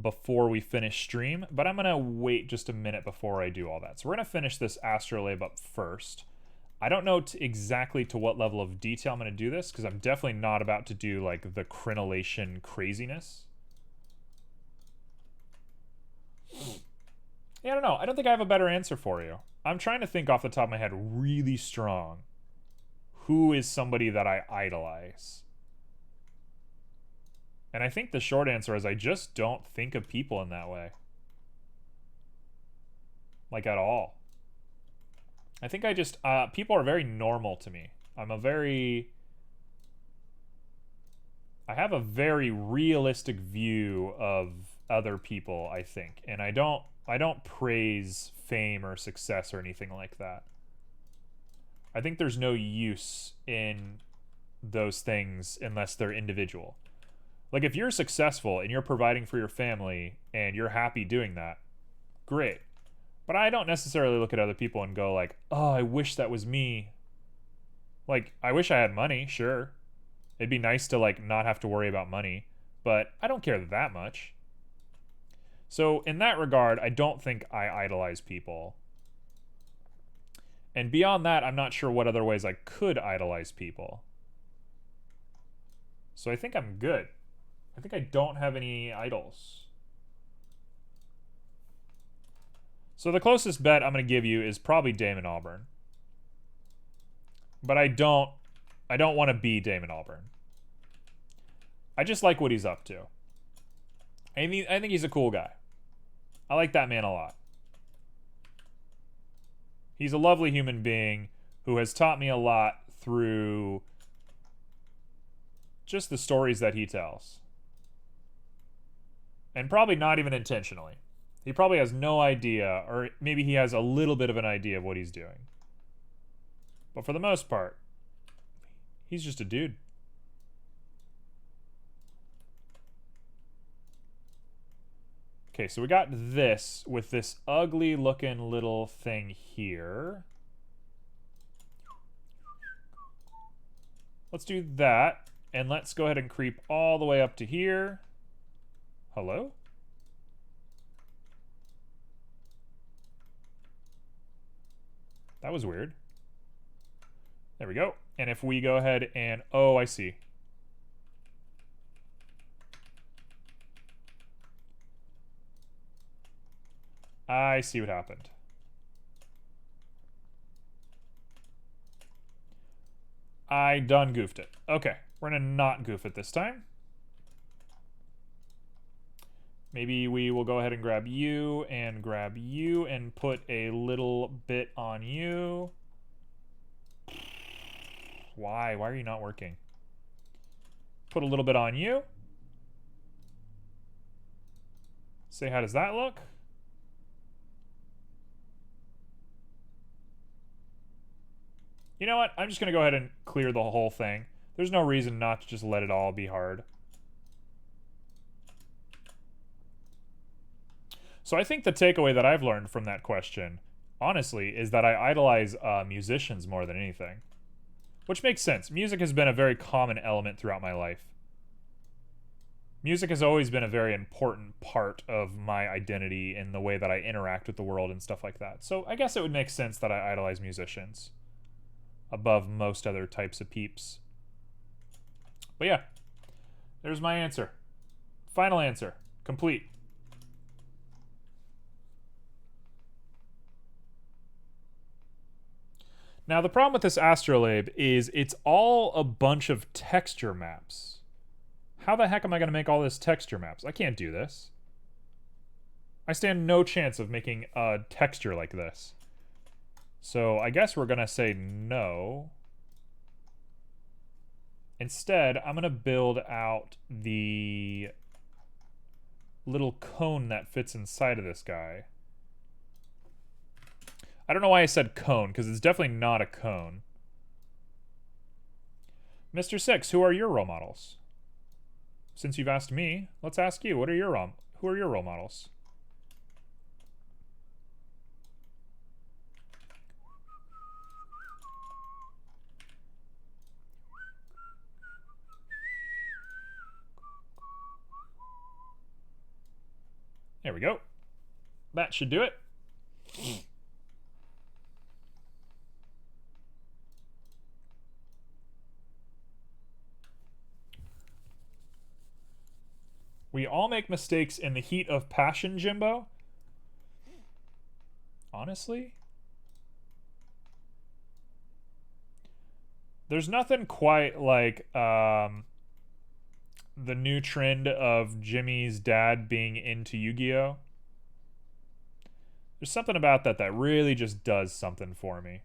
before we finish stream, but I'm gonna wait just a minute before I do all that. So we're gonna finish this astrolabe up first. I don't know exactly to what level of detail I'm gonna do this, because I'm definitely not about to do like the crenellation craziness. Yeah, I don't know. I don't think I have a better answer for you. I'm trying to think off the top of my head really strong. Who is somebody that I idolize? And I think the short answer is I just don't think of people in that way. Like, at all. I think I just... people are very normal to me. I have a very realistic view of other people, I think. And I don't praise fame or success or anything like that. I think there's no use in those things unless they're individual. Like, if you're successful and you're providing for your family and you're happy doing that, great. But I don't necessarily look at other people and go like, oh, I wish that was me. Like, I wish I had money, sure. It'd be nice to, like, not have to worry about money. But I don't care that much. So, in that regard, I don't think I idolize people. And beyond that, I'm not sure what other ways I could idolize people. So I think I'm good. I think I don't have any idols. So the closest bet I'm going to give you is probably Damon Albarn. But I don't want to be Damon Albarn. I just like what he's up to. I think he's a cool guy. I like that man a lot. He's a lovely human being who has taught me a lot through just the stories that he tells. And probably not even intentionally. He probably has no idea, or maybe he has a little bit of an idea of what he's doing. But for the most part, he's just a dude. Okay, so we got this with this ugly looking little thing here. Let's do that, and let's go ahead and creep all the way up to here. Hello? That was weird. There we go. And if we go ahead and... Oh, I see. I see what happened. I done goofed it. Okay, we're gonna not goof it this time. Maybe we will go ahead and grab you and put a little bit on you. Why? Why are you not working? Put a little bit on you. Say, how does that look? You know what? I'm just going to go ahead and clear the whole thing. There's no reason not to just let it all be hard. So I think the takeaway that I've learned from that question, honestly, is that I idolize musicians more than anything. Which makes sense. Music has been a very common element throughout my life. Music has always been a very important part of my identity in the way that I interact with the world and stuff like that. So I guess it would make sense that I idolize musicians above most other types of peeps. But yeah, there's my answer. Final answer. Complete. Now, the problem with this astrolabe is it's all a bunch of texture maps. How the heck am I going to make all this texture maps? I can't do this. I stand no chance of making a texture like this. So I guess we're going to say no. Instead, I'm going to build out the little cone that fits inside of this guy. I don't know why I said cone, because it's definitely not a cone. Mr. Six, who are your role models? Since you've asked me, let's ask you. Who are your role models? There we go. That should do it. We all make mistakes in the heat of passion, Jimbo. Honestly? There's nothing quite like the new trend of Jimmy's dad being into Yu-Gi-Oh! There's something about that that really just does something for me.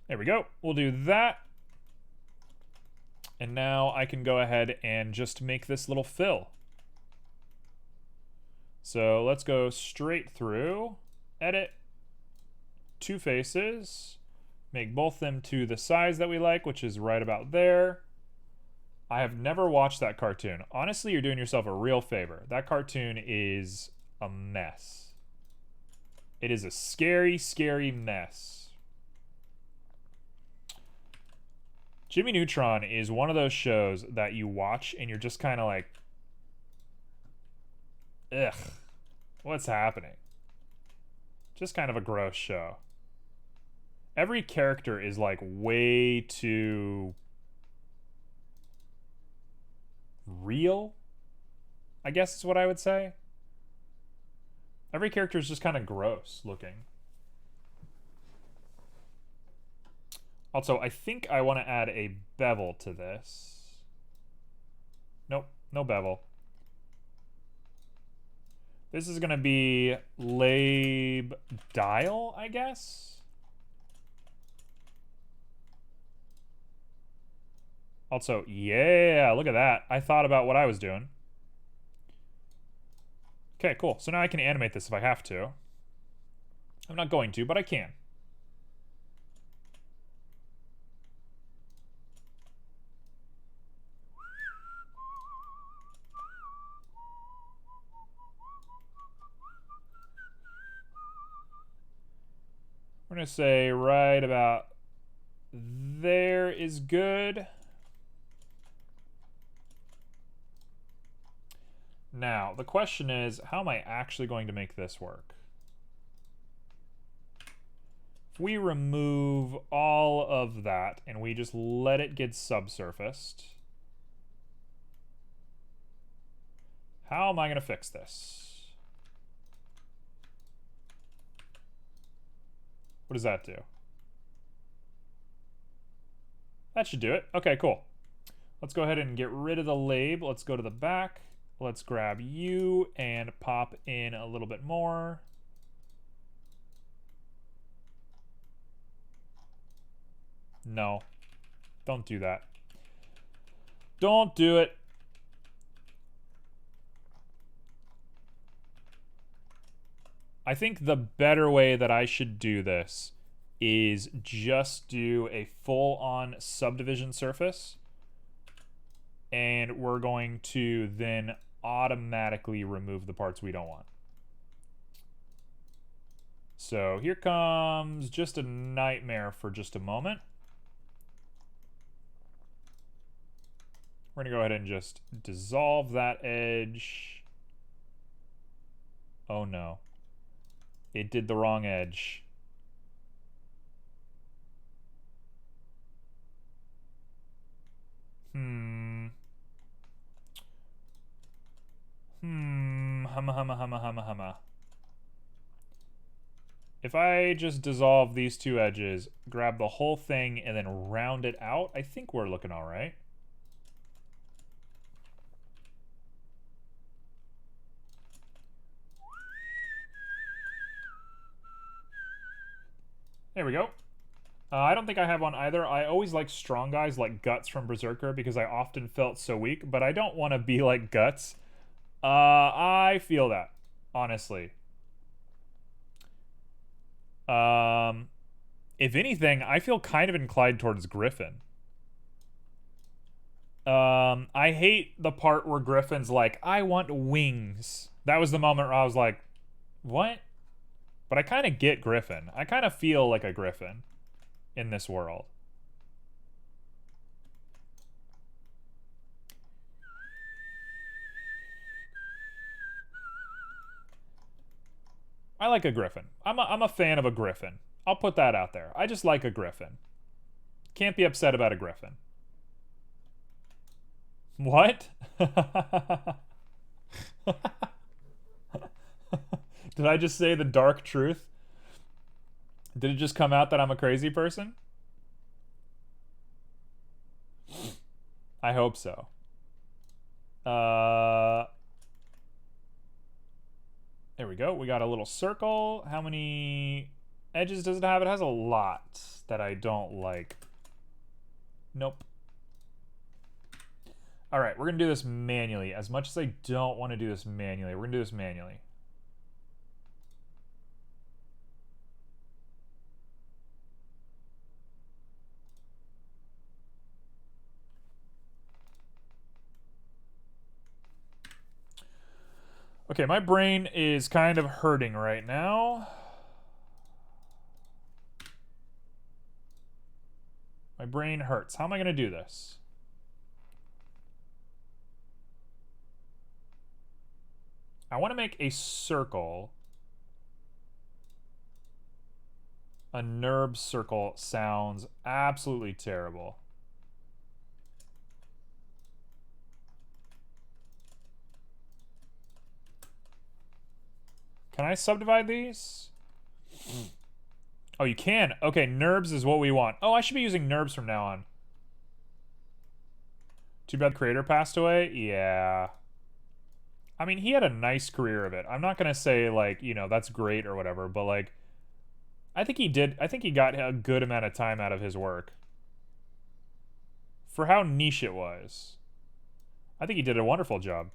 There we go. We'll do that. And now I can go ahead and just make this little fill. So let's go straight through, edit, two faces, make both them to the size that we like, which is right about there. I have never watched that cartoon. Honestly, you're doing yourself a real favor. That cartoon is a mess. It is a scary, scary mess. Jimmy Neutron is one of those shows that you watch and you're just kind of like, ugh, what's happening? Just kind of a gross show. Every character is like way too real, I guess is what I would say. Every character is just kind of gross looking. Also, I think I want to add a bevel to this. Nope, no bevel. This is going to be lab dial, I guess. Also, yeah, look at that. I thought about what I was doing. Okay, cool. So now I can animate this if I have to. I'm not going to, but I can. going to say right about there is good. Now, the question is, how am I actually going to make this work? If we remove all of that and we just let it get subsurfaced, how am I going to fix this? What does that do? That should do it. Okay, cool. Let's go ahead and get rid of the lab. Let's go to the back. Let's grab you and pop in a little bit more. No. Don't do that. Don't do it. I think the better way that I should do this is just do a full-on subdivision surface. And we're going to then automatically remove the parts we don't want. So here comes just a nightmare for just a moment. We're going to go ahead and just dissolve that edge. Oh no. It did the wrong edge. Humma. If I just dissolve these two edges, grab the whole thing, and then round it out, I think we're looking all right. There we go. I don't think I have one either. I always like strong guys like Guts from Berserker because I often felt so weak, but I don't want to be like Guts. I feel that, honestly. If anything, I feel kind of inclined towards Griffin. I hate the part where Griffin's like, I want wings. That was the moment where I was like, what? But I kind of get Griffin. I kind of feel like a Griffin in this world. I like a Griffin. I'm a fan of a Griffin. I'll put that out there. I just like a Griffin. Can't be upset about a Griffin. What? Did I just say the dark truth? Did it just come out that I'm a crazy person? I hope so. There we go. We got a little circle. How many edges does it have? It has a lot that I don't like. Nope. All right, we're going to do this manually. As much as I don't want to do this manually, we're going to do this manually. Okay, my brain is kind of hurting right now. My brain hurts. How am I going to do this? I want to make a circle. A NURB circle sounds absolutely terrible. Can I subdivide these? Oh, you can. Okay, NURBS is what we want. Oh, I should be using NURBS from now on. Too bad the creator passed away? Yeah. I mean, he had a nice career of it. I'm not going to say, like, you know, that's great or whatever, but, like, I think he did. I think he got a good amount of time out of his work. For how niche it was. I think he did a wonderful job.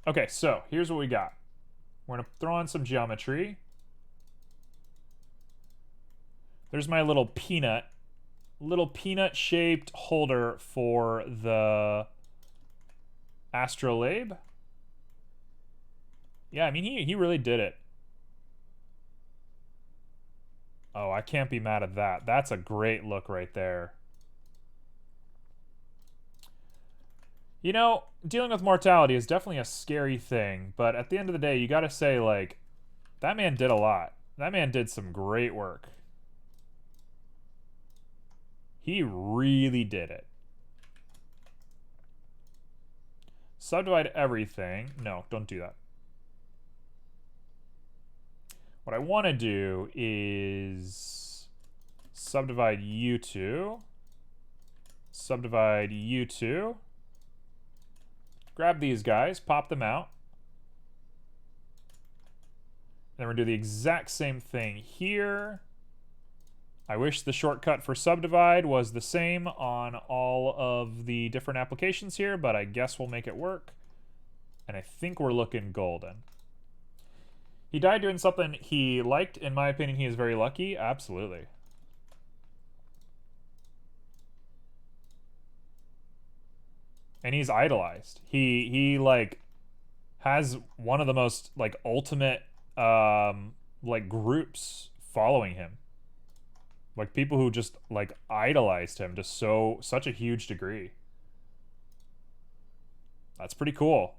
Okay, so here's what we got. We're going to throw in some geometry. There's my little peanut shaped holder for the Astrolabe. Yeah, I mean, he really did it. Oh, I can't be mad at that. That's a great look right there. You know, dealing with mortality is definitely a scary thing, but at the end of the day, you gotta say, like, that man did a lot. That man did some great work. He really did it. Subdivide everything. No, don't do that. What I want to do is subdivide you two. Subdivide you two. Grab these guys, pop them out. Then we're going to do the exact same thing here. I wish the shortcut for subdivide was the same on all of the different applications here, but I guess we'll make it work. And I think we're looking golden. He died doing something he liked. In my opinion, he is very lucky. Absolutely. And he's idolized. He like has one of the most like ultimate like groups following him. Like people who just like idolized him to such a huge degree. That's pretty cool.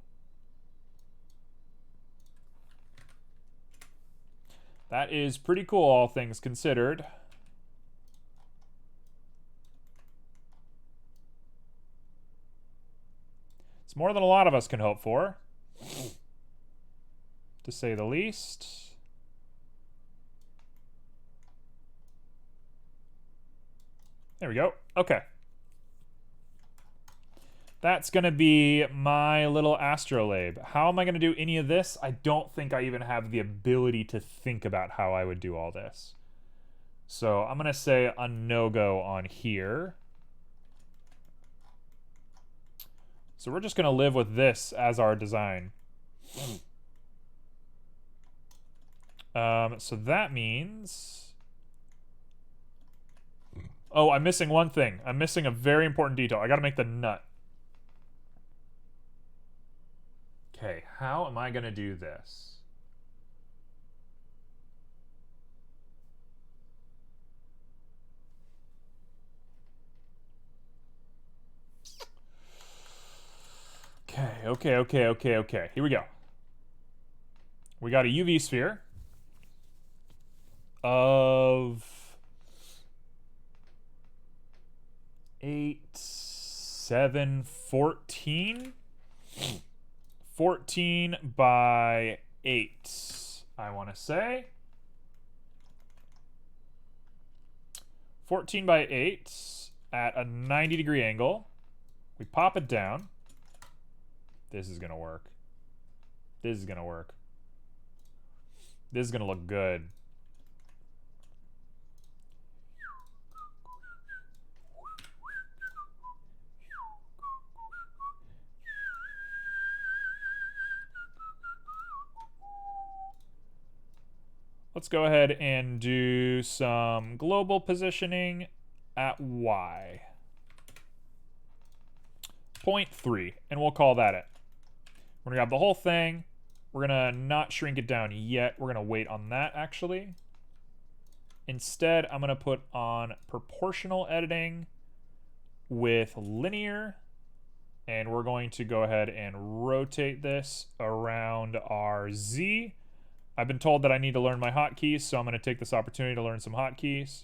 That is pretty cool, all things considered. It's more than a lot of us can hope for, to say the least. There we go. Okay. That's going to be my little astrolabe. How am I going to do any of this? I don't think I even have the ability to think about how I would do all this. So I'm going to say a no-go on here. So we're just going to live with this as our design. So that means... Oh, I'm missing one thing. I'm missing a very important detail. I got to make the nut. Okay, how am I going to do this? Okay. Here we go. We got a UV sphere of 8, 7, 14. 14 by 8, I want to say. 14 by 8 at a 90-degree angle. We pop it down. This is going to work. This is going to work. This is going to look good. Let's go ahead and do some global positioning at Y. 0.3, and we'll call that it. We're gonna grab the whole thing. We're gonna not shrink it down yet. We're gonna wait on that, actually. Instead, I'm gonna put on proportional editing with linear, and we're going to go ahead and rotate this around our Z. I've been told that I need to learn my hotkeys, so I'm going to take this opportunity to learn some hotkeys.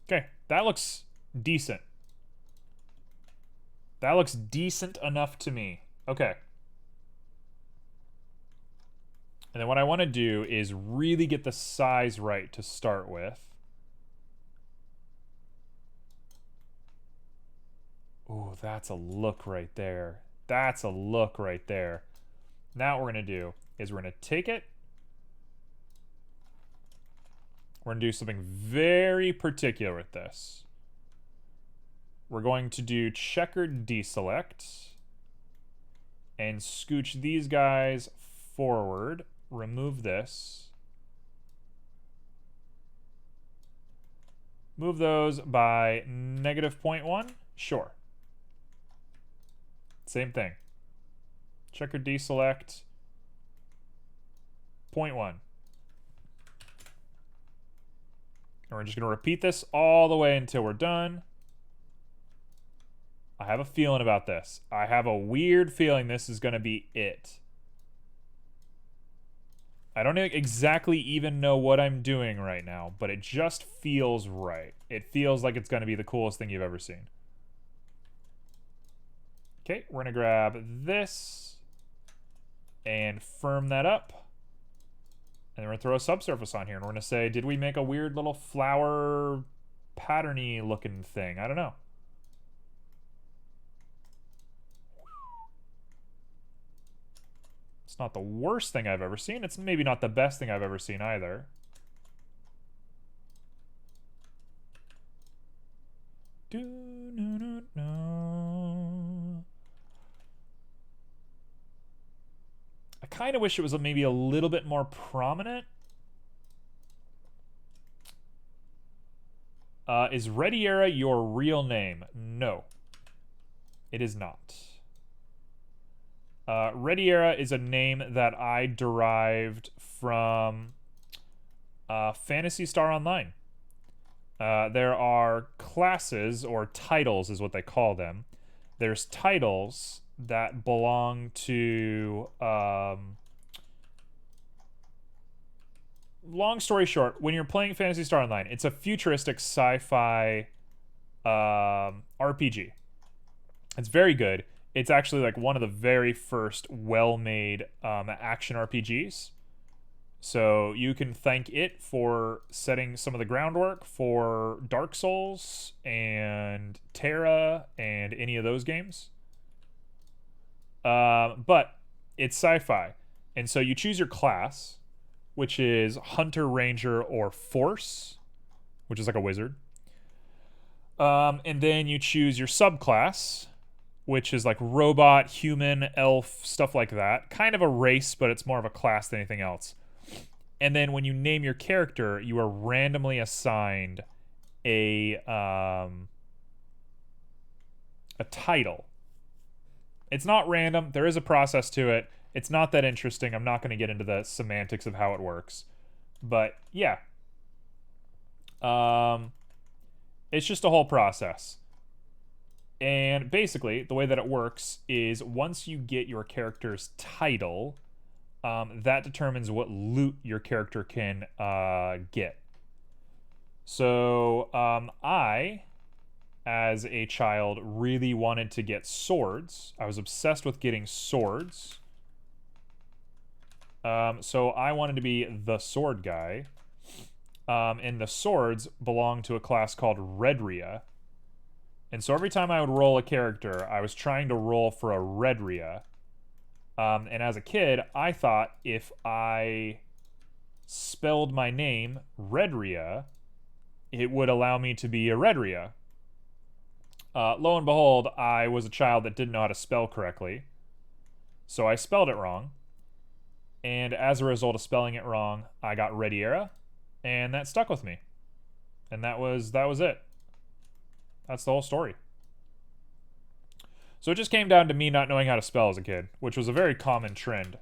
Okay, that looks decent. That looks decent enough to me. Okay. And then what I want to do is really get the size right to start with. Ooh, that's a look right there. That's a look right there. Now what we're going to do is we're going to take it. We're going to do something very particular with this. We're going to do checkered deselect. and scooch these guys forward. Remove this. Move those by -0.1. Sure. Same thing. Checker deselect. 0.1. And we're just going to repeat this all the way until we're done. I have a feeling about this. I have a weird feeling this is going to be it. I don't exactly even know what I'm doing right now, but it just feels right. It feels like it's going to be the coolest thing you've ever seen. Okay, we're going to grab this and firm that up. And we're going to throw a subsurface on here, and we're going to say, did we make a weird little flower patterny looking thing? I don't know. It's not the worst thing I've ever seen. It's maybe not the best thing I've ever seen either. I kind of wish it was maybe a little bit more prominent. Is Rediera your real name? No. It is not. Rediera is a name that I derived from Phantasy Star Online. There are classes, or titles is what they call them. There's titles that belong to... long story short, when you're playing Phantasy Star Online, it's a futuristic sci-fi RPG. It's very good. It's actually like one of the very first well-made action RPGs. So you can thank it for setting some of the groundwork for Dark Souls and Terra and any of those games. But it's sci-fi. And so you choose your class, which is Hunter, Ranger, or Force, which is like a wizard. And then you choose your subclass, which is like robot, human, elf, stuff like that. Kind of a race, but it's more of a class than anything else. And then when you name your character, you are randomly assigned a title. It's not random. There is a process to it. It's not that interesting. I'm not going to get into the semantics of how it works. But yeah. It's just a whole process. And basically, the way that it works is once you get your character's title, that determines what loot your character can get. So I, as a child, really wanted to get swords. I was obsessed with getting swords. So I wanted to be the sword guy. And the swords belong to a class called Redria. And so every time I would roll a character, I was trying to roll for a Redria. And as a kid, I thought if I spelled my name Redria, it would allow me to be a Redria. Lo and behold, I was a child that didn't know how to spell correctly. So I spelled it wrong. And as a result of spelling it wrong, I got Rediera. And that stuck with me. And that was it. That's the whole story. So it just came down to me not knowing how to spell as a kid, which was a very common trend.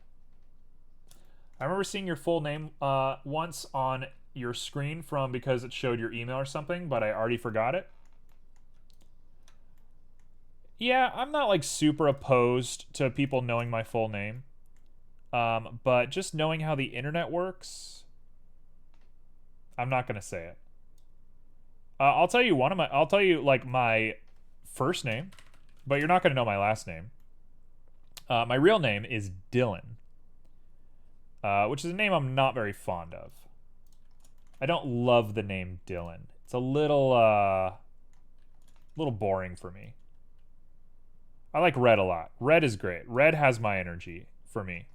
I remember seeing your full name once on your screen from because it showed your email or something, but I already forgot it. Yeah, I'm not like super opposed to people knowing my full name. But just knowing how the internet works, I'm not gonna say it. I'll tell you like my first name, but you're not gonna know my last name. My real name is Dylan, which is a name I'm not very fond of. I don't love the name Dylan. It's a little boring for me. I like Red a lot. Red is great. Red has my energy for me.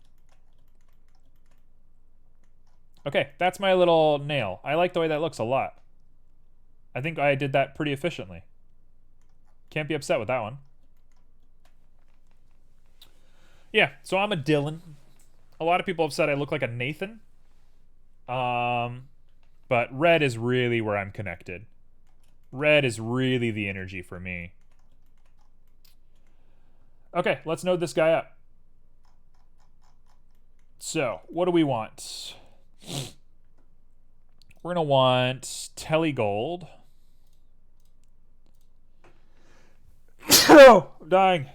Okay, that's my little nail. I like the way that looks a lot. I think I did that pretty efficiently. Can't be upset with that one. Yeah, so I'm a Dylan. A lot of people have said I look like a Nathan. But red is really where I'm connected. Red is really the energy for me. Okay, let's node this guy up. So, what do we want? We're going to want Telegold. Oh, I'm dying.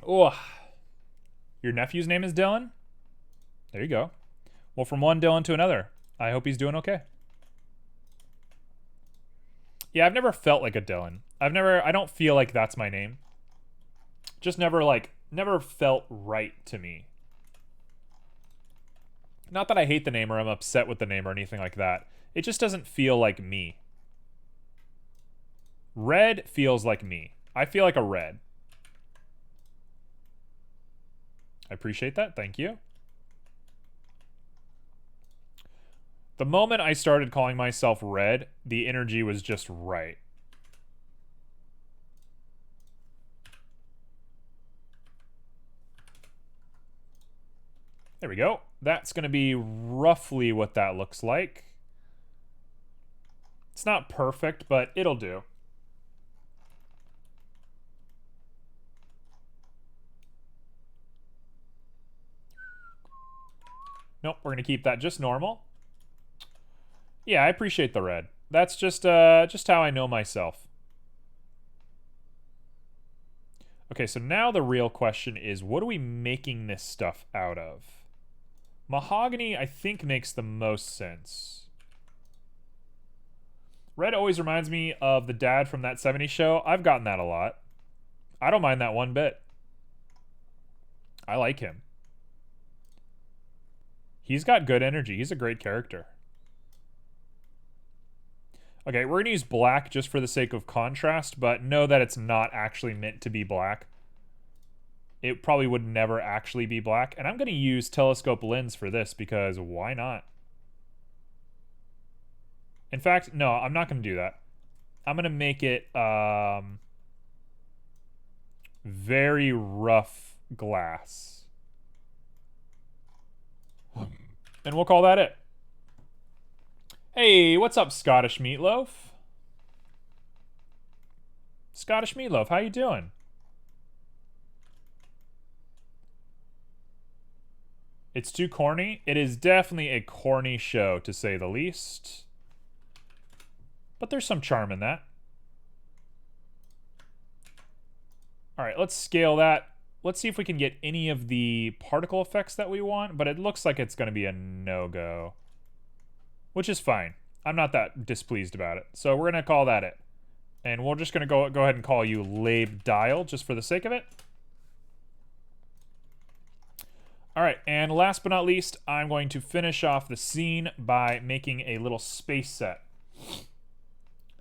Oh. Your nephew's name is Dylan? There you go. Well, from one Dylan to another. I hope he's doing okay. Yeah, I've never felt like a Dylan. I don't feel like that's my name. Just never felt right to me. Not that I hate the name or I'm upset with the name or anything like that. It just doesn't feel like me. Red feels like me. I feel like a red. I appreciate that. Thank you. The moment I started calling myself red, the energy was just right. There we go. That's going to be roughly what that looks like. It's not perfect, but it'll do. Nope, we're going to keep that just normal. Yeah, I appreciate the red. That's just how I know myself. Okay, so now the real question is, what are we making this stuff out of? Mahogany, I think, makes the most sense. Red always reminds me of the dad from That 70s Show. I've gotten that a lot. I don't mind that one bit. I like him. He's got good energy. He's a great character. Okay, we're going to use black just for the sake of contrast, but know that it's not actually meant to be black. It probably would never actually be black. And I'm going to use telescope lens for this because why not? In fact, no, I'm not going to do that. I'm going to make it very rough glass. And we'll call that it. Hey, what's up, Scottish Meatloaf? Scottish Meatloaf, how you doing? It's too corny. It is definitely a corny show, to say the least. But there's some charm in that. All right, let's scale that. Let's see if we can get any of the particle effects that we want, but it looks like it's going to be a no-go. Which is fine. I'm not that displeased about it. So we're going to call that it. And we're just going to go ahead and call you Labe Dial, just for the sake of it. All right, and last but not least, I'm going to finish off the scene by making a little space set.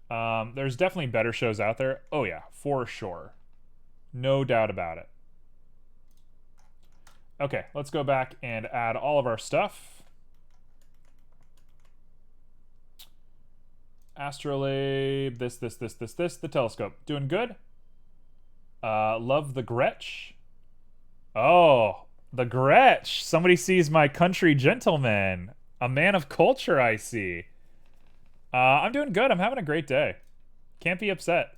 There's definitely better shows out there. Oh yeah, for sure. No doubt about it. Okay, let's go back and add all of our stuff. Astrolabe, this, the telescope. Doing good? Love the Gretsch. Oh, the Gretsch. Somebody sees my country gentleman. A man of culture, I see. I'm doing good. I'm having a great day. Can't be upset.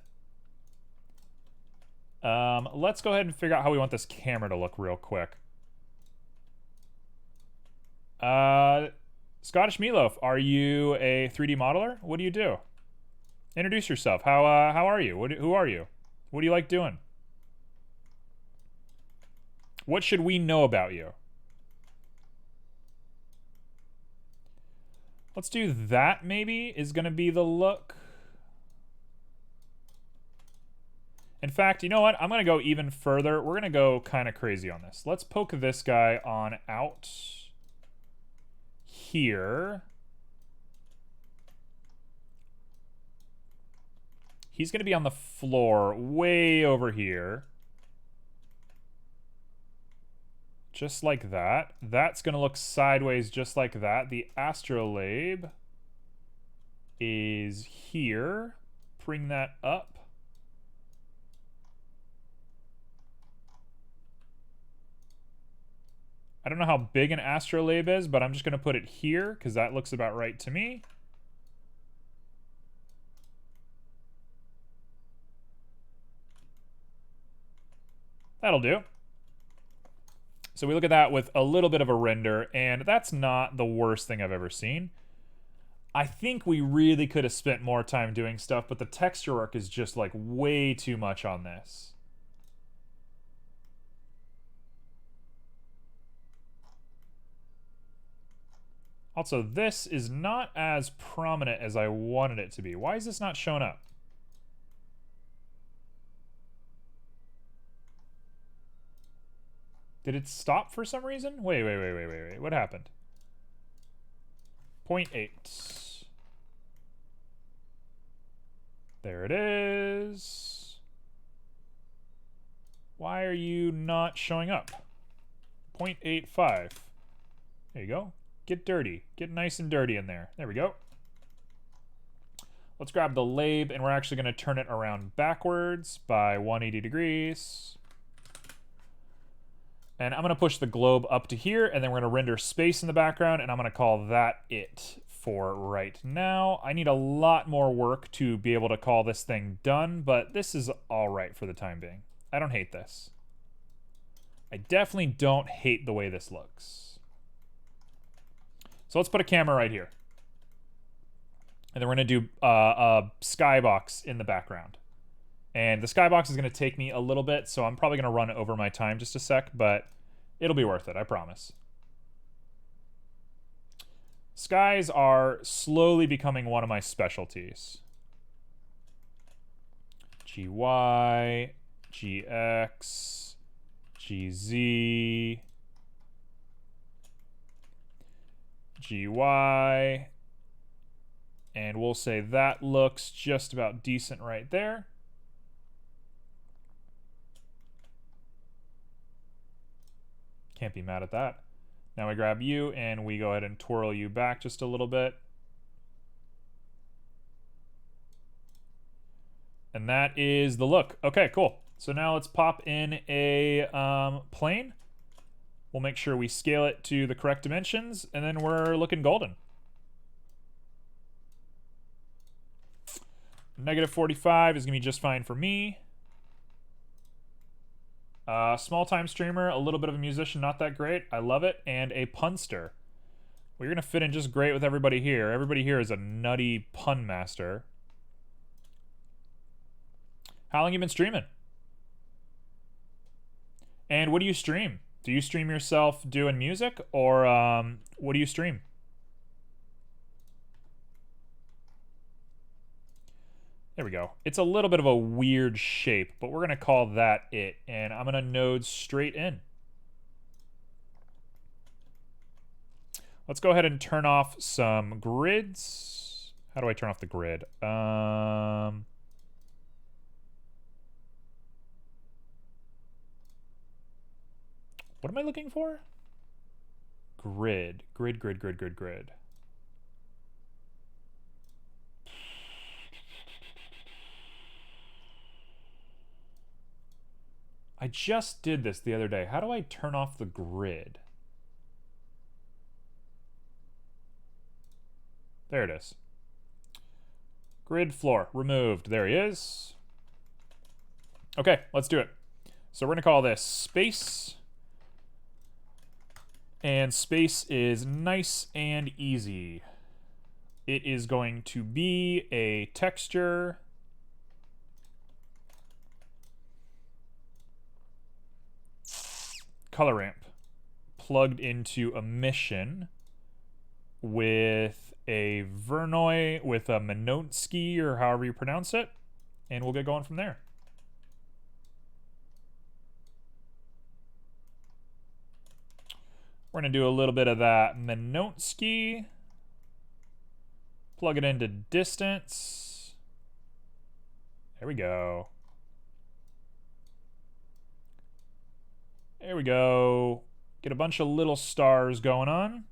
Let's go ahead and figure out how we want this camera to look real quick. Scottish Meatloaf, are you a 3D modeler? What do you do? Introduce yourself. How are you? Who are you? What do you like doing? What should we know about you? Let's do that, maybe, is going to be the look. In fact, you know what? I'm going to go even further. We're going to go kind of crazy on this. Let's poke this guy on out here. He's going to be on the floor way over here. Just like that. That's going to look sideways just like that. The astrolabe is here. Bring that up. I don't know how big an astrolabe is, but I'm just going to put it here because that looks about right to me. That'll do. So we look at that with a little bit of a render, and that's not the worst thing I've ever seen. I think we really could have spent more time doing stuff, but the texture work is just like way too much on this. Also, this is not as prominent as I wanted it to be. Why is this not showing up? Did it stop for some reason? Wait. What happened? 0.8. There it is. Why are you not showing up? 0.85. There you go. Get dirty. Get nice and dirty in there. There we go. Let's grab the lab, and we're actually going to turn it around backwards by 180 degrees. And I'm going to push the globe up to here, and then we're going to render space in the background, and I'm going to call that it for right now. I need a lot more work to be able to call this thing done, but this is all right for the time being. I don't hate this. I definitely don't hate the way this looks. So let's put a camera right here. And then we're going to do a skybox in the background. And the skybox is going to take me a little bit, so I'm probably going to run over my time just a sec, but it'll be worth it, I promise. Skies are slowly becoming one of my specialties. GY, GX, GZ, GY, and we'll say that looks just about decent right there. Can't be mad at that. Now we grab you and we go ahead and twirl you back just a little bit. And that is the look. Okay, cool. So now let's pop in a plane. We'll make sure we scale it to the correct dimensions, and then we're looking golden. -45 is going to be just fine for me. Small time streamer, a little bit of a musician, not that great. I love it. And a punster. Well, you're going to fit in just great with everybody here. Everybody here is a nutty pun master. How long you been streaming? And what do you stream? Do you stream yourself doing music, or what do you stream? There we go. It's a little bit of a weird shape, but we're going to call that it, and I'm going to node straight in. Let's go ahead and turn off some grids. How do I turn off the grid? What am I looking for? Grid. Grid. I just did this the other day. How do I turn off the grid? There it is. Grid floor removed. There he is. Okay, let's do it. So we're going to call this space. And space is nice and easy. It is going to be a texture. Color ramp plugged into emission with a Vernoy, with a Minotski, or however you pronounce it, and we'll get going from there. We're going to do a little bit of that Minotski. Plug it into distance. There we go. There we go. Get a bunch of little stars going on.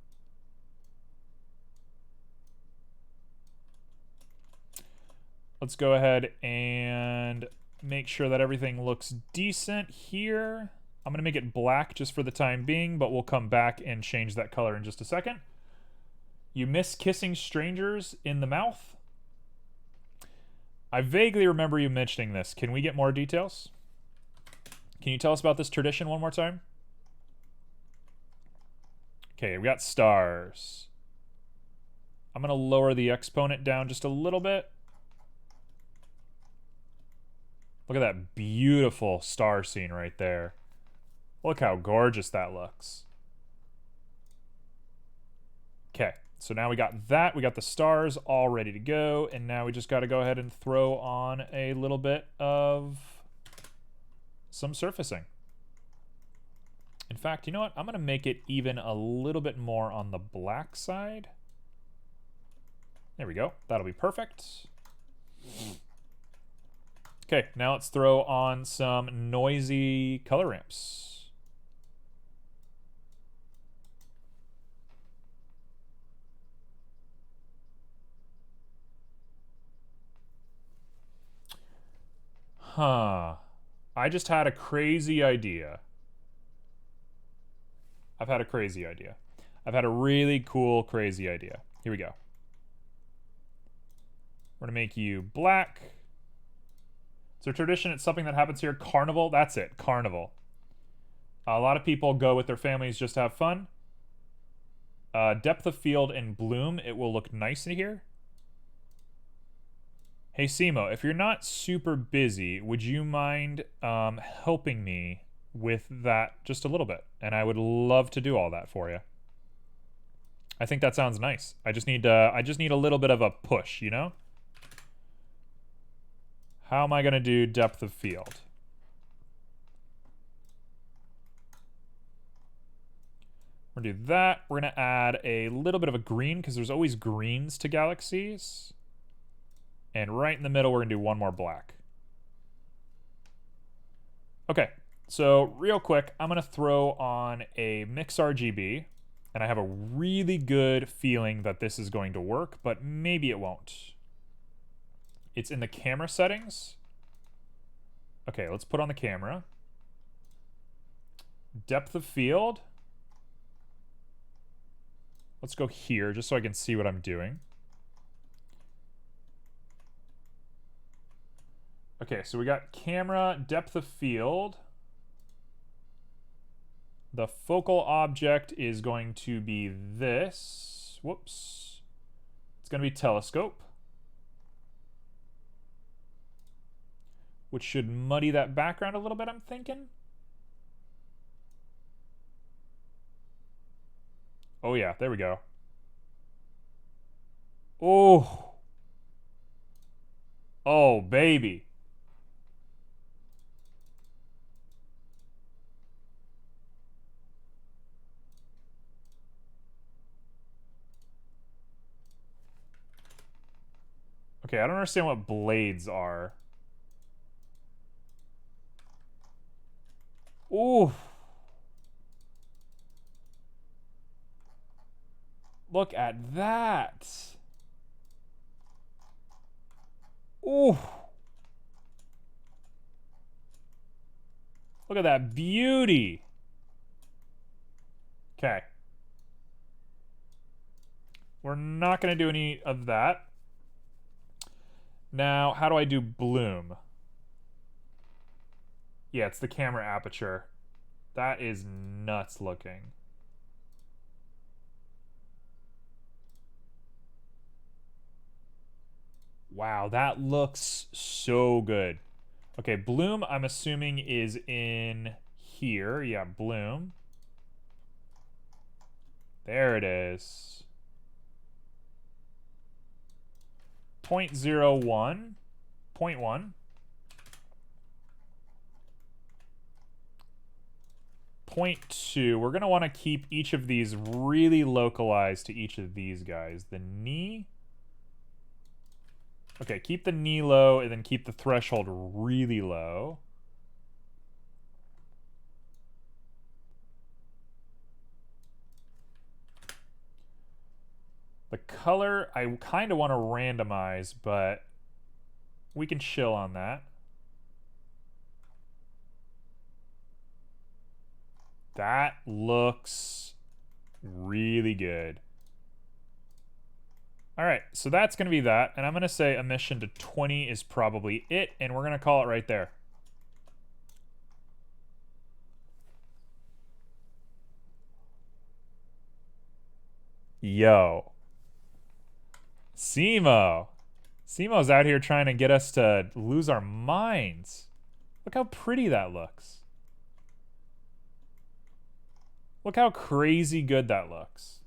Let's go ahead and make sure that everything looks decent here. I'm going to make it black just for the time being, but we'll come back and change that color in just a second. You miss kissing strangers in the mouth? I vaguely remember you mentioning this. Can we get more details? Can you tell us about this tradition one more time? Okay, we got stars. I'm going to lower the exponent down just a little bit. Look at that beautiful star scene right there. Look how gorgeous that looks. Okay, so now we got that. We got the stars all ready to go. And now we just got to go ahead and throw on a little bit of some surfacing. In fact, you know what? I'm going to make it even a little bit more on the black side. There we go. That'll be perfect. Okay, now let's throw on some noisy color ramps. Huh. I just had a crazy idea. I've had a crazy idea. I've had a really cool, crazy idea. Here we go. We're going to make you black. So tradition, it's something that happens here. Carnival, that's it. Carnival. A lot of people go with their families just to have fun. Depth of field and bloom. It will look nice in here. Hey, Simo, if you're not super busy, would you mind helping me with that just a little bit? And I would love to do all that for you. I think that sounds nice. I just need a little bit of a push, you know? How am I going to do depth of field? We're going to do that. We're going to add a little bit of a green because there's always greens to galaxies. And right in the middle, we're going to do one more black. Okay, so real quick, I'm going to throw on a mix RGB. And I have a really good feeling that this is going to work, but maybe it won't. It's in the camera settings. Okay, let's put on the camera. Depth of field. Let's go here just so I can see what I'm doing. Okay, so we got camera, depth of field. The focal object is going to be this. Whoops. It's going to be telescope, which should muddy that background a little bit, I'm thinking. Oh yeah, there we go. Oh. Oh, baby. Okay, I don't understand what blades are. Ooh. Look at that. Ooh. Look at that beauty. Okay. We're not going to do any of that. Now, how do I do bloom? Yeah, it's the camera aperture. That is nuts looking. Wow, that looks so good. Okay, bloom, I'm assuming, is in here. Yeah, bloom. There it is. 0.01. 0.1. 0.2. We're going to want to keep each of these really localized to each of these guys. The knee. Okay, keep the knee low and then keep the threshold really low. The color, I kind of want to randomize, but we can chill on that. That looks really good. All right, so that's going to be that. And I'm going to say emission to 20 is probably it. And we're going to call it right there. Yo. Simo. Simo's out here trying to get us to lose our minds. Look how pretty that looks. Look how crazy good that looks.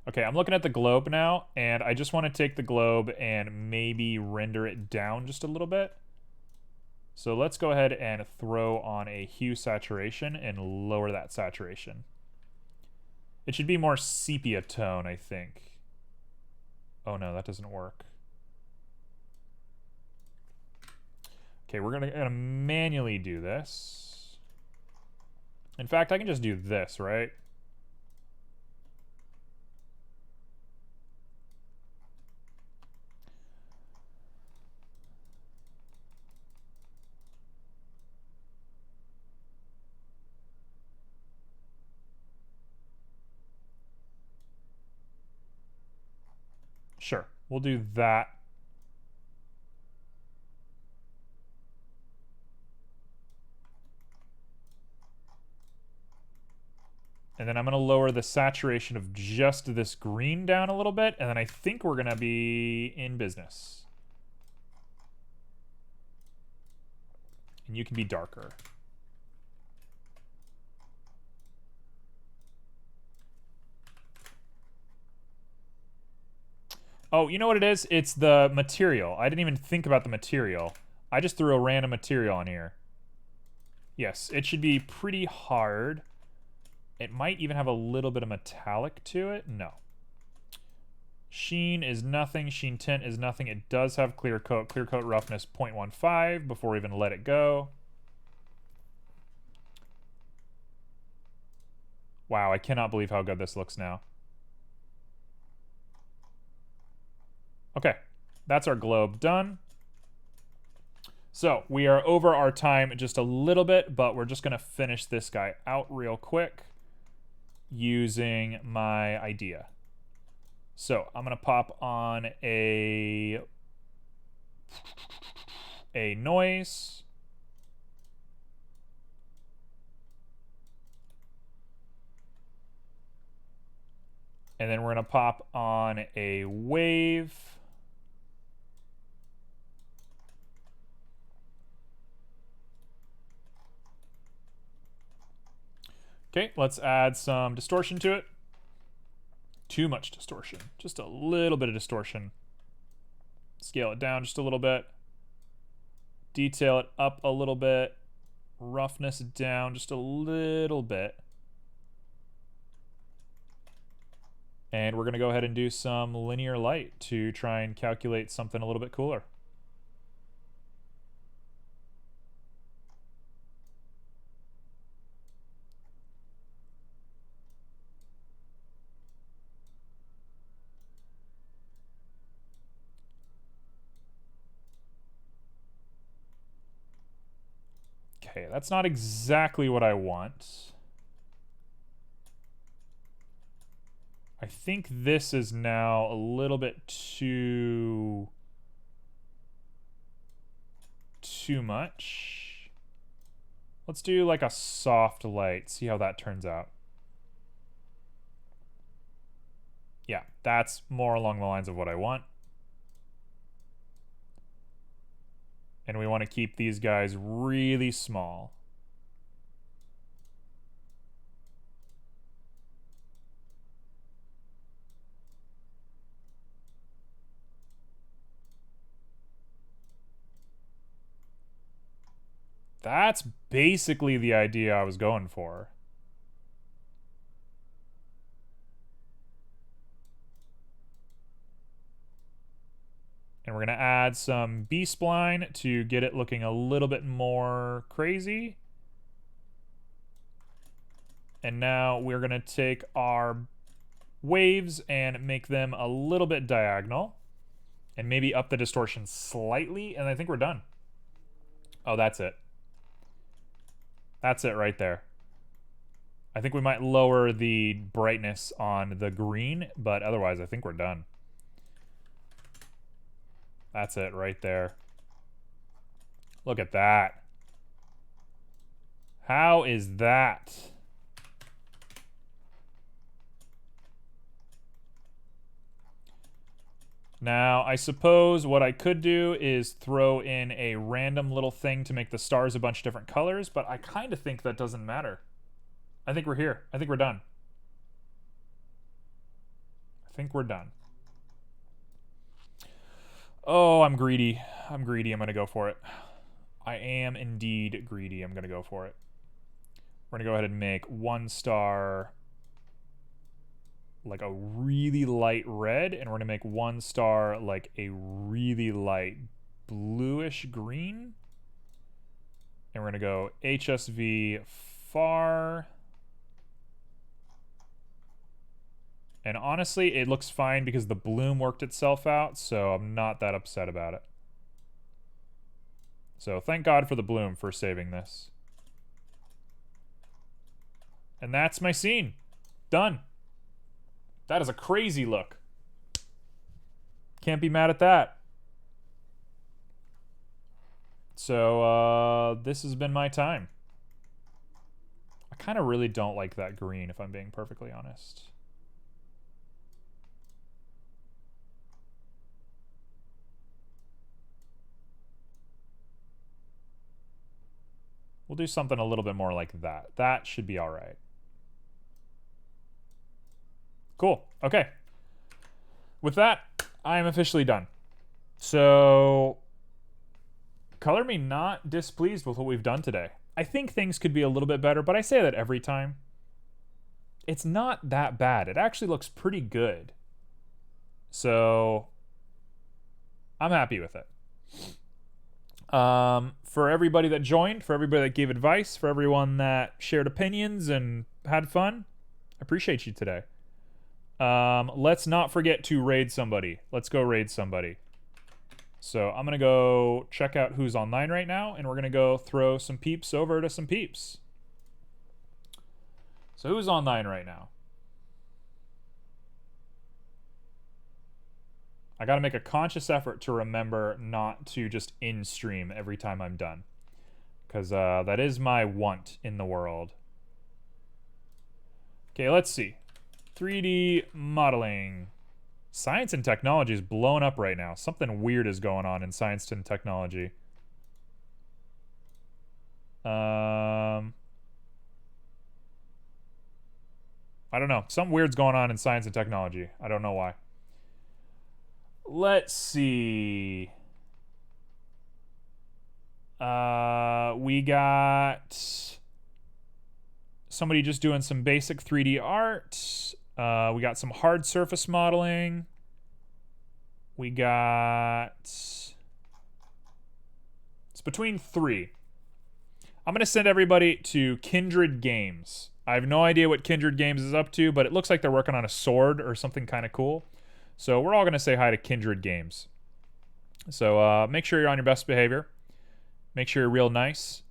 Okay, I'm looking at the globe now, and I just want to take the globe and maybe render it down just a little bit. So let's go ahead and throw on a hue saturation and lower that saturation. It should be more sepia tone, I think. Oh no, that doesn't work. Okay, we're gonna manually do this. In fact, I can just do this, right? Sure, we'll do that. And then I'm going to lower the saturation of just this green down a little bit, and then I think we're going to be in business. And you can be darker. Oh, you know what it is? It's the material. I didn't even think about the material. I just threw a random material on here. Yes, it should be pretty hard. It might even have a little bit of metallic to it. No. Sheen is nothing. Sheen tint is nothing. It does have clear coat. Clear coat roughness 0.15 before we even let it go. Wow, I cannot believe how good this looks now. Okay, that's our globe done. So we are over our time just a little bit, but we're just going to finish this guy out real quick using my idea. So I'm going to pop on a noise. And then we're going to pop on a wave. Okay, let's add some distortion to it. Too much distortion. Just a little bit of distortion. Scale it down just a little bit. Detail it up a little bit. Roughness down just a little bit. And we're going to go ahead and do some linear light to try and calculate something a little bit cooler. Okay, that's not exactly what I want. I think this is now a little bit too much. Let's do like a soft light, see how that turns out. Yeah, that's more along the lines of what I want. And we want to keep these guys really small. That's basically the idea I was going for. And we're going to add some B-spline to get it looking a little bit more crazy. And now we're going to take our waves and make them a little bit diagonal. And maybe up the distortion slightly, and I think we're done. Oh, that's it. That's it right there. I think we might lower the brightness on the green, but otherwise I think we're done. That's it right there. Look at that. How is that? Now, I suppose what I could do is throw in a random little thing to make the stars a bunch of different colors, but I kind of think that doesn't matter. I think we're here. I think we're done. I think we're done. Oh, I'm greedy. I'm greedy. I'm going to go for it. I am indeed greedy. I'm going to go for it. We're going to go ahead and make one star like a really light red, and we're gonna make one star like a really light bluish green. And we're gonna go HSV far. And honestly, it looks fine because the bloom worked itself out, so I'm not that upset about it. So thank God for the bloom for saving this. And that's my scene. Done. That is a crazy look. Can't be mad at that. So, this has been my time. I kind of really don't like that green, if I'm being perfectly honest. We'll do something a little bit more like that. That should be all right. Cool. Okay. With that, I am officially done. So, color me not displeased with what we've done today. I think things could be a little bit better, but I say that every time. It's not that bad. It actually looks pretty good. So, I'm happy with it. For everybody that joined, for everybody that gave advice, for everyone that shared opinions and had fun, I appreciate you today. Let's not forget to raid somebody. Let's go raid somebody. So I'm going to go check out who's online right now, and we're going to go throw some peeps over to some peeps. So who's online right now? I got to make a conscious effort to remember not to just in-stream every time I'm done. Because that is my want in the world. Okay, let's see. 3D modeling. Science and technology is blowing up right now. Something weird is going on in science and technology. I don't know. Something weird's going on in science and technology. I don't know why. Let's see. We got somebody just doing some basic 3D art. We got some hard surface modeling. We got... It's between 3. I'm going to send everybody to Kindred Games. I have no idea what Kindred Games is up to, but it looks like they're working on a sword or something kind of cool. So we're all going to say hi to Kindred Games. So make sure you're on your best behavior. Make sure you're real nice.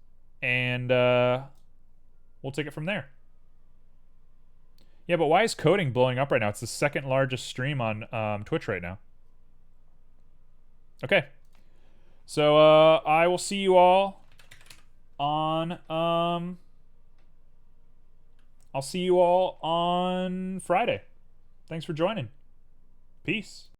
And we'll take it from there. Yeah, but why is coding blowing up right now? It's the second largest stream on Twitch right now. Okay. So I will see you all on I'll see you all on Friday. Thanks for joining. Peace.